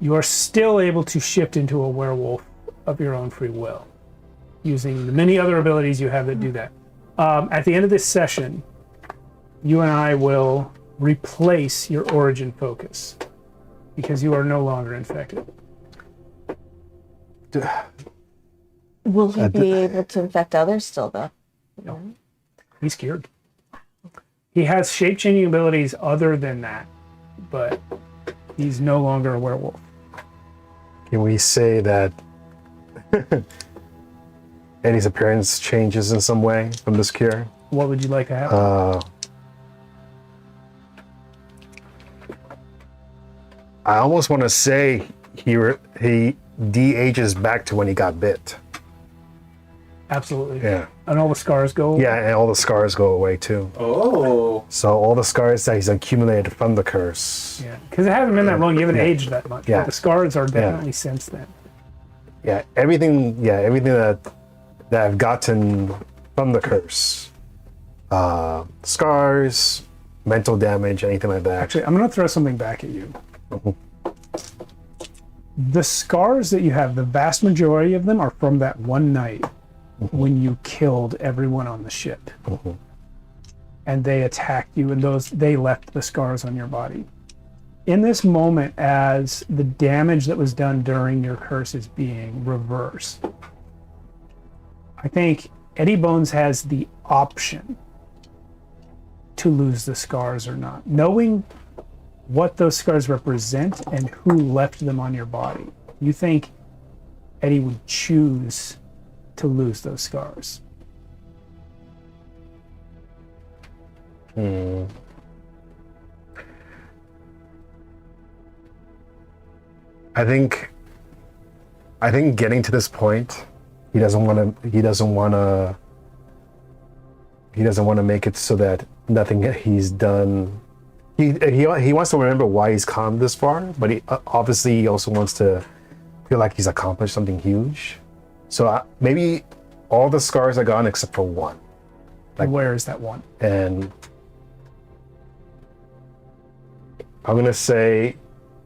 You are still able to shift into a werewolf of your own free will, using the many other abilities you have that do that. At the end of this session, you and I will replace your origin focus, because you are no longer infected. Will he be able to infect others still, though? He's cured. He has shape-changing abilities other than that, but he's no longer a werewolf. Can we say that Eddie's appearance changes in some way from this cure? What would you like to happen? I almost want to say he de-ages back to when he got bit. Absolutely. Yeah. And all the scars go away? Yeah, and all the scars go away too. Oh. So all the scars that he's accumulated from the curse. Yeah, because it hasn't been that long. You haven't aged that much. Yeah. But the scars are definitely since then. Yeah, everything that I've gotten from the curse. Scars, mental damage, anything like that. Actually, I'm going to throw something back at you. The scars that you have, the vast majority of them are from that one night when you killed everyone on the ship. And they attacked you, and they left the scars on your body. In this moment, as the damage that was done during your curse is being reversed, I think Eddie Bones has the option to lose the scars or not. Knowing what those scars represent and who left them on your body, you think Eddie would choose to lose those scars? I think getting to this point, he doesn't want to he doesn't want to make it so that nothing he's done. He wants to remember why he's come this far, but he also wants to feel like he's accomplished something huge. So maybe all the scars are gone except for one. Where is that one? And I'm gonna say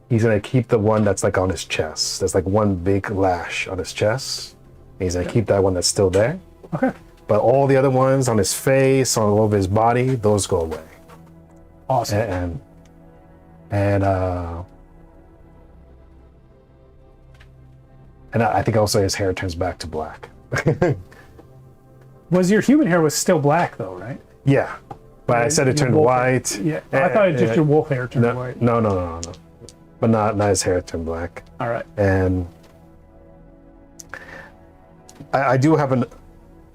he's gonna keep the one that's like on his chest. There's like one big lash on his chest. He's gonna keep that one that's still there. Okay. But all the other ones on his face, all over his body, those go away. Awesome. And I think also his hair turns back to black. Was your human hair was still black though, right? Yeah, but I said it turned white. Yeah, I thought it just your wolf hair turned white. No. But not his hair turned black. All right. And I do have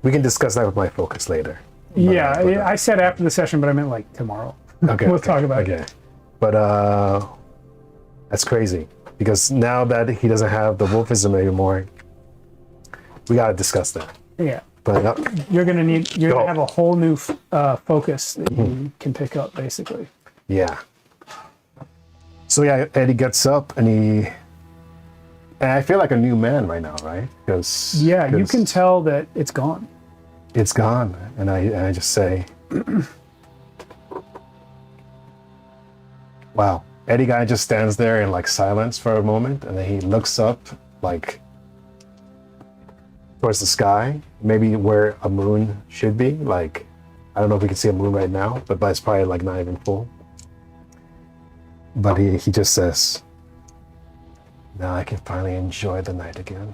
we can discuss that with my focus later. Yeah, I said after the session, but I meant like tomorrow. Okay. We'll talk about it. But that's crazy because now that he doesn't have the wolfism anymore, we gotta discuss that. Yeah. But you're gonna have a whole new focus that you can pick up, basically. Yeah. So yeah, Eddie gets up and I feel like a new man right now, right? Because you can tell that it's gone. It's gone, and I just say, wow. Eddie guy just stands there in like silence for a moment, and then he looks up like towards the sky, maybe where a moon should be. Like, I don't know if we can see a moon right now, but it's probably like not even full. But he just says, now I can finally enjoy the night again.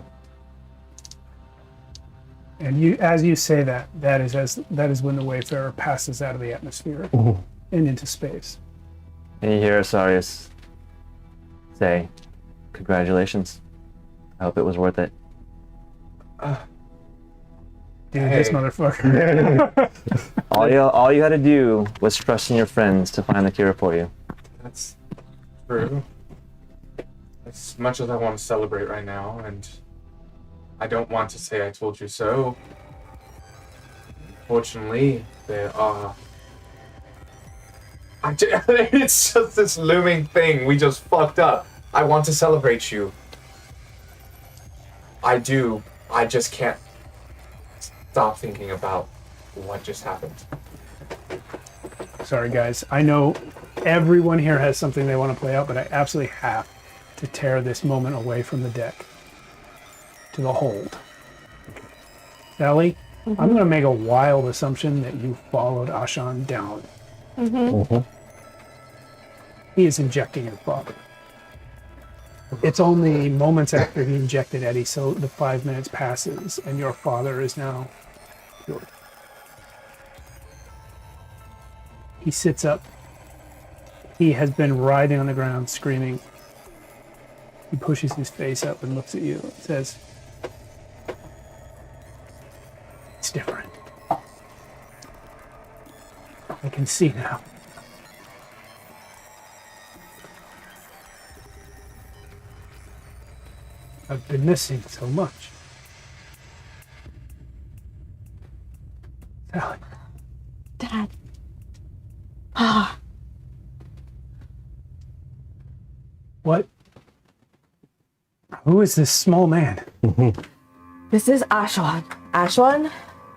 And as you say that is when the Wayfarer passes out of the atmosphere and into space. And you hear Asarius say, "Congratulations. I hope it was worth it." Dude, this motherfucker. All you had to do was trust in your friends to find the cure for you. That's true. As much as I want to celebrate right now, and I don't want to say I told you so, fortunately, there are... it's just this looming thing we just fucked up. I want to celebrate you. I do. I just can't stop thinking about what just happened. Sorry, guys. I know everyone here has something they want to play out, but I absolutely have to tear this moment away from the deck to the hold. Sally, I'm going to make a wild assumption that you followed Ashan down. He is injecting your father. It's only moments after he injected Eddie, so the 5 minutes passes, and your father is now yours. He sits up. He has been writhing on the ground, screaming. He pushes his face up and looks at you and says, "It's different. I can see now. I've been missing so much." Sally. Dad. What? Who is this small man? This is Ashwan. Ashwan,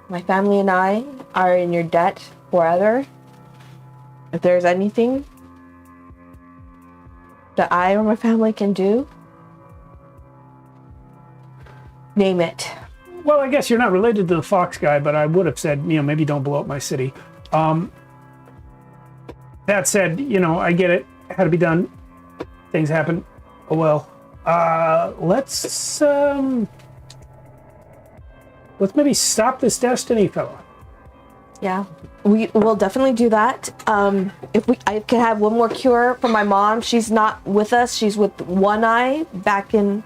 my family and I are in your debt forever. If there's anything that I or my family can do, name it. Well, I guess you're not related to the Fox guy, but I would have said, maybe don't blow up my city. That said, I get it. Had to be done. Things happen. Oh well. Let's maybe stop this destiny, fella. Yeah, we will definitely do that. I can have one more cure for my mom. She's not with us. She's with One Eye back in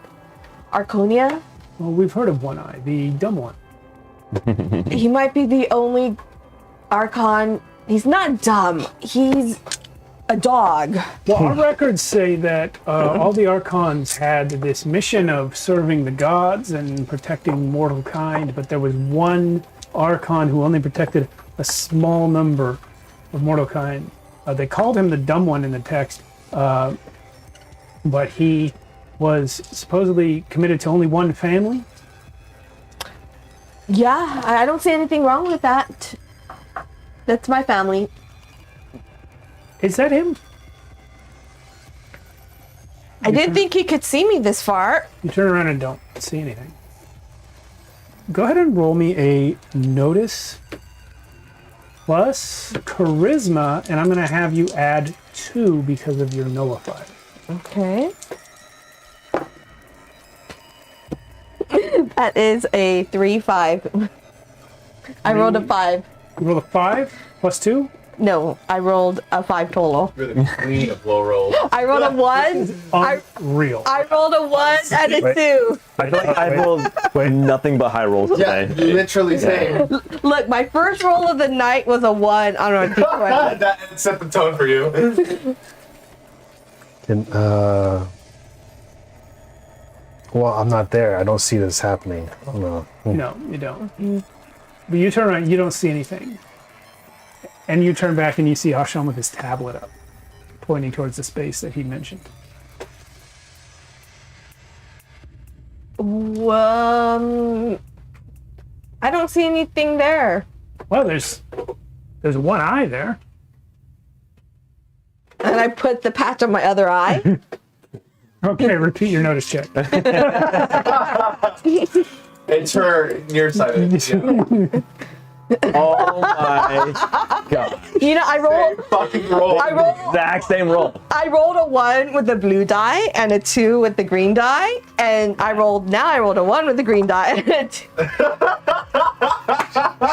Archonia. Well, we've heard of One Eye, the dumb one. He might be the only Archon. He's not dumb. He's a dog. Well, our records say that all the Archons had this mission of serving the gods and protecting mortal kind, but there was one Archon who only protected a small number of mortal kind. They called him the dumb one in the text, but he was supposedly committed to only one family. Yeah, I don't see anything wrong with that. That's my family. Is that him? I didn't think he could see me this far. You turn around and don't see anything. Go ahead and roll me a notice plus charisma, and I'm going to have you add 2 because of your nullifier. Okay. That is a 3-5. I rolled a 5. You roll a 5 plus 2? No, I rolled a 5 total. You're the queen of low rolls. I rolled a 1. Unreal. I rolled a 1 and a Wait. 2. I feel like I rolled nothing but high rolls Yeah, today. literally same. Look, my first roll of the night was a 1 on a d20. That set the tone for you. And, well, I'm not there. I don't see this happening. No. No, you don't. But you turn around, you don't see anything. And you turn back and you see Asham with his tablet up, pointing towards the space that he mentioned. I don't see anything there. Well, there's one eye there. And I put the patch on my other eye. Okay, repeat your notice check. It's her nearsighted. Yeah. Oh my god. You know, I rolled Fucking roll. Exact same roll. I rolled a 1 with the blue die and a 2 with the green die, and I rolled a 1 with the green die.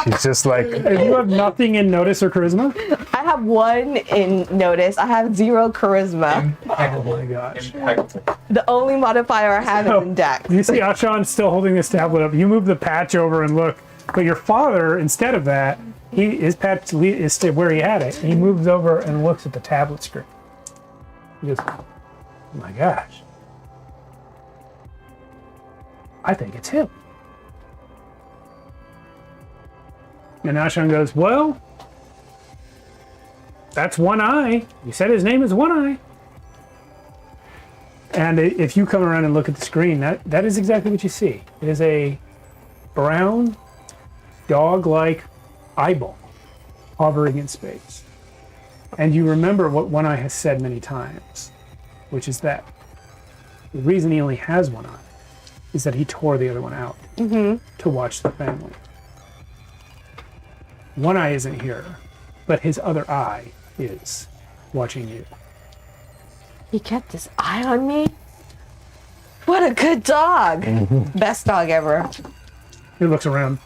She's just like, And you have nothing in notice or charisma? I have 1 in notice. I have 0 charisma. Oh my gosh. Impeccable. The only modifier I have is in dex. You see Ashan still holding this tablet up. You move the patch over and look. But your father, instead of that, his patch is to where he had it. He moves over and looks at the tablet screen. He goes, oh my gosh. I think it's him. And Ashan goes, well, that's one eye. You said his name is One Eye. And if you come around and look at the screen, that is exactly what you see. It is a brown, dog-like eyeball hovering in space. And you remember what One Eye has said many times, which is that the reason he only has one eye is that he tore the other one out to watch the family. One Eye isn't here, but his other eye is watching you. He kept his eye on me? What a good dog. Best dog ever. He looks around.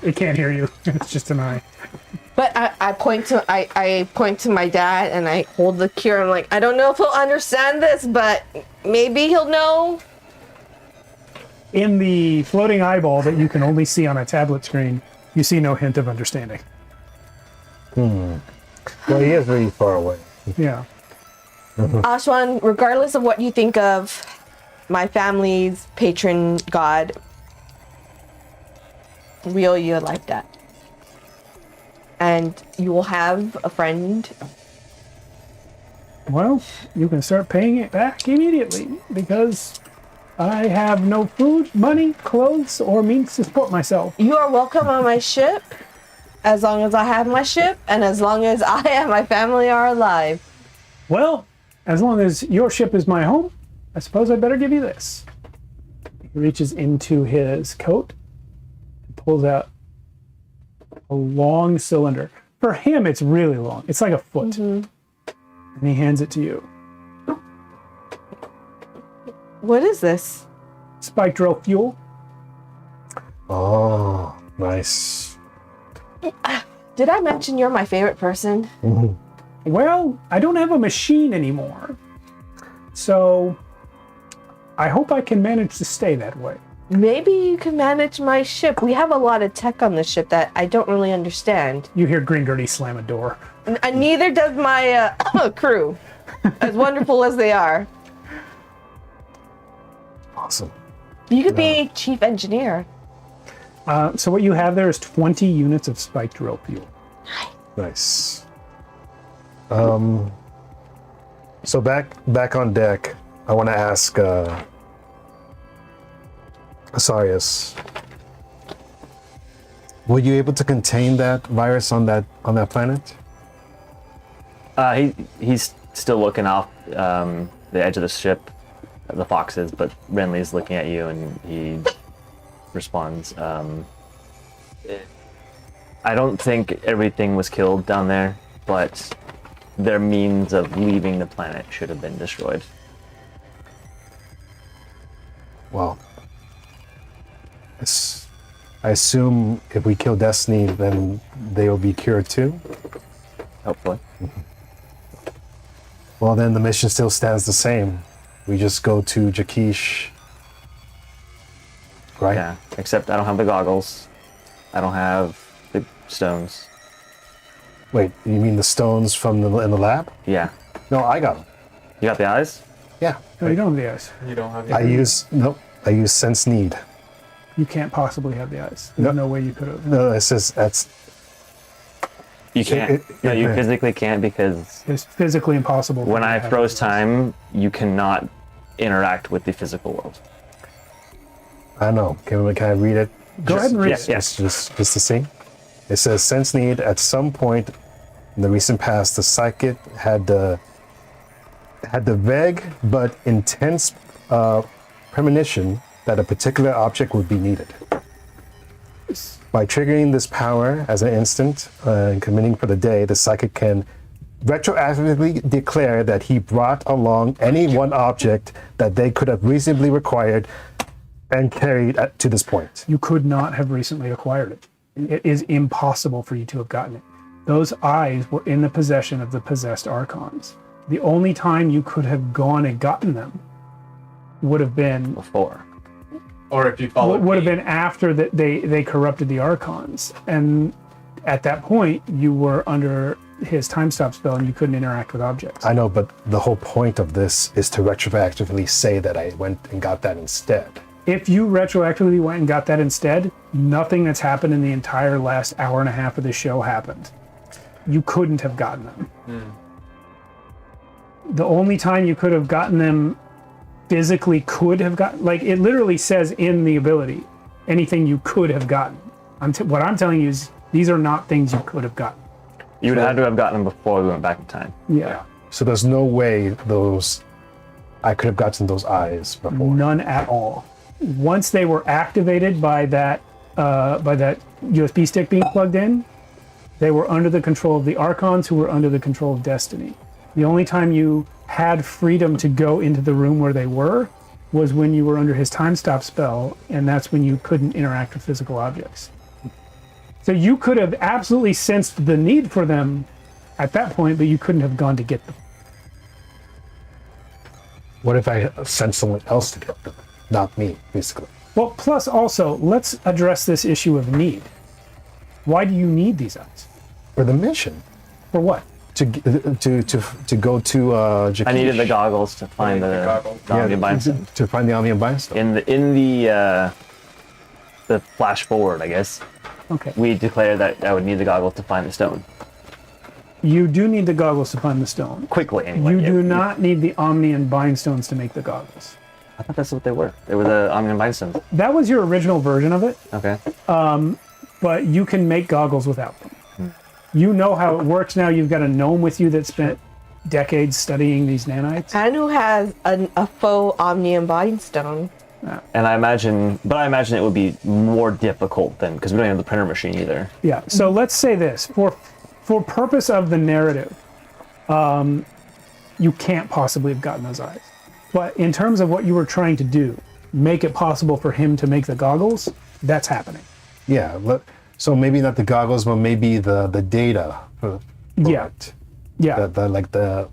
It can't hear you. It's just an eye. But I point to my dad and I hold the cure. I'm like, I don't know if he'll understand this, but maybe he'll know. In the floating eyeball that you can only see on a tablet screen, you see no hint of understanding. well, he is really far away. Yeah. Ashwan, regardless of what you think of my family's patron god, real you like that. And you will have a friend. Well, you can start paying it back immediately because I have no food, money, clothes, or means to support myself. You are welcome on my ship as long as I have my ship and as long as I and my family are alive. Well, as long as your ship is my home, I suppose I better give you this. He reaches into his coat and pulls out a long cylinder. For him, it's really long. It's like a foot. And he hands it to you. What is this? Spike drill fuel. Oh, nice. Did I mention you're my favorite person? Well, I don't have a machine anymore. So I hope I can manage to stay that way. Maybe you can manage my ship. We have a lot of tech on the ship that I don't really understand. You hear Green Gertie slam a door. And neither does my crew, as wonderful as they are. Awesome. You could be chief engineer. So what you have there is 20 units of spiked drill fuel. Nice. So back on deck, I want to ask Asarius, were you able to contain that virus on that planet? He's still looking off the edge of the ship, the foxes, but Renly's looking at you and he responds, I don't think everything was killed down there, but their means of leaving the planet should have been destroyed. Well, I assume if we kill Destiny, then they will be cured too? Hopefully. Well, then the mission still stands the same. We just go to Jaquiche, right? Yeah, except I don't have the goggles. I don't have the stones. Wait, you mean the stones from in the lab? Yeah. No, I got them. You got the eyes? Yeah. No, you don't have the eyes. You don't have. I use sense need. You can't possibly have the eyes. There's no way you could have. No, it says that's. You can't. No, you it- physically can't because It's physically impossible. for when you to I have froze those eyes. time, you cannot interact with the physical world. I know. Can I read it? Go ahead and read it. Yes. Just to see. It says sense need. At some point in the recent past, the psychic had the vague but intense premonition that a particular object would be needed. By triggering this power as an instant and committing for the day, the psychic can retroactively declare that he brought along any one object that they could have reasonably required and carried to this point. You could not have recently acquired it. It is impossible for you to have gotten it. Those eyes were in the possession of the possessed archons. The only time you could have gone and gotten them would have been Before. Or if you follow. would have been after that they corrupted the archons, and at that point you were under his time stop spell and you couldn't interact with objects. I know, but the whole point of this is to retroactively say that I went and got that instead. If you retroactively went and got that instead, nothing that's happened in the entire last hour and a half of the show happened. You couldn't have gotten them. The only time you could have gotten them physically could have gotten, like it literally says in the ability, anything you could have gotten. What I'm telling you is these are not things you could have gotten. You would have to have gotten them before we went back in time. Yeah. So there's no way I could have gotten those eyes before. None at all. Once they were activated by that USB stick being plugged in, they were under the control of the Archons, who were under the control of Destiny. The only time you had freedom to go into the room where they were was when you were under his time stop spell, and that's when you couldn't interact with physical objects. So you could have absolutely sensed the need for them at that point, but you couldn't have gone to get them. What if I sent someone else to get them? Not me, basically. Well, plus also, let's address this issue of need. Why do you need these eyes? For the mission. For what? To go to Jaquiche. I needed the goggles to find the the goggles. Omnium Bindstone. To find the Omnium Bindstone. In the flash forward, I guess, Okay. we declared that I would need the goggles to find the stone. You do need the goggles to find the stone. Quickly, anyway. You Yeah. do not need the Omnium Bindstones to make the goggles. I thought that's what they were. They were the Omnium Bindstones. That was your original version of it, Okay. but you can make goggles without them. You know how it works now. You've got a gnome with you that spent decades studying these nanites. And who has a faux Omnium Bindstone. And I imagine it would be more difficult than, because we don't have the printer machine either. Yeah. So let's say this for purpose of the narrative, you can't possibly have gotten those eyes. But in terms of what you were trying to do, make it possible for him to make the goggles, that's happening. Yeah. So maybe not the goggles, but maybe the data. For Yeah. it. Yeah.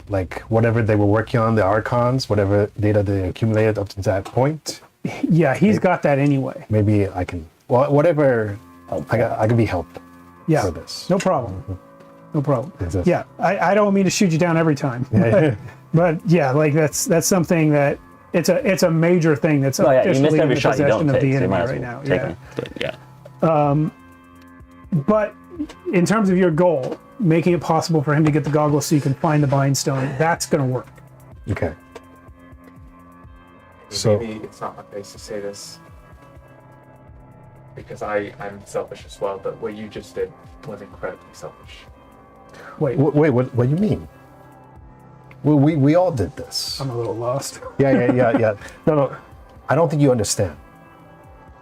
Like whatever they were working on, the archons, whatever data they accumulated up to that point. Yeah, he's got that anyway. Maybe I can. Well, whatever. I can be helped Yeah. for this. No problem. No problem. Is this- Yeah, I don't mean to shoot you down every time. Yeah. But yeah, like that's something that it's a major thing that's Oh yeah, you officially missed in every the shot you possession don't of take, the so you enemy might as right well now. take Yeah. them. But yeah. But in terms of your goal, making it possible for him to get the goggles so you can find the Bind Stone, that's going to work. Okay. So- maybe it's not my place to say this because I'm selfish as well, but what you just did was incredibly selfish. Wait, Wait, what do you mean? Well, we all did this. I'm a little lost. Yeah. No. I don't think you understand.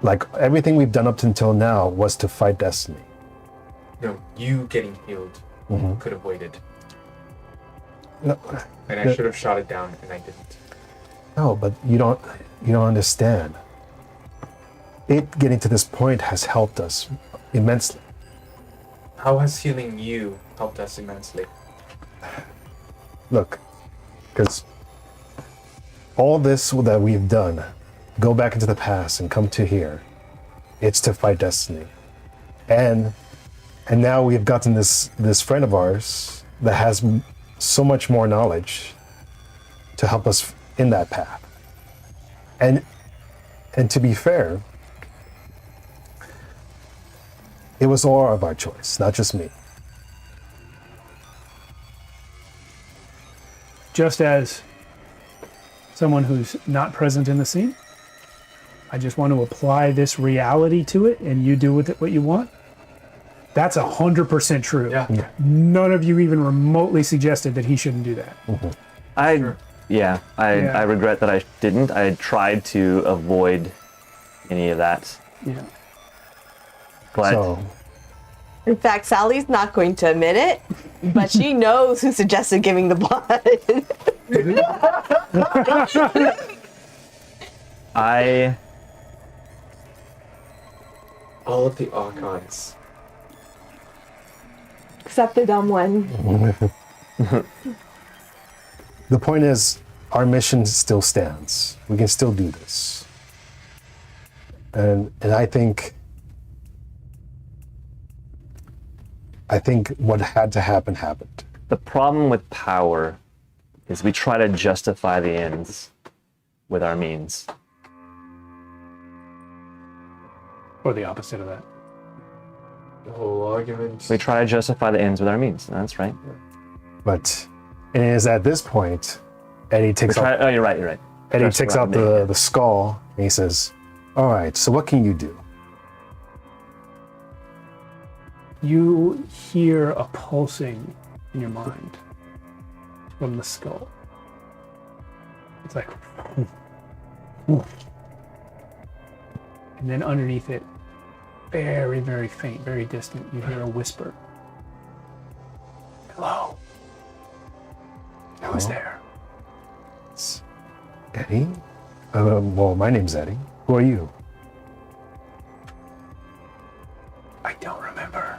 Like, everything we've done up until now was to fight destiny. No, you getting healed could have waited. No, And I should have shot it down, and I didn't. no, but you don't understand. It getting to this point has helped us immensely. How has healing you helped us immensely? Look, because all this that we've done, go back into the past and come to here, it's to fight destiny. And now we've gotten this friend of ours that has so much more knowledge to help us in that path. And to be fair, it was all of our choice, not just me. Just as someone who's not present in the scene, I just want to apply this reality to it, and you do with it what you want. That's 100% true. Yeah. None of you even remotely suggested that he shouldn't do that. I Yeah. regret that I didn't. I tried to avoid any of that. Yeah. But So, In fact, Sally's not going to admit it, but she knows who suggested giving the blood. All of the Archons. Except the dumb one. the point is, our mission still stands. We can still do this. And I think what had to happen happened. the problem with power is we try to justify the ends with our means. Or the opposite of that. The whole argument. We try to justify the ends with our means. That's right. But it is at this point, Eddie takes out Oh, you're right. Eddie Justify takes out the- the skull and he says, "All right, so what can you do?" You hear a pulsing in your mind from the skull. It's like, and then underneath it, very, very faint, very distant, you hear a whisper. Hello. Who's there? It's Eddie? Well, my name's Eddie. Who are you? I don't remember.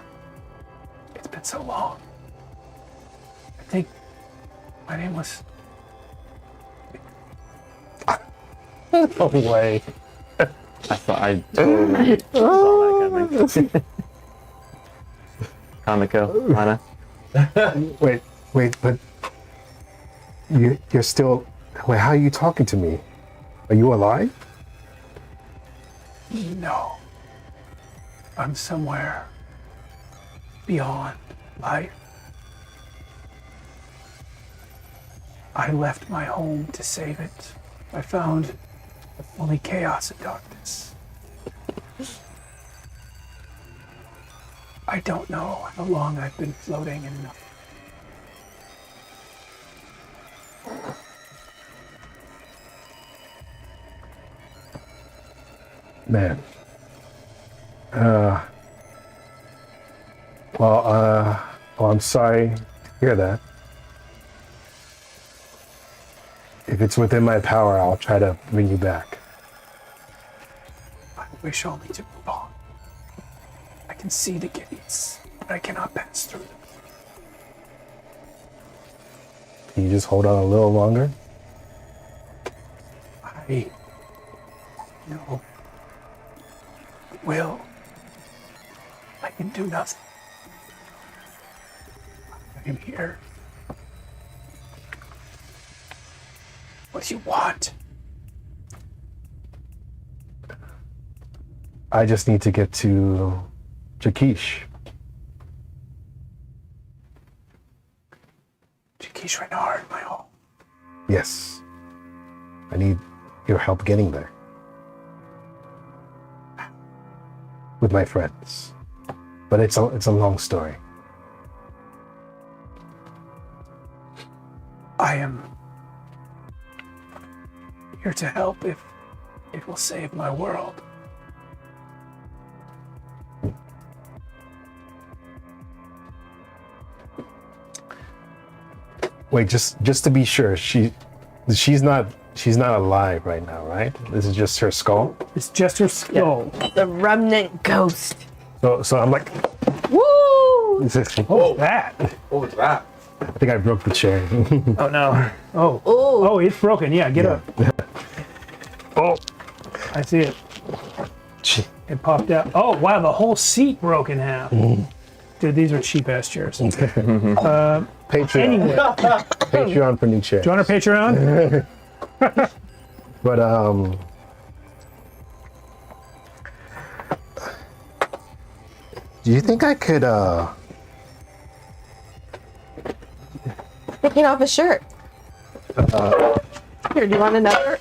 It's been so long. I think my name was... No way. I totally saw that coming. Comico, Lana. Wait, but you're still... Wait, how are you talking to me? Are you alive? No. I'm somewhere beyond life. I left my home to save it. I found only chaos and darkness. I don't know how long I've been floating in nothing. Man. Well, I'm sorry to hear that. If it's within my power, I'll try to bring you back. I wish only to move on. I can see the gates, but I cannot pass through them. Can you just hold on a little longer? I know. Will. I can do nothing. I am here. What do you want? I just need to get to Jaquiche. Jaquiche Renard, my home. Yes. I need your help getting there. With my friends. But it's a long story. I am here to help if it will save my world. Wait, just to be sure, she's not alive right now, right? This is just her skull. It's just her skull. The remnant ghost. So I'm like, Woo! Oh, that. What was that? I think I broke the chair. Oh no. Oh. Oh. Oh, it's broken. Yeah, get up. Oh, I see it. gee. It popped out. Oh, wow, the whole seat broke in half. Dude, these are cheap ass chairs. Patreon. Anyway, do Patreon for new chairs. you want our Patreon? But do you think I could Taking off his shirt. Here, do you want another?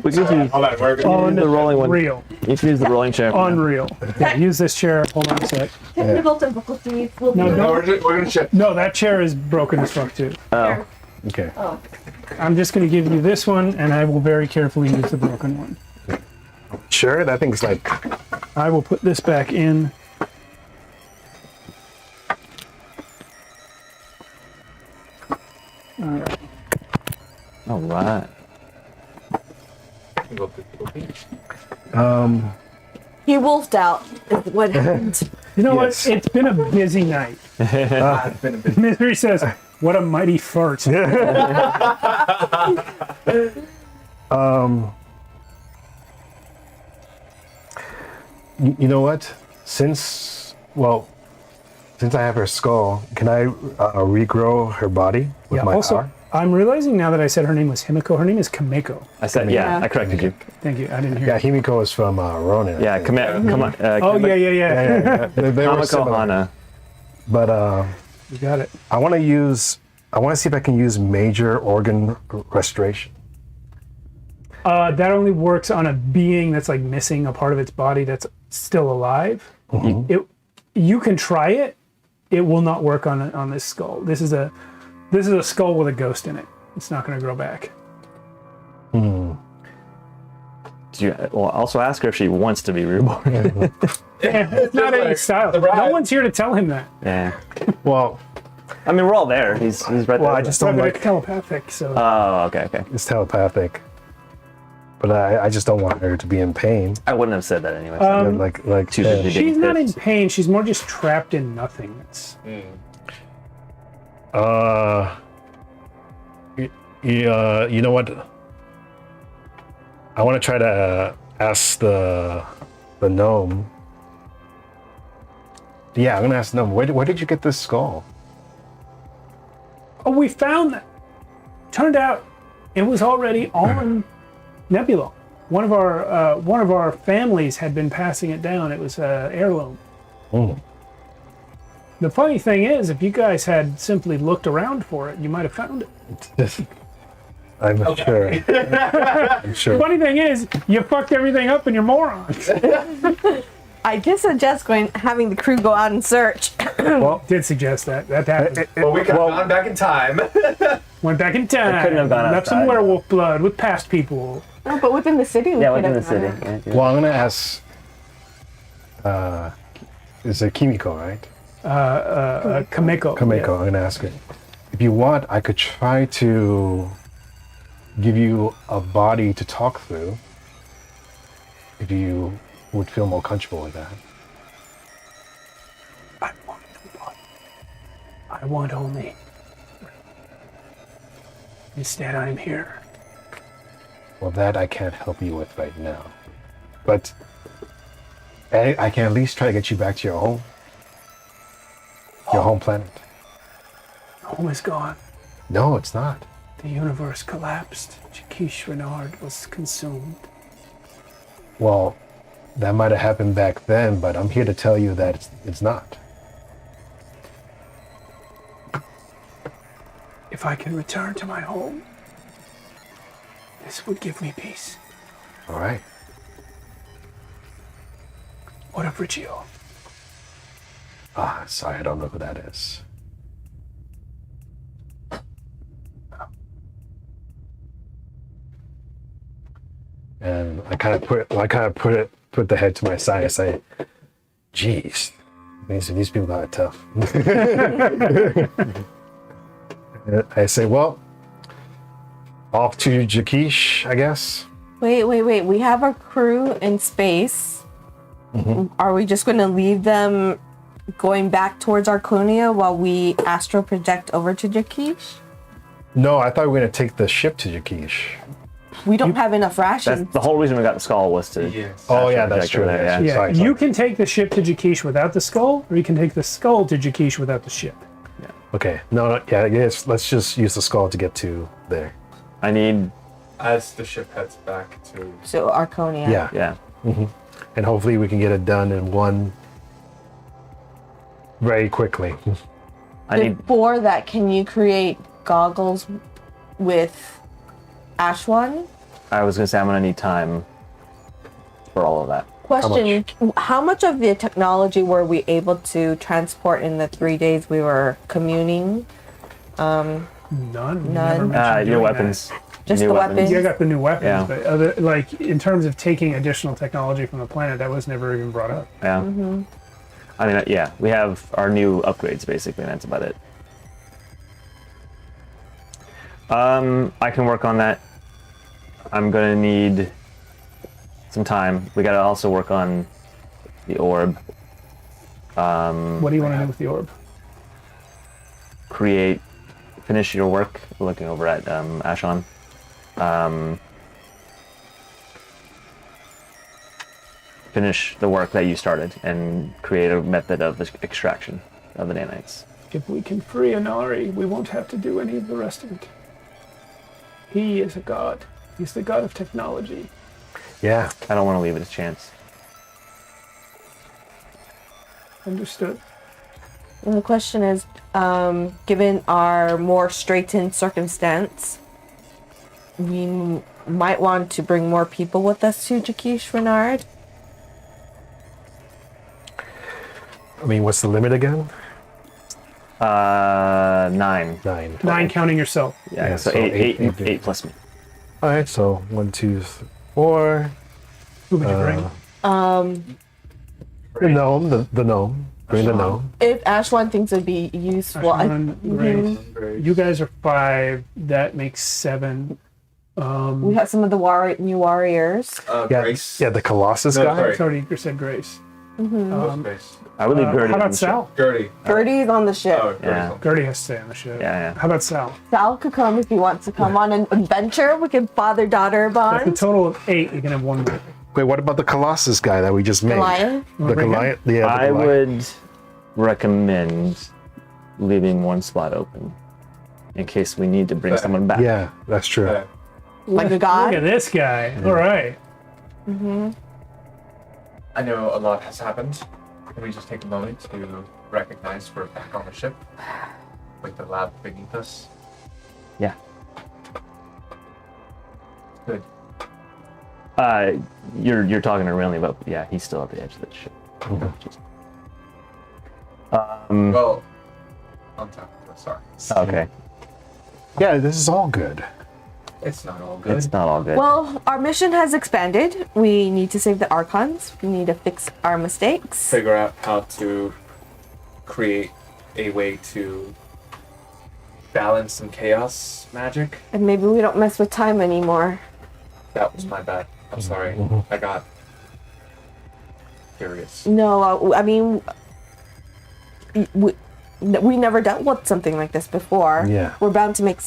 We can use All that work. the rolling one. Unreal. You can use the rolling chair. Unreal. Yeah, use this chair. Hold on a sec. Technical difficulties will be No, No, no. we're gonna shift. No, that chair is broken as fuck too. there. okay. Oh. I'm just going to give you this one, and I will very carefully use the broken one. Sure, that thing's like I will put this back in. All right. All right. He wolfed out is what happened. You know Yes. what? It's been a busy night. It's been a bit. Misery says, "What a mighty fart." you know what? Since I have her skull, can I regrow her body with Yeah. my Also, power? I'm realizing now that I said her name was Himiko. Her name is Kameko. I said, yeah, Yeah. I corrected you. Thank you. I didn't hear. Yeah, it. Himiko is from Ronin. I Yeah, think. come on. Oh yeah. Yeah. They were Kamiko similar. Hana. But You got it. I want to see if I can use major organ restoration. That only works on a being that's like missing a part of its body that's still alive. You can try it. It will not work on this skull. This is a skull with a ghost in it. It's not going to grow back. Well, also ask her if she wants to be reborn. It's not any style. the rat. No one's here to tell him that. Yeah. Well, I mean, we're all there. He's right there. well, I just don't But like it's telepathic, so Oh, okay. it's telepathic. But I just don't want her to be in pain. I wouldn't have said that anyway. Like Too busy. she's not in pissed. pain. She's more just trapped in nothingness. You know what? I want to try to ask the gnome. Yeah, I'm gonna ask the gnome. Where did you get this skull? Oh, we found that. Turned out it was already on Nebula. One of our families had been passing it down. It was an heirloom. Oh. The funny thing is, if you guys had simply looked around for it, you might have found it. I'm sure. I'm sure. Funny thing is, you fucked everything up and you're morons. I did suggest having the crew go out and search. Well, Did suggest that. That happened. Well, we got gone back in time. Went back in time. couldn't have gone Left some outside. werewolf blood with past people. No, but within the city, we Yeah, could within the have city. done it. Yeah. well, I'm gonna ask. Is it Kimiko, right? Kameko. Kamiko. I'm gonna ask her. If you want, I could try to give you a body to talk through. If you would feel more comfortable with that. I want the body. I want only. Instead, I'm here. Well, that I can't help you with right now. But I can at least try to get you back to your home. Your home planet. Home is gone. No, it's not. The universe collapsed. Jaquiche Renard was consumed. Well, that might have happened back then, but I'm here to tell you that it's not. If I can return to my home, this would give me peace. All right. What of Riccio? Sorry, I don't know who that is. And I kind of put the head to my side and say, "Geez, these people are tough." I say, "Well, off to Jaquiche, I guess." Wait. We have our crew in space. Are we just going to leave them going back towards Archonia while we astral project over to Jaquiche? No, I thought we were going to take the ship to Jaquiche. We don't have enough rations. That's the whole reason we got the skull was to. Yes. Oh yeah, that's project true. over there, That's yeah. true. Yeah, Sorry. you can take the ship to Jaquiche without the skull, or you can take the skull to Jaquiche without the ship. Okay. No, yeah. Yes. Let's just use the skull to get to there. I need. As the ship heads back to. So Archonia. Yeah. Yeah. And hopefully we can get it done in one very quickly. I need. Before that, can you create goggles with Ashwan? I was gonna say I'm gonna need time for all of that. Question, how much of the technology were we able to transport in the 3 days we were communing? None. We None. never mentioned Your doing weapons. Just New the weapons. weapons? that. Yeah, I got the new weapons, Yeah. but other, like in terms of taking additional technology from the planet, that was never even brought up. Yeah. I mean, yeah, we have our new upgrades basically, and that's about it. I can work on that. I'm gonna need some time. We gotta also work on the orb. What do you want to do with the orb? Finish your work. Looking over at Ashon. Finish the work that you started and create a method of extraction of the nanites. If we can free Anari, we won't have to do any of the rest of it. He is a god. He's the god of technology. Yeah. I don't want to leave it a chance. Understood. And the question is, given our more straitened circumstance, we might want to bring more people with us to Jaquiche Renard. I mean, what's the limit again? 9. 9. 9 counting yourself. Yeah, Yeah, so so eight, 8 plus me. All right. So 1, 2, 4. Who would you bring? The gnome. The gnome. Bring the gnome. If Ashwan thinks it'd be useful, Ashwan, Grace. You guys are 5. That makes 7. we have some of the new warriors. Yeah. Grace. Yeah. The Colossus No, guy. sorry. It's already you said Grace. Grace. I would leave Gertie. How on about the ship. Sal? Gertie. Gertie's on the ship. Oh, Yeah. Gertie's Gertie has to stay on the ship. Yeah. How about Sal? Sal could come if he wants to come on an adventure. We can father-daughter That's a bond. total of 8. You can have 1 more. Wait. What about the Colossus guy that we just made? Goliath. The bring him? Goliath. Yeah. The I Goliath. would recommend leaving one slot open in case we need to bring someone back. Yeah. That's true. Okay. Like a Look god. at this guy. All right. I know a lot has happened. Can we just take a moment to recognize we're back on the ship with the lab beneath us? Yeah. Good. You're talking to Rinley, but yeah, he's still at the edge of the ship. Just- Well, on top of us, sorry. okay. Yeah. This is all good. It's not all good. It's not all good. Well, our mission has expanded. We need to save the Archons. We need to fix our mistakes. Figure out how to create a way to balance some chaos magic. And maybe we don't mess with time anymore. That was my bad. I'm sorry. I got curious. No, I mean, we never dealt with something like this before. Yeah. We're bound to make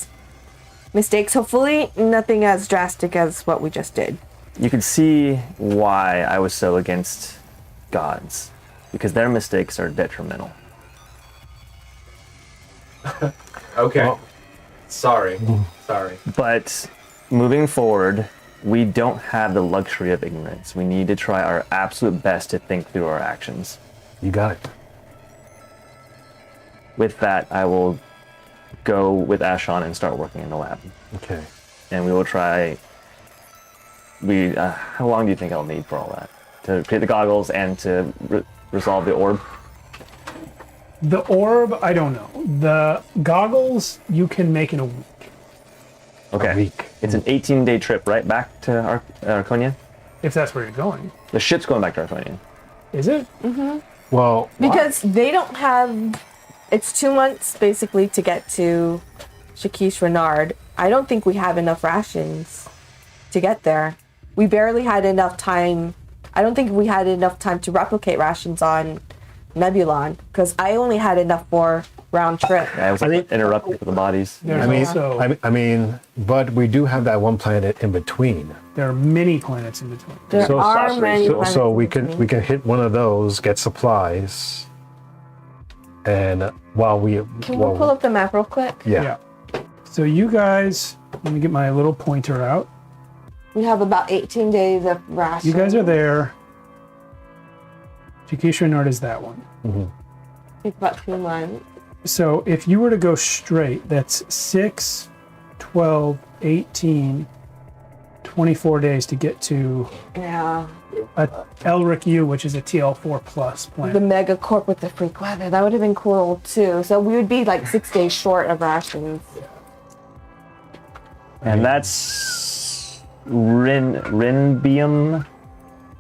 mistakes. Hopefully, nothing as drastic as what we just did. You can see why I was so against gods, because their mistakes are detrimental. Okay. Well- Sorry. Sorry. But moving forward, we don't have the luxury of ignorance. We need to try our absolute best to think through our actions. You got it. With that, I will go with Ashon and start working in the lab. Okay. And we will try. How long do you think I'll need for all that? To create the goggles and to resolve the orb? The orb, I don't know. The goggles you can make in a week, Okay. A week. It's an 18-day trip, right? Back to Archonia? if that's where you're going. The ship's going back to Archonia. Is it? Well, Because they don't have. It's 2 months basically to get to Jaquiche Renard. I don't think we have enough rations to get there. We barely had enough time. I don't think we had enough time to replicate rations on Nebulon because I only had enough for round trip. Yeah, it was like interrupted with the bodies. There's I mean, also I mean, but we do have that one planet in between. there are many planets in between. There So- are many So, planets so in we between. can hit one of those, get supplies, and while we Can we pull up the map real quick? yeah. So you guys, let me get my little pointer out. We have about 18 days of rations. You guys are there. Jaquiche Renard is that one. It's about 2 months. So if you were to go straight, that's 6, 12, 18, 24 days to get to Yeah. a Elric U, which is a TL4 plus The planet. mega corp with the freak weather. That would have been cool too. So we would be like 6 days short of rations. And that's Rinbium.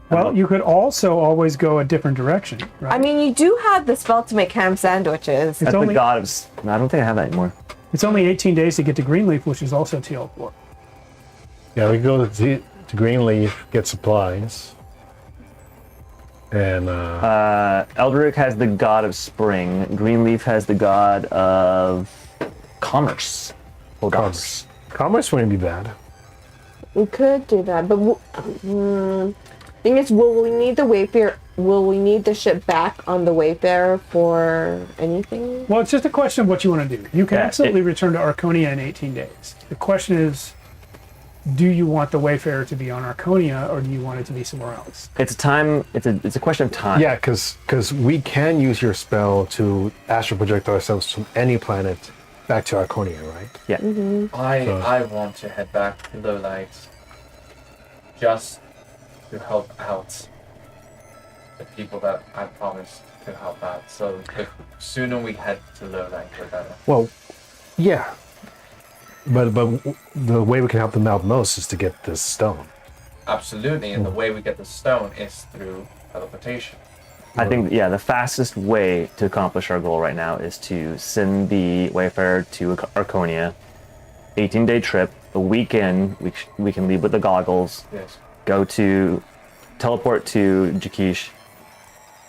Well, you could also always go a different direction, right? I mean, you do have the spell to make ham sandwiches. That's the only- god of... I don't think I have that anymore. It's only 18 days to get to Greenleaf, which is also TL4. Yeah, we go to Greenleaf, get supplies, and Eldrick has the god of spring. Greenleaf has the god of commerce. Hold on. commerce. Commerce wouldn't be bad. We could do that, but thing is, will we need the Wayfarer? Will we need the ship back on the Wayfarer for anything? Well, it's just a question of what you want to do. You can Yeah, absolutely return to Archonia in 18 days. The question is, do you want the Wayfarer to be on Archonia or do you want it to be somewhere else? It's a time. It's a question of time. Yeah, because we can use your spell to astral project ourselves from any planet back to Archonia, right? Yeah. I want to head back to Lowlight just to help out the people that I promised to help out. So the sooner we head to Lowlight, the better. Well, yeah. But the way we can help them out most is to get this stone. Absolutely, and the way we get the stone is through teleportation. I think the fastest way to accomplish our goal right now is to send the Wayfarer to Archonia. 18-day trip. A weekend, we can leave with the goggles. Yes. Teleport to Jaquiche,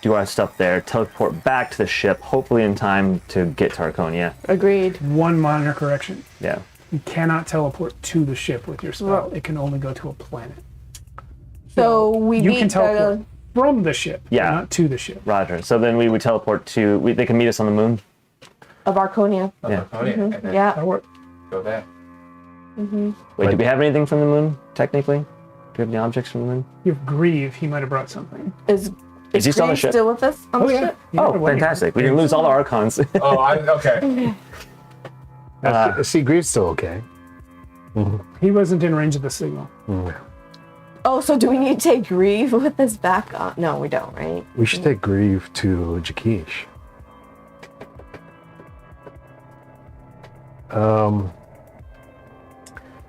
do our stuff there, teleport back to the ship, hopefully in time to get to Archonia. Agreed. One minor correction. Yeah. You cannot teleport to the ship with your spell. Well- It can only go to a planet. So we You beat can teleport from the ship, but Yeah. not to the ship. Roger. So then we would teleport to. They can meet us on the moon. of Arconia. Yeah. And then Yeah. That'll work. go there. Wait, do we have anything from the moon, technically? Do we have any objects from the moon? You have Grieve, he might have brought something. Is he still on the Green ship? still with us on the ship? He had a Oh, wedding. fantastic. We didn't lose all the Archons. Oh, okay. See, Grieve's still okay. He wasn't in range of the signal. Oh, so do we need to take Grieve with us back on? No, we don't, right? We should take Grieve to Jaquiche.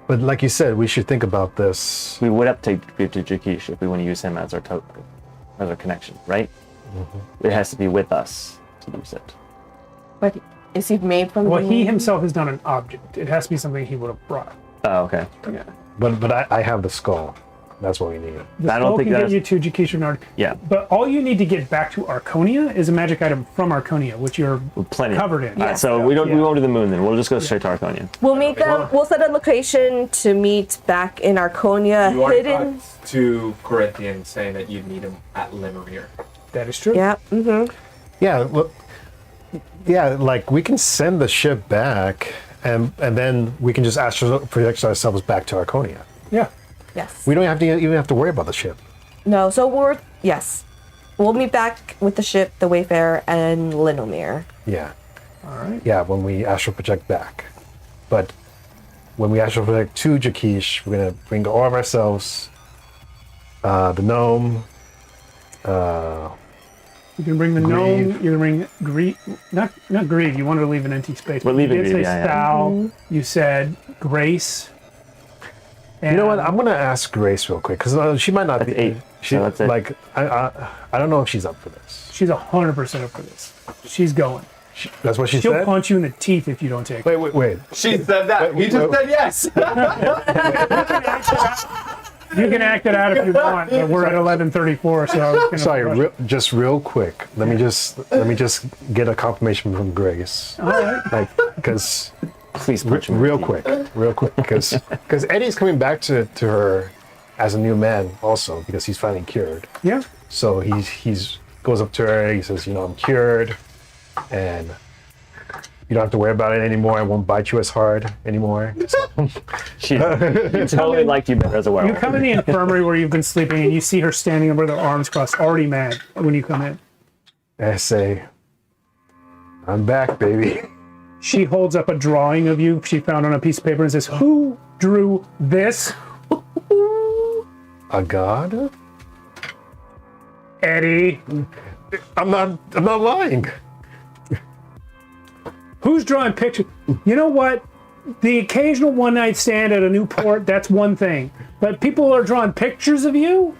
But like you said, we should think about this. We would have to take to Jaquiche if we want to use him as our connection, right? It has to be with us to use it. But is he made from Well, the he moon? himself is not an object. It has to be something he would have brought. Oh, okay. Yeah. But I have the skull. That's what we need. The I don't skull think can get that's- you to Jaquiche Renard. Yeah. But all you need to get back to Archonia is a magic item from Archonia, which you're Plenty. covered in. All right, so we won't do the moon then. We'll just go straight to Archonia. We'll meet them. We'll set a location to meet back in Arconia, You already hidden. talked to Corinthian saying that you'd meet him at Limerick. That is true. Yeah. Mm-hmm. Yeah, look. Yeah, like we can send the ship back, and then we can just astral project ourselves back to Archonia. Yeah. Yes. We don't even have to worry about the ship. No, so we'll meet back with the ship, the Wayfarer, and Linomir. Yeah. All right. Yeah, when we astral project back. But when we astral project to Jaquiche, we're gonna bring all of ourselves, the gnome, You can bring the gnome. You can bring Grieve. Not Grieve. You wanted to leave an empty space. We're leaving You did Grieve, say yeah. Sal. You said Grace. You know what? I'm gonna ask Grace real quick because she might not That's be. 8. She So that's it. like I don't know if she's up for this. She's 100% up for this. She's going. That's what she She'll said. punch you in the teeth if you don't take it. Wait. She said that. He just said yes. You can act it out if you want, but we're at 11:34, so I was gonna Sorry, just real quick. Let me just get a confirmation from Grace. All right. Like, because Please punch him. in the real teeth. quick, because Eddie's coming back to her as a new man also because he's finally cured. Yeah. So he's goes up to her. He says, I'm cured, and you don't have to worry about it anymore. I won't bite you as hard anymore. So, She totally liked you better as a You werewolf. come in the infirmary where you've been sleeping, and you see her standing over with her arms crossed, already mad when you come in. I say, I'm back, baby. She holds up a drawing of you she found on a piece of paper and says, "Who drew this?" A god? Eddie. I'm not lying. Who's drawing pictures? You know what? The occasional one night stand at a new port, that's one thing. But people are drawing pictures of you?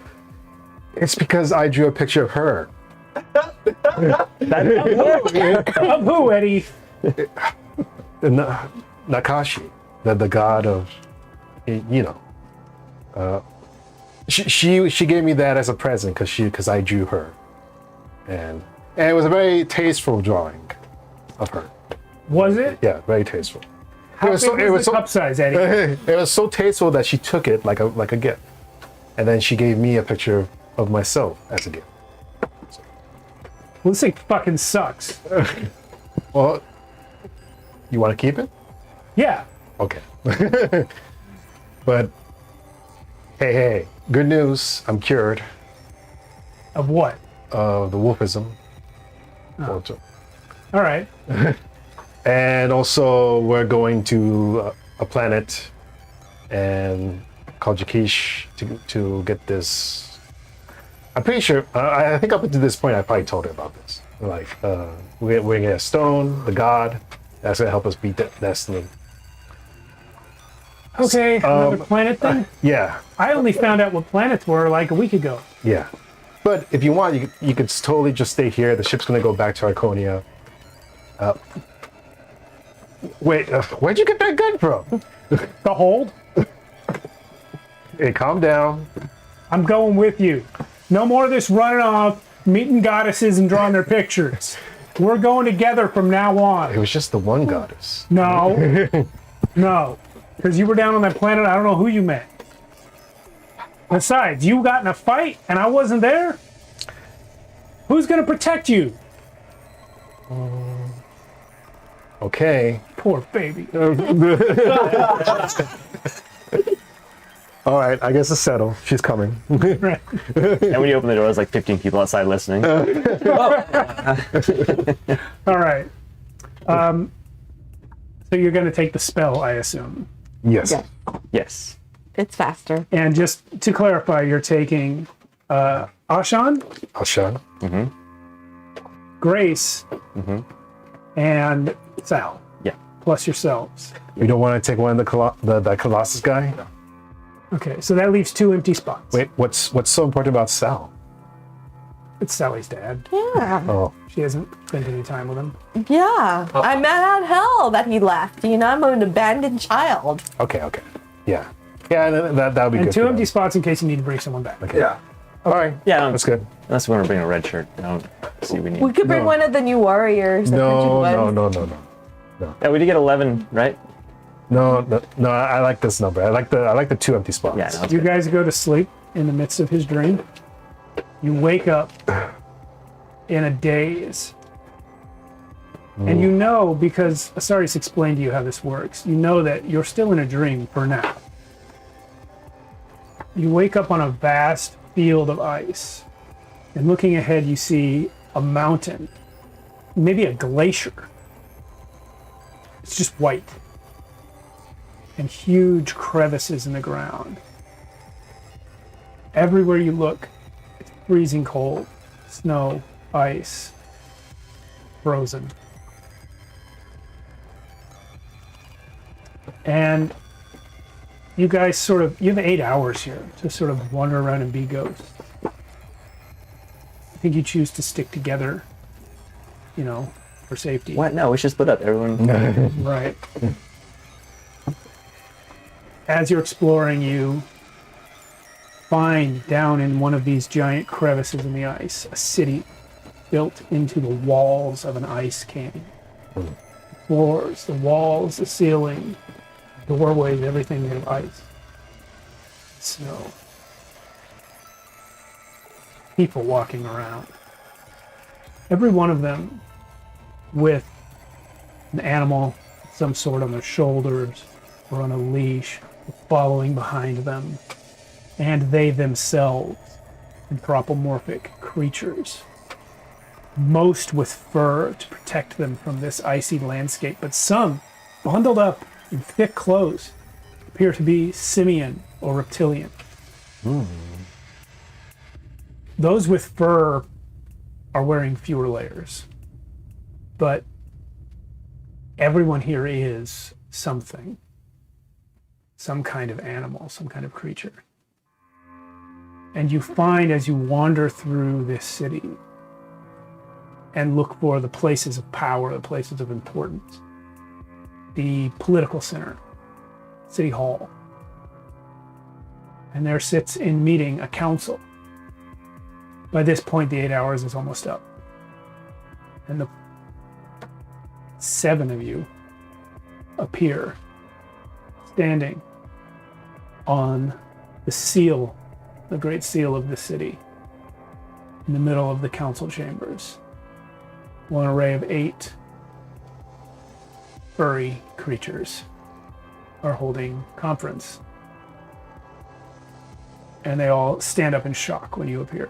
It's because I drew a picture of her. Of who, Eddie? Nakashi, the god of, she gave me that as a present because I drew her, and it was a very tasteful drawing of her. Was it? Yeah, very tasteful. How big was the cup size, Eddie? It was so tasteful that she took it like a gift, and then she gave me a picture of myself as a gift. Well, this thing fucking sucks. Well, you want to keep it? Yeah. Okay. But hey, good news. I'm cured Of what? of the wolfism. Also. All right. And also, we're going to a planet and called Jaquiche to get this. I'm pretty sure. I think up until this point, I probably told her about this. Like, we're gonna get a stone, the god, that's gonna help us beat Destiny. Okay, another planet thing? Yeah, I only found out what planets were like a week ago. yeah. But if you want, you could totally just stay here. The ship's gonna go back to Archonia. Wait, where'd you get that gun from? The hold? Hey, calm down. I'm going with you. No more of this running off, meeting goddesses and drawing their pictures. We're going together from now It on. was just the one goddess. No. No. Because you were down on that planet, I don't know who you met. Besides, you got in a fight and I wasn't there? Who's going to protect you? Okay. Poor baby. All right, I guess it's settled. She's coming. Right. And when you open the door, there's like 15 people outside listening. All right. So you're going to take the spell, I assume. Yes. Yeah. Yes. It's faster. And just to clarify, you're taking Ashan, Ashan. Grace, and Sal, Yeah. plus yourselves. You don't want to take one of the Colossus guy? Okay, so that leaves 2 empty spots. Wait, what's so important about Sal? It's Sally's dad. Yeah. Oh, She hasn't spent any time with him. Yeah. I'm mad at hell that he left. I'm an abandoned child. okay. Yeah. Yeah, that'll be And good. 2 for empty them. spots in case you need to bring someone back. Okay. Yeah. All right. Yeah, That's good. Unless we want to bring a red shirt. I don't see we need. We could bring No. one of the new warriors. the printed ones. No. Yeah, we did get 11, right? No, I like this number. I like the 2 empty spots. Yeah, no, it's You good. guys go to sleep in the midst of his dream. You wake up in a daze. And you know, because Asarius explained to you how this works, you know that you're still in a dream for now. You wake up on a vast field of ice. And looking ahead, you see a mountain, maybe a glacier. It's just white. And huge crevices in the ground. Everywhere you look, it's freezing cold. Snow, ice, frozen. And you guys you have 8 hours here to sort of wander around and be ghosts. I think you choose to stick together, for safety. What? No, we should split up. Everyone. Right. As you're exploring, you find down in one of these giant crevices in the ice a city built into the walls of an ice canyon. The floors, the walls, the ceiling, doorways, everything made of ice. Snow. People walking around. Every one of them with an animal, some sort on their shoulders or on a leash, following behind them. And they themselves, anthropomorphic creatures. Most with fur to protect them from this icy landscape, but some bundled up in thick clothes appear to be simian or reptilian. Those with fur are wearing fewer layers, but everyone here is something, some kind of animal, some kind of creature. And you find as you wander through this city and look for the places of power, the places of importance, the political center, City Hall. And there sits in meeting a council. By this point, the 8 hours is almost up. And the 7 of you appear standing on the seal, the great seal of the city, in the middle of the council chambers. One array of 8 furry creatures are holding conference. And they all stand up in shock when you appear.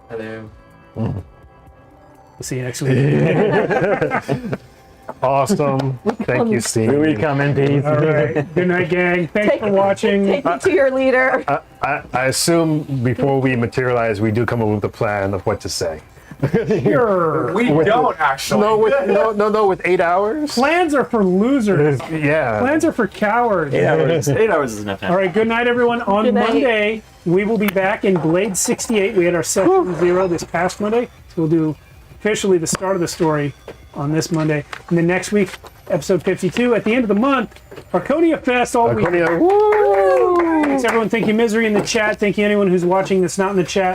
Hello. We'll see you next week. Awesome. Thank you, Steve. Here we come in peace. All right. Good night, gang. Thanks for watching. Take it to your leader. I assume before we materialize, we do come up with a plan of what to say. Sure. We don't actually. No, with 8 hours? Plans are for losers. Yeah. Plans are for cowards. 8 hours. 8 hours is enough time. All right, good night, everyone. On Good night. Monday, we will be back in Blade 68. We had our session 0 this past Monday, so we'll do officially the start of the story on this Monday. And then next week, episode 52. At the end of the month, Archonia Fest all week. Archonia, woo! Thanks, everyone. Thank you, Misery, in the chat. Thank you, anyone who's watching that's not in the chat.